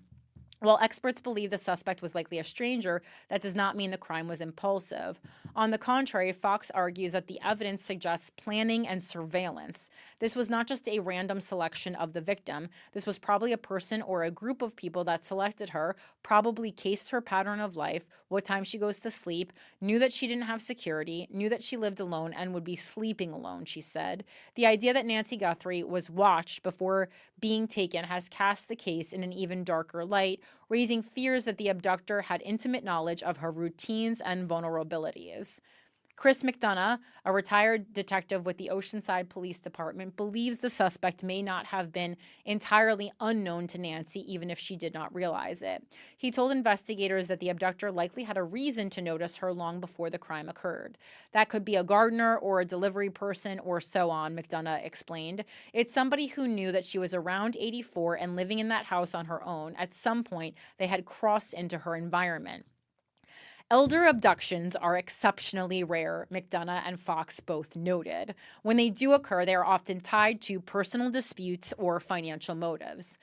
While experts believe the suspect was likely a stranger, that does not mean the crime was impulsive. On the contrary, Fox argues that the evidence suggests planning and surveillance. This was not just a random selection of the victim. This was probably a person or a group of people that selected her, probably cased her pattern of life, what time she goes to sleep, knew that she didn't have security, knew that she lived alone and would be sleeping alone, she said. The idea that Nancy Guthrie was watched before being taken has cast the case in an even darker light, raising fears that the abductor had intimate knowledge of her routines and vulnerabilities. Chris McDonough, a retired detective with the Oceanside Police Department, believes the suspect may not have been entirely unknown to Nancy, even if she did not realize it. He told investigators that the abductor likely had a reason to notice her long before the crime occurred. That could be a gardener or a delivery person or so on, McDonough explained. It's somebody who knew that she was around 84 and living in that house on her own. At some point, they had crossed into her environment. Elder abductions are exceptionally rare, McDonough and Fox both noted. When they do occur, they are often tied to personal disputes or financial motives.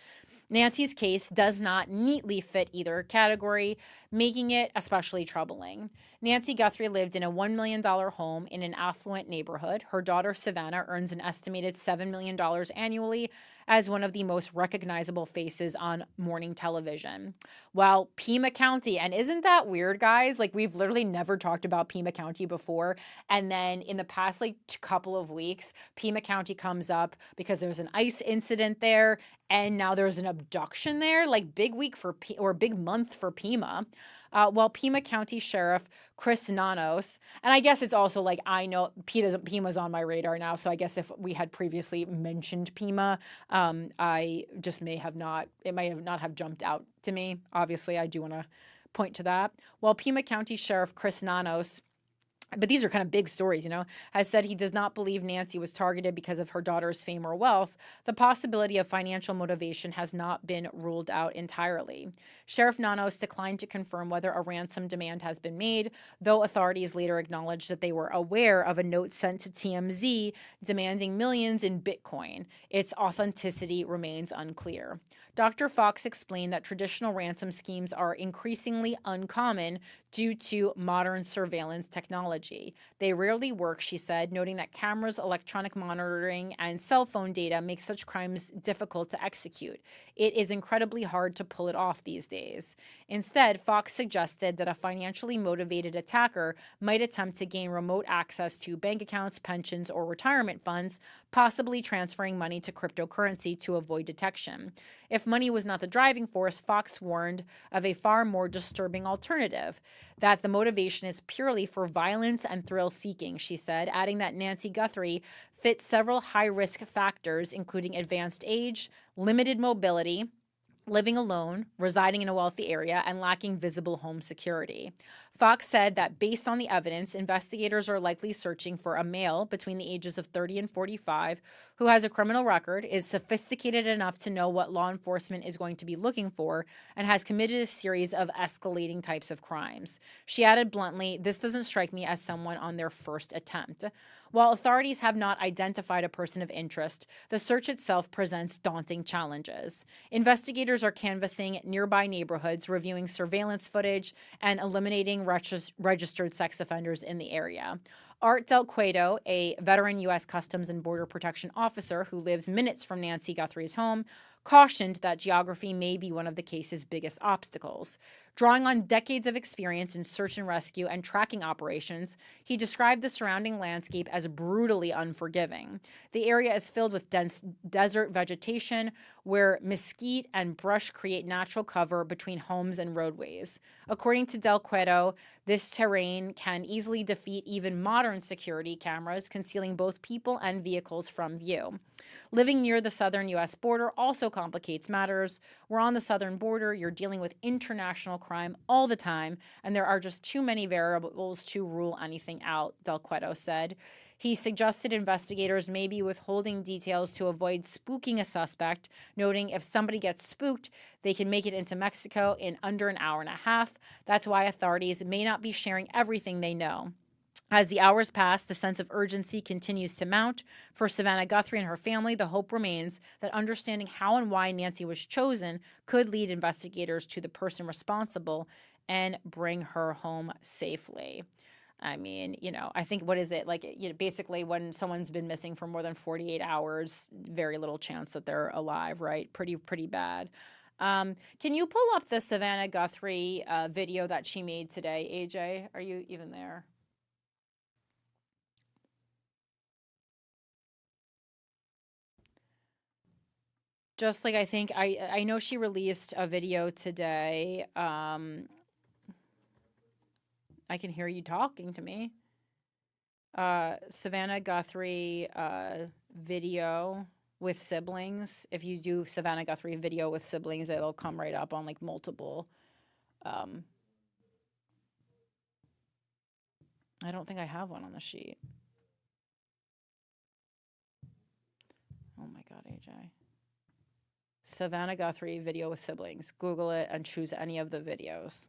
Nancy's case does not neatly fit either category, making it especially troubling. Nancy Guthrie lived in a $1 million home in an affluent neighborhood. Her daughter, Savannah, earns an estimated $7 million annually as one of the most recognizable faces on morning television. While Pima County, and isn't that weird, guys? Like, we've literally never talked about Pima County before. And then in the past, couple of weeks, Pima County comes up because there's an ICE incident there. And now there's an abduction there, big week big month for Pima. While Pima County Sheriff Chris Nanos, and I guess it's also I know Pima's on my radar now, so I guess if we had previously mentioned Pima, I just may have not have jumped out to me. Obviously, I do want to point to that. While Pima County Sheriff Chris Nanos, but these are kind of big stories, has said he does not believe Nancy was targeted because of her daughter's fame or wealth, the possibility of financial motivation has not been ruled out entirely. Sheriff Nanos declined to confirm whether a ransom demand has been made, though authorities later acknowledged that they were aware of a note sent to TMZ demanding millions in Bitcoin. Its authenticity remains unclear. Dr. Fox explained that traditional ransom schemes are increasingly uncommon due to modern surveillance technology. They rarely work, she said, noting that cameras, electronic monitoring, and cell phone data make such crimes difficult to execute. It is incredibly hard to pull it off these days. Instead, Fox suggested that a financially motivated attacker might attempt to gain remote access to bank accounts, pensions, or retirement funds, possibly transferring money to cryptocurrency to avoid detection. If money was not the driving force, Fox warned of a far more disturbing alternative, that the motivation is purely for violence and thrill-seeking, she said, adding that Nancy Guthrie fit several high-risk factors, including advanced age, limited mobility, living alone, residing in a wealthy area, and lacking visible home security. Fox said that based on the evidence, investigators are likely searching for a male between the ages of 30 and 45 who has a criminal record, is sophisticated enough to know what law enforcement is going to be looking for, and has committed a series of escalating types of crimes. She added bluntly, "This doesn't strike me as someone on their first attempt." While authorities have not identified a person of interest, the search itself presents daunting challenges. Investigators are canvassing nearby neighborhoods, reviewing surveillance footage, and eliminating registered sex offenders in the area. Art Del Cueto, a veteran U.S. Customs and Border Protection officer who lives minutes from Nancy Guthrie's home, cautioned that geography may be one of the case's biggest obstacles. Drawing on decades of experience in search and rescue and tracking operations, he described the surrounding landscape as brutally unforgiving. The area is filled with dense desert vegetation where mesquite and brush create natural cover between homes and roadways. According to Del Cueto, this terrain can easily defeat even modern security cameras, concealing both people and vehicles from view. Living near the southern U.S. border also complicates matters. We're on the southern border, you're dealing with international crime all the time, and there are just too many variables to rule anything out, Del Cueto said. He suggested investigators may be withholding details to avoid spooking a suspect, noting if somebody gets spooked, they can make it into Mexico in under an hour and a half. That's why authorities may not be sharing everything they know. As the hours pass, the sense of urgency continues to mount. For Savannah Guthrie and her family, the hope remains that understanding how and why Nancy was chosen could lead investigators to the person responsible and bring her home safely. I mean, I think, what is it? Like, basically when someone's been missing for more than 48 hours, very little chance that they're alive, right? Pretty bad. Can you pull up the Savannah Guthrie video that she made today, AJ? Are you even there? Just like, I think I know she released a video today. I can hear you talking to me. Savannah Guthrie video with siblings. If you do Savannah Guthrie video with siblings, it'll come right up on like multiple. I don't think I have one on the sheet. Oh my God, AJ. Savannah Guthrie video with siblings. Google it and choose any of the videos.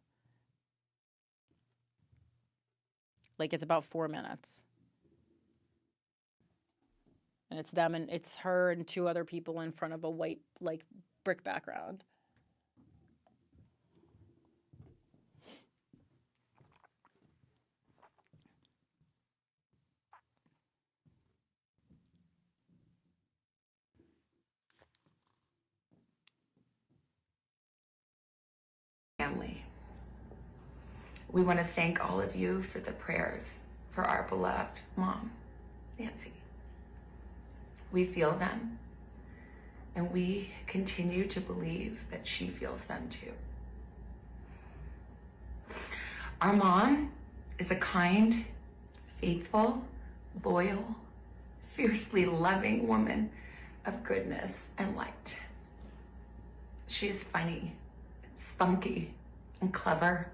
Like, it's about 4 minutes. And it's them, and it's her and two other people in front of a white, like, brick background. Family. We want to thank all of you for the prayers for our beloved mom, Nancy. We feel them, and we continue to believe that she feels them too. Our mom is a kind, faithful, loyal, fiercely loving woman of goodness and light. She's funny, spunky, and clever.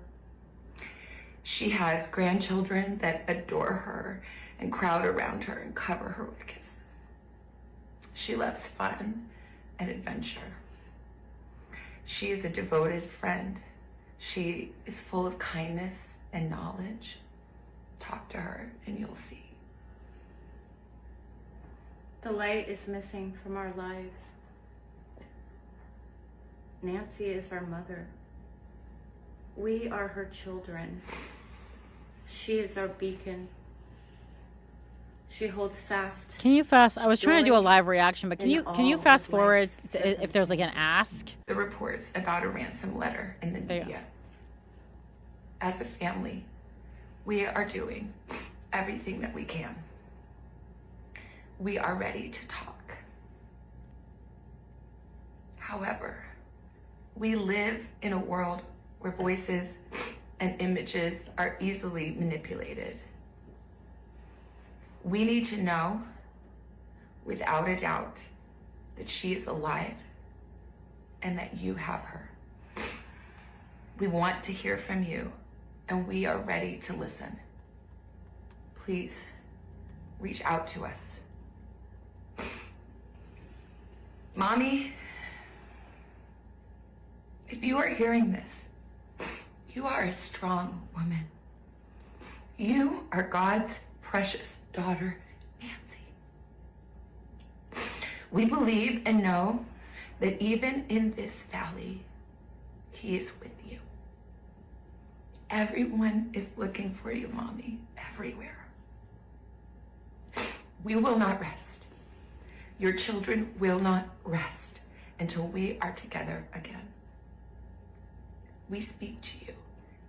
She has grandchildren that adore her and crowd around her and cover her with kisses. She loves fun and adventure. She is a devoted friend. She is full of kindness and knowledge. Talk to her and you'll see. The light is missing from our lives. Nancy is our mother. We are her children. She is our beacon. She holds fast. Can you fast? I was trying to do a live reaction, but can you fast forward to if there's like an ask? The reports about a ransom letter in the media. As a family, we are doing everything that we can. We are ready to talk. However, we live in a world where voices and images are easily manipulated. We need to know, without a doubt, that she is alive and that you have her. We want to hear from you, and we are ready to listen. Please reach out to us. Mommy, if you are hearing this, you are a strong woman. You are God's precious daughter, Nancy. We believe and know that even in this valley, He is with you. Everyone is looking for you, Mommy, everywhere. We will not rest. Your children will not rest until we are together again. We speak to you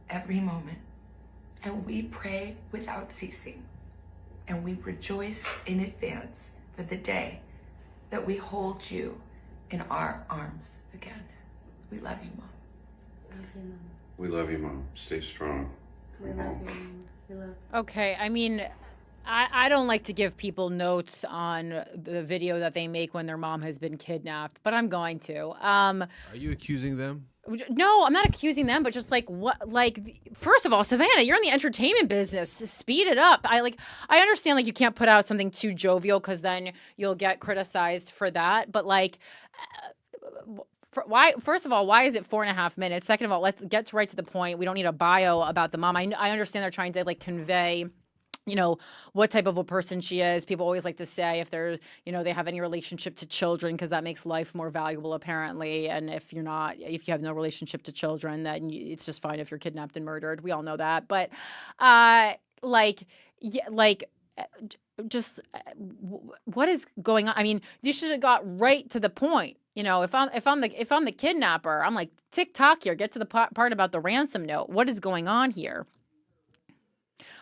every moment, and we pray without ceasing, and we rejoice in advance for the day that we hold you in our arms again. We love you, Mom. Love you, Mom. We love you, Mom. Stay strong. We love you, Mom. We love Okay, I mean, I don't like to give people notes on the video that they make when their mom has been kidnapped, but I'm going to. Are you accusing them? No, I'm not accusing them, but just like what, like, first of all, Savannah, you're in the entertainment business. Speed it up. I understand like you can't put out something too jovial because then you'll get criticized for that. But like, why? First of all, why is it 4.5 minutes? Second of all, let's get right to the point. We don't need a bio about the mom. I understand they're trying to like convey, you know, what type of a person she is. People always like to say if they're, you know, they have any relationship to children because that makes life more valuable apparently. And if you have no relationship to children, then it's just fine if you're kidnapped and murdered. We all know that. But what is going on? I mean, you should have got right to the point. You know, if I'm the kidnapper, I'm like, tick-tock here, get to the part about the ransom note. What is going on here?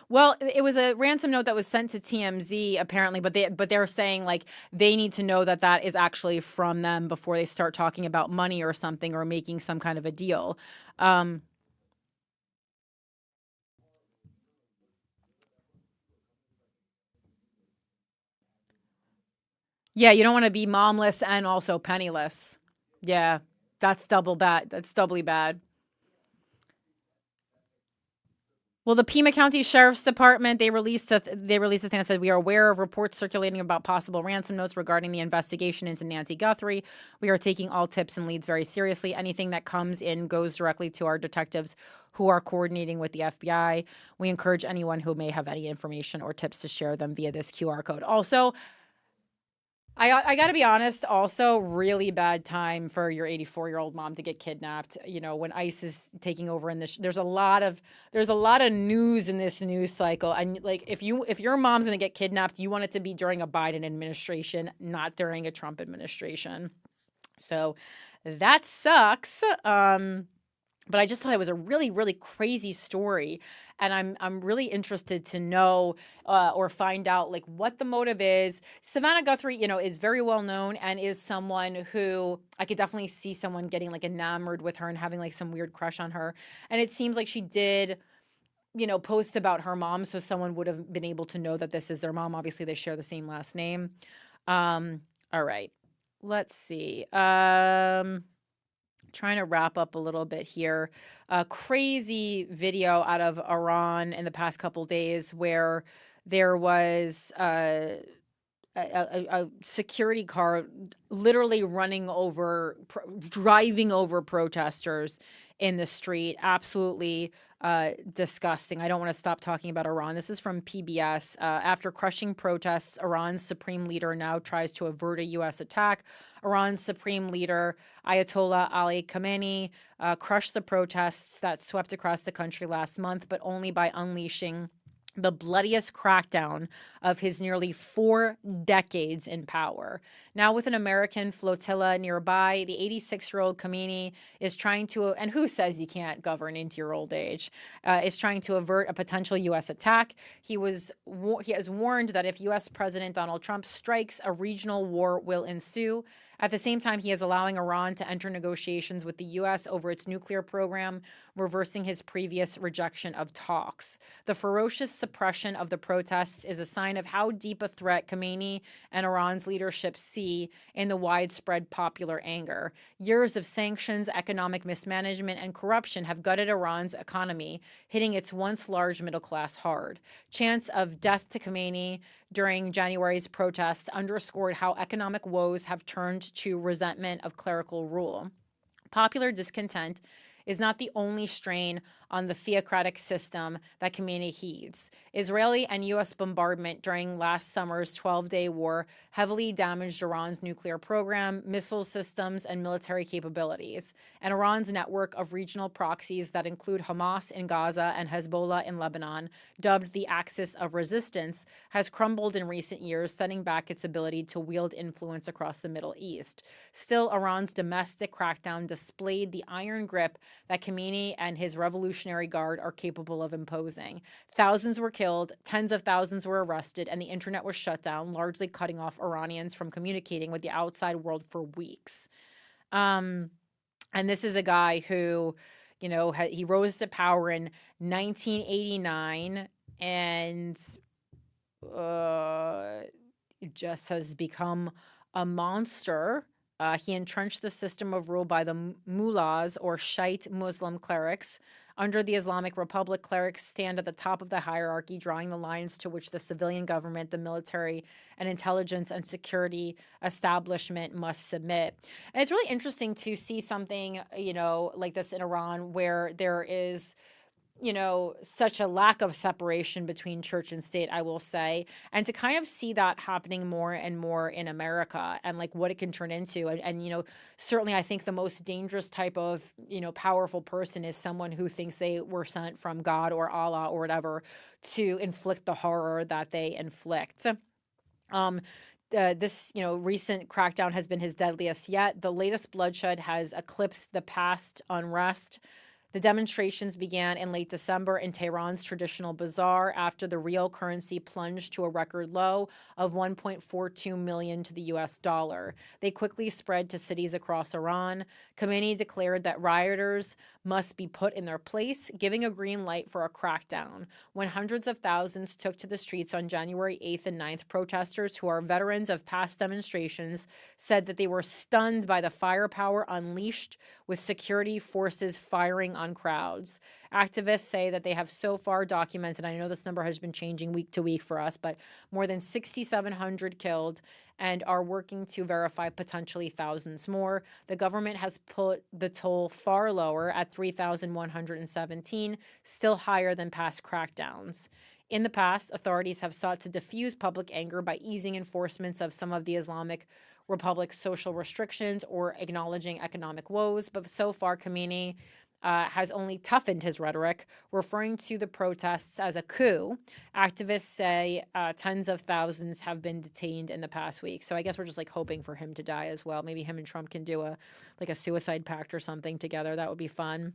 Well, it was a ransom note that was sent to TMZ apparently, but they're saying like they need to know that that is actually from them before they start talking about money or something or making some kind of a deal. Yeah, you don't want to be momless and also penniless. Yeah, that's double bad. That's doubly bad. Well, the Pima County Sheriff's Department, they released a thing that said, we are aware of reports circulating about possible ransom notes regarding the investigation into Nancy Guthrie. We are taking all tips and leads very seriously. Anything that comes in goes directly to our detectives who are coordinating with the FBI. We encourage anyone who may have any information or tips to share them via this QR code. Also, I got to be honest, also really bad time for your 84-year-old mom to get kidnapped. You know, when ICE is taking over in this, there's a lot of news in this news cycle. And like, if your mom's going to get kidnapped, you want it to be during a Biden administration, not during a Trump administration. So that sucks. But I just thought it was a really, really crazy story. And I'm really interested to know or find out like what the motive is. Savannah Guthrie, you know, is very well known and is someone who I could definitely see someone getting like enamored with her and having like some weird crush on her. And it seems like she did, you know, post about her mom. So someone would have been able to know that this is their mom. Obviously, they share the same last name. All right. Let's see. Trying to wrap up a little bit here. A crazy video out of Iran in the past couple days where there was a security car literally driving over protesters in the street. Absolutely disgusting. I don't want to stop talking about Iran. This is from PBS. After crushing protests, Iran's supreme leader now tries to avert a U.S. attack. Iran's supreme leader, Ayatollah Ali Khamenei, crushed the protests that swept across the country last month, but only by unleashing the bloodiest crackdown of his nearly 4 decades in power. Now with an American flotilla nearby, the 86-year-old Khamenei is trying to, and who says you can't govern into your old age, is trying to avert a potential U.S. attack. He has warned that if U.S. President Donald Trump strikes, a regional war will ensue. At the same time, he is allowing Iran to enter negotiations with the U.S. over its nuclear program, reversing his previous rejection of talks. The ferocious suppression of the protests is a sign of how deep a threat Khamenei and Iran's leadership see in the widespread popular anger. Years of sanctions, economic mismanagement, and corruption have gutted Iran's economy, hitting its once large middle class hard. Chants of death to Khamenei during January's protests underscored how economic woes have turned to resentment of clerical rule. Popular discontent is not the only strain on the theocratic system that Khamenei heeds. Israeli and U.S. bombardment during last summer's 12-day war heavily damaged Iran's nuclear program, missile systems, and military capabilities. And Iran's network of regional proxies that include Hamas in Gaza and Hezbollah in Lebanon, dubbed the Axis of Resistance, has crumbled in recent years, setting back its ability to wield influence across the Middle East. Still, Iran's domestic crackdown displayed the iron grip that Khamenei and his Revolutionary Guard are capable of imposing. Thousands were killed, tens of thousands were arrested, and the internet was shut down, largely cutting off Iranians from communicating with the outside world for weeks. And this is a guy who, you know, he rose to power in 1989 and just has become a monster. He entrenched the system of rule by the mullahs, or Shiite Muslim clerics. Under the Islamic Republic, clerics stand at the top of the hierarchy, drawing the lines to which the civilian government, the military, and intelligence and security establishment must submit. And it's really interesting to see something, you know, like this in Iran, where there is, you know, such a lack of separation between church and state, I will say, and to kind of see that happening more and more in America and like what it can turn into. And you know, certainly I think the most dangerous type of, you know, powerful person is someone who thinks they were sent from God or Allah or whatever to inflict the horror that they inflict. This, you know, recent crackdown has been his deadliest yet. The latest bloodshed has eclipsed the past unrest. The demonstrations began in late December in Tehran's traditional bazaar after the real currency plunged to a record low of 1.42 million to the US dollar. They quickly spread to cities across Iran. Khamenei declared that rioters must be put in their place, giving a green light for a crackdown. When hundreds of thousands took to the streets on January 8th and 9th, protesters who are veterans of past demonstrations said that they were stunned by the firepower unleashed, with security forces firing on crowds. Activists say that they have so far documented, I know this number has been changing week to week for us, but more than 6,700 killed, and are working to verify potentially thousands more. The government has put the toll far lower at 3,117, still higher than past crackdowns. In the past, authorities have sought to diffuse public anger by easing enforcements of some of the Islamic Republic's social restrictions or acknowledging economic woes, but so far Khamenei has only toughened his rhetoric, referring to the protests as a coup. Activists say tens of thousands have been detained in the past week. So I guess we're just like hoping for him to die as well. Maybe him and Trump can do a suicide pact or something together. That would be fun.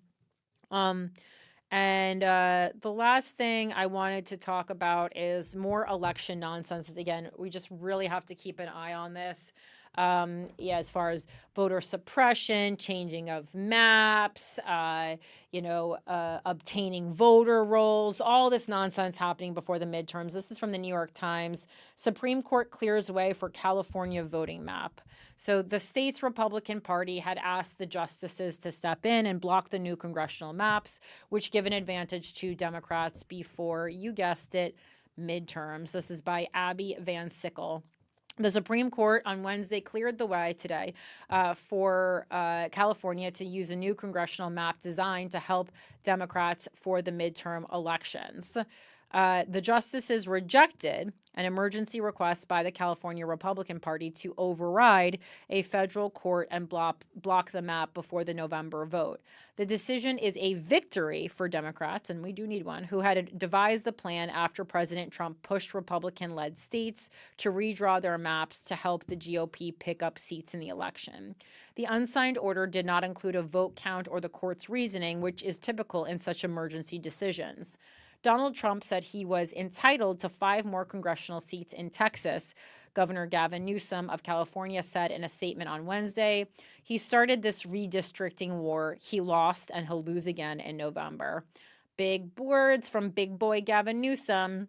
And the last thing I wanted to talk about is more election nonsense. Again, we just really have to keep an eye on this. As far as voter suppression, changing of maps, obtaining voter rolls, all this nonsense happening before the midterms. This is from the New York Times. Supreme Court clears way for California voting map. So the state's Republican Party had asked the justices to step in and block the new congressional maps, which give an advantage to Democrats before, you guessed it, midterms. This is by Abby Van Sickle. The Supreme Court on Wednesday cleared the way today for California to use a new congressional map designed to help Democrats for the midterm elections. The justices rejected an emergency request by the California Republican Party to override a federal court and block the map before the November vote. The decision is a victory for Democrats, and we do need one, who had devised the plan after President Trump pushed Republican-led states to redraw their maps to help the GOP pick up seats in the election. The unsigned order did not include a vote count or the court's reasoning, which is typical in such emergency decisions. Donald Trump said he was entitled to 5 more congressional seats in Texas. Governor Gavin Newsome of California said in a statement on Wednesday, he started this redistricting war. He lost and he'll lose again in November. Big words from big boy Gavin Newsome.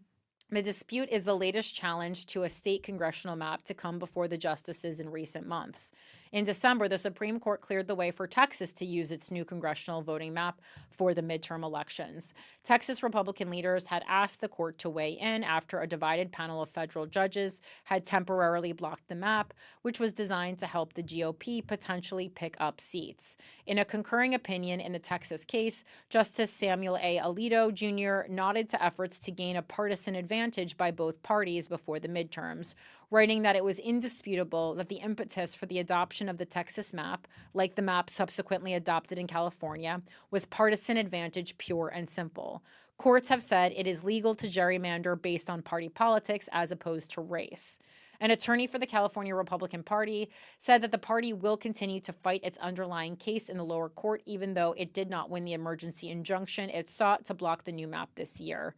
The dispute is the latest challenge to a state congressional map to come before the justices in recent months. In December, the Supreme Court cleared the way for Texas to use its new congressional voting map for the midterm elections. Texas Republican leaders had asked the court to weigh in after a divided panel of federal judges had temporarily blocked the map, which was designed to help the GOP potentially pick up seats. In a concurring opinion in the Texas case, Justice Samuel A. Alito Jr. nodded to efforts to gain a partisan advantage by both parties before the midterms, writing that it was indisputable that the impetus for the adoption of the Texas map, like the map subsequently adopted in California, was partisan advantage pure and simple. Courts have said it is legal to gerrymander based on party politics as opposed to race. An attorney for the California Republican Party said that the party will continue to fight its underlying case in the lower court, even though it did not win the emergency injunction it sought to block the new map this year.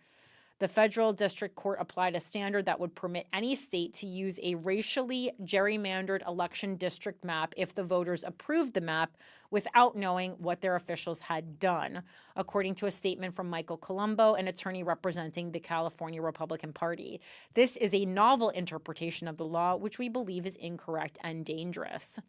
The federal district court applied a standard that would permit any state to use a racially gerrymandered election district map if the voters approved the map without knowing what their officials had done, according to a statement from Michael Colombo, an attorney representing the California Republican Party. This is a novel interpretation of the law, which we believe is incorrect and dangerous.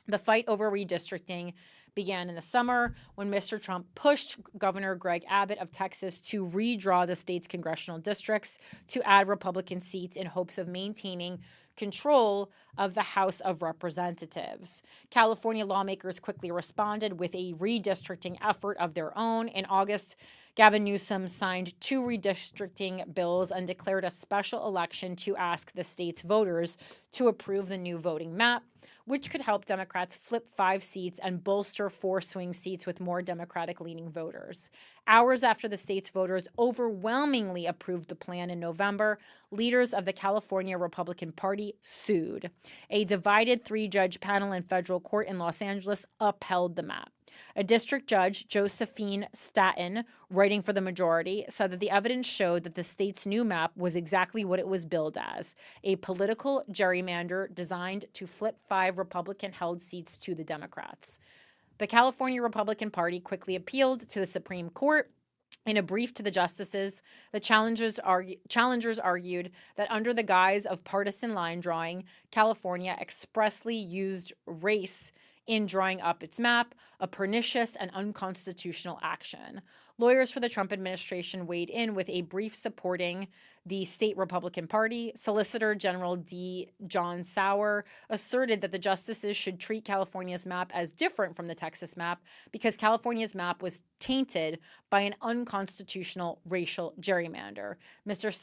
The fight over redistricting began in the summer when Mr. Trump pushed Governor Greg Abbott of Texas to redraw the state's congressional districts to add Republican seats in hopes of maintaining control of the House of Representatives. California lawmakers quickly responded with a redistricting effort of their own. In August, Gavin Newsom signed 2 redistricting bills and declared a special election to ask the state's voters to approve the new voting map, which could help Democrats flip 5 seats and bolster 4 swing seats with more Democratic-leaning voters. Hours after the state's voters overwhelmingly approved the plan in November, leaders of the California Republican Party sued. A divided 3-judge panel in federal court in Los Angeles upheld the map. A district judge, Josephine Staten, writing for the majority, said that the evidence showed that the state's new map was exactly what it was billed as, a political gerrymander designed to flip 5 Republican-held seats to the Democrats. The California Republican Party quickly appealed to the Supreme Court. In a brief to the justices, the challengers argued that under the guise of partisan line drawing, California expressly used race in drawing up its map, a pernicious and unconstitutional action. Lawyers for the Trump administration weighed in with a brief supporting the state Republican Party. Solicitor General D. John Sauer asserted that the justices should treat California's map as different from the Texas map because California's map was tainted by an unconstitutional racial gerrymander. Mr.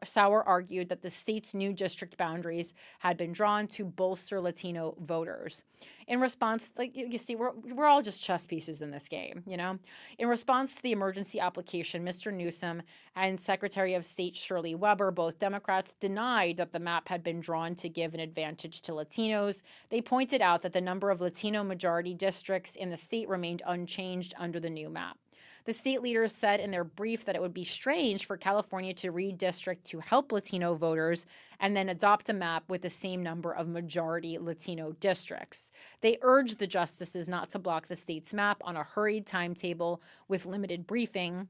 Sauer argued that the state's new district boundaries had been drawn to bolster Latino voters. In response, like you see, we're all just chess pieces in this game, you know? In response to the emergency application, Mr. Newsome and Secretary of State Shirley Weber, both Democrats, denied that the map had been drawn to give an advantage to Latinos. They pointed out that the number of Latino majority districts in the state remained unchanged under the new map. The state leaders said in their brief that it would be strange for California to redistrict to help Latino voters and then adopt a map with the same number of majority Latino districts. They urged the justices not to block the state's map on a hurried timetable with limited briefing,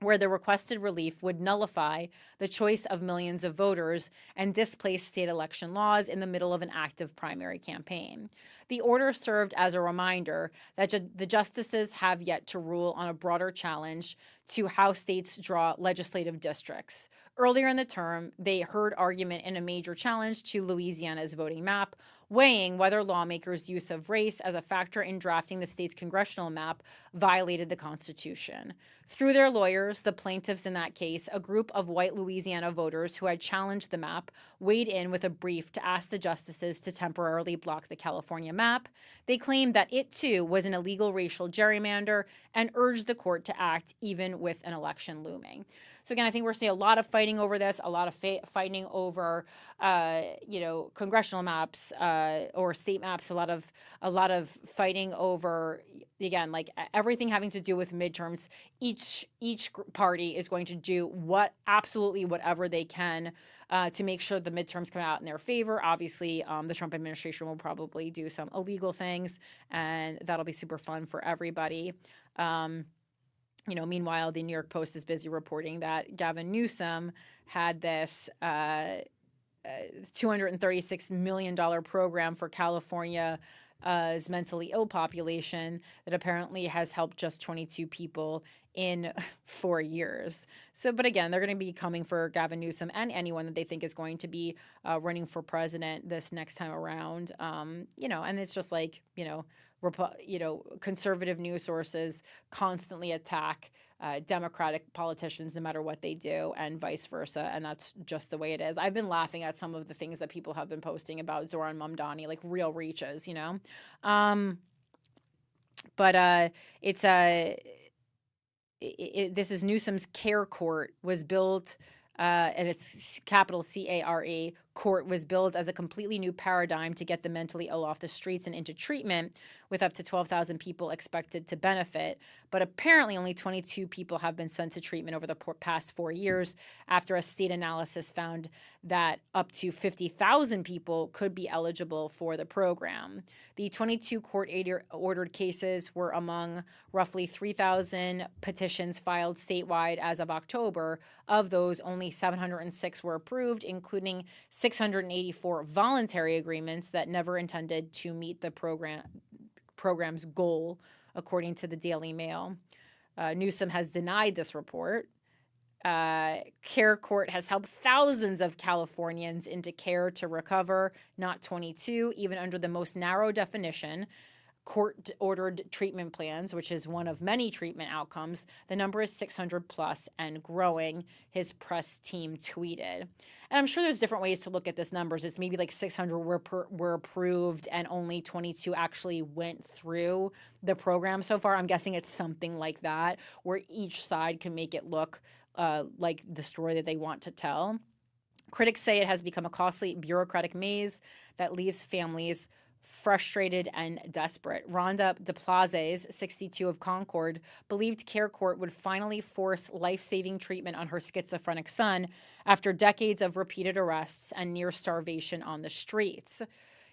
where the requested relief would nullify the choice of millions of voters and displace state election laws in the middle of an active primary campaign. The order served as a reminder that the justices have yet to rule on a broader challenge to how states draw legislative districts. Earlier in the term, they heard argument in a major challenge to Louisiana's voting map, weighing whether lawmakers' use of race as a factor in drafting the state's congressional map violated the Constitution. Through their lawyers, the plaintiffs in that case, a group of white Louisiana voters who had challenged the map, weighed in with a brief to ask the justices to temporarily block the California map. They claimed that it, too, was an illegal racial gerrymander and urged the court to act even with an election looming. So again, I think we're seeing a lot of fighting over this, a lot of fighting over, congressional maps or state maps, a lot of fighting over, again, like everything having to do with midterms. Each party is going to do absolutely whatever they can to make sure the midterms come out in their favor. Obviously, the Trump administration will probably do some illegal things, and that'll be super fun for everybody. Meanwhile, the New York Post is busy reporting that Gavin Newsome had this $236 million program for California's mentally ill population that apparently has helped just 22 people in 4 years. So, but again, they're going to be coming for Gavin Newsome and anyone that they think is going to be running for president this next time around. And it's just like, conservative news sources constantly attack Democratic politicians no matter what they do, and vice versa. And that's just the way it is. I've been laughing at some of the things that people have been posting about Zoran Mamdani, like real reaches, But this is Newsome's CARE Court was built, and it's capital CARE. Court was built as a completely new paradigm to get the mentally ill off the streets and into treatment, with up to 12,000 people expected to benefit. But apparently only 22 people have been sent to treatment over the past 4 years, after a state analysis found that up to 50,000 people could be eligible for the program. The 22 court-ordered cases were among roughly 3,000 petitions filed statewide as of October. Of those, only 706 were approved, including 684 voluntary agreements that never intended to meet the program's goal, according to the Daily Mail. Newsome has denied this report. CARE Court has helped thousands of Californians into care to recover, not 22, even under the most narrow definition, court-ordered treatment plans, which is one of many treatment outcomes. The number is 600 plus and growing, his press team tweeted. And I'm sure there's different ways to look at this numbers. It's maybe like 600 were approved and only 22 actually went through the program so far. I'm guessing it's something like that, where each side can make it look like the story that they want to tell. Critics say it has become a costly bureaucratic maze that leaves families frustrated and desperate. Rhonda DePlazes, 62, of Concord, believed CARE Court would finally force life-saving treatment on her schizophrenic son after decades of repeated arrests and near starvation on the streets.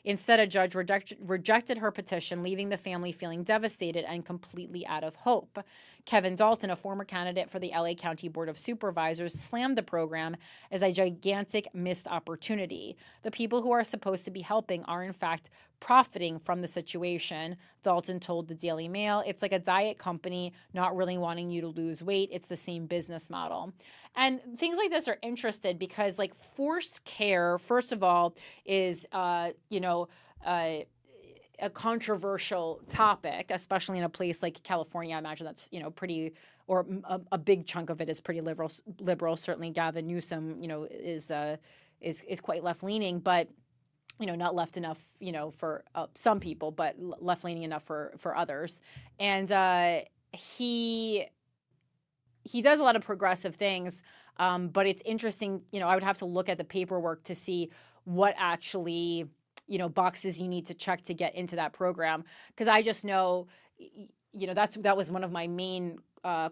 Instead, a judge rejected her petition, leaving the family feeling devastated and completely out of hope. Kevin Dalton, a former candidate for the LA County Board of Supervisors, slammed the program as a gigantic missed opportunity. The people who are supposed to be helping are, in fact, profiting from the situation. Dalton told the Daily Mail, "It's like a diet company not really wanting you to lose weight. It's the same business model." And things like this are interesting because, like, forced care, first of all, is, a controversial topic, especially in a place like California. I imagine that's, pretty, or a big chunk of it is pretty liberal. Certainly Gavin Newsome, is quite left-leaning, but, not left enough, for some people, but left-leaning enough for others. And he does a lot of progressive things, but it's interesting, I would have to look at the paperwork to see what actually, boxes you need to check to get into that program. Because I just know, that was one of my main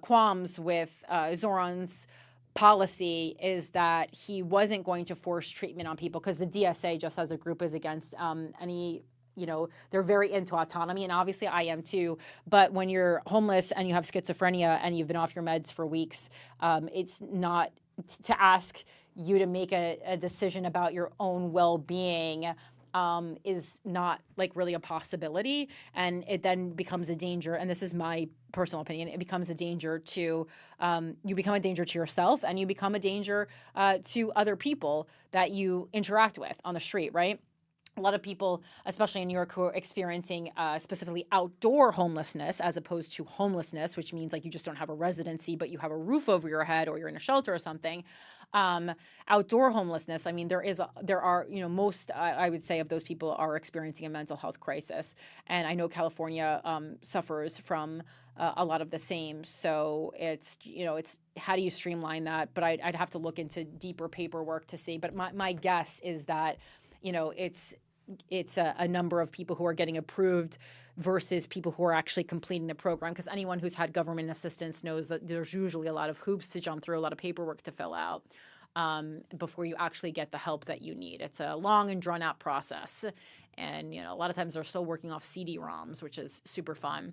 qualms with Zoran's policy, is that he wasn't going to force treatment on people, because the DSA, just as a group, is against any, they're very into autonomy, and obviously I am too. But when you're homeless and you have schizophrenia and you've been off your meds for weeks, it's not to ask you to make a decision about your own well-being is not like really a possibility. And it then becomes a danger. And this is my personal opinion. It becomes a danger to, you become a danger to yourself, and you become a danger to other people that you interact with on the street, right? a lot of people, especially in New York, who are experiencing specifically outdoor homelessness as opposed to homelessness, which means like you just don't have a residency, but you have a roof over your head or you're in a shelter or something. Outdoor homelessness, I mean, there are, you know, most, I would say, of those people are experiencing a mental health crisis. And I know California suffers from a lot of the same. So it's, you know, it's how do you streamline that? But I'd have to look into deeper paperwork to see. But my guess is that, you know, it's a number of people who are getting approved versus people who are actually completing the program. Because anyone who's had government assistance knows that there's usually a lot of hoops to jump through, a lot of paperwork to fill out before you actually get the help that you need. It's a long and drawn out process. And, you know, a lot of times they're still working off CD-ROMs, which is super fun.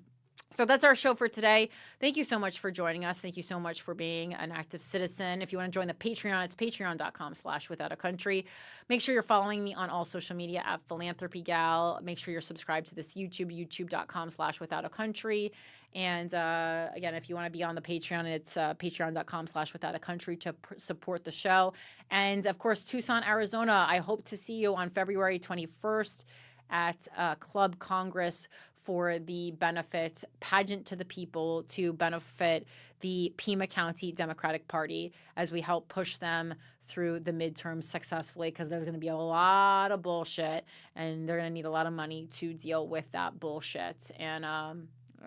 So that's our show for today. Thank you so much for joining us. Thank you so much for being an active citizen. If you want to join the Patreon, it's patreon.com/withoutacountry. Make sure you're following me on all social media at philanthropygal. Make sure you're subscribed to this YouTube, youtube.com/withoutacountry. And again, if you want to be on the Patreon, it's patreon.com/withoutacountry to support the show. And of course, Tucson, Arizona, I hope to see you on February 21st at Club Congress for the benefit pageant to the people to benefit the Pima County Democratic Party as we help push them through the midterms successfully, because there's going to be a lot of bullshit and they're going to need a lot of money to deal with that bullshit. And I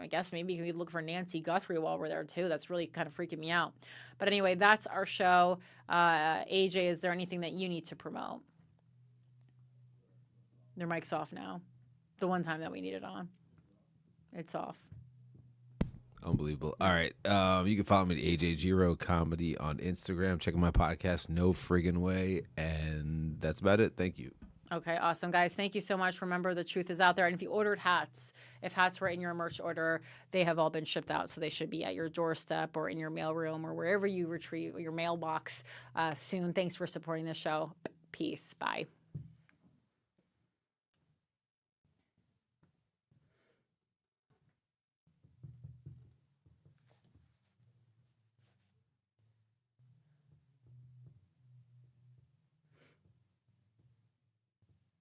guess maybe we could look for Nancy Guthrie while we're there too. That's really kind of freaking me out. But anyway, that's our show. AJ, is there anything that you need to promote? Their mic's off now. The one time that we need it on. It's off. Unbelievable. All right. You can follow me at AJ Giro Comedy on Instagram. Check out my podcast, No Friggin' Way. And that's about it. Thank you. Okay, awesome. Guys, thank you so much. Remember, the truth is out there. And if you ordered hats, if hats were in your merch order, they have all been shipped out. So they should be at your doorstep or in your mailroom or wherever you retrieve your mailbox soon. Thanks for supporting the show. Peace. Bye.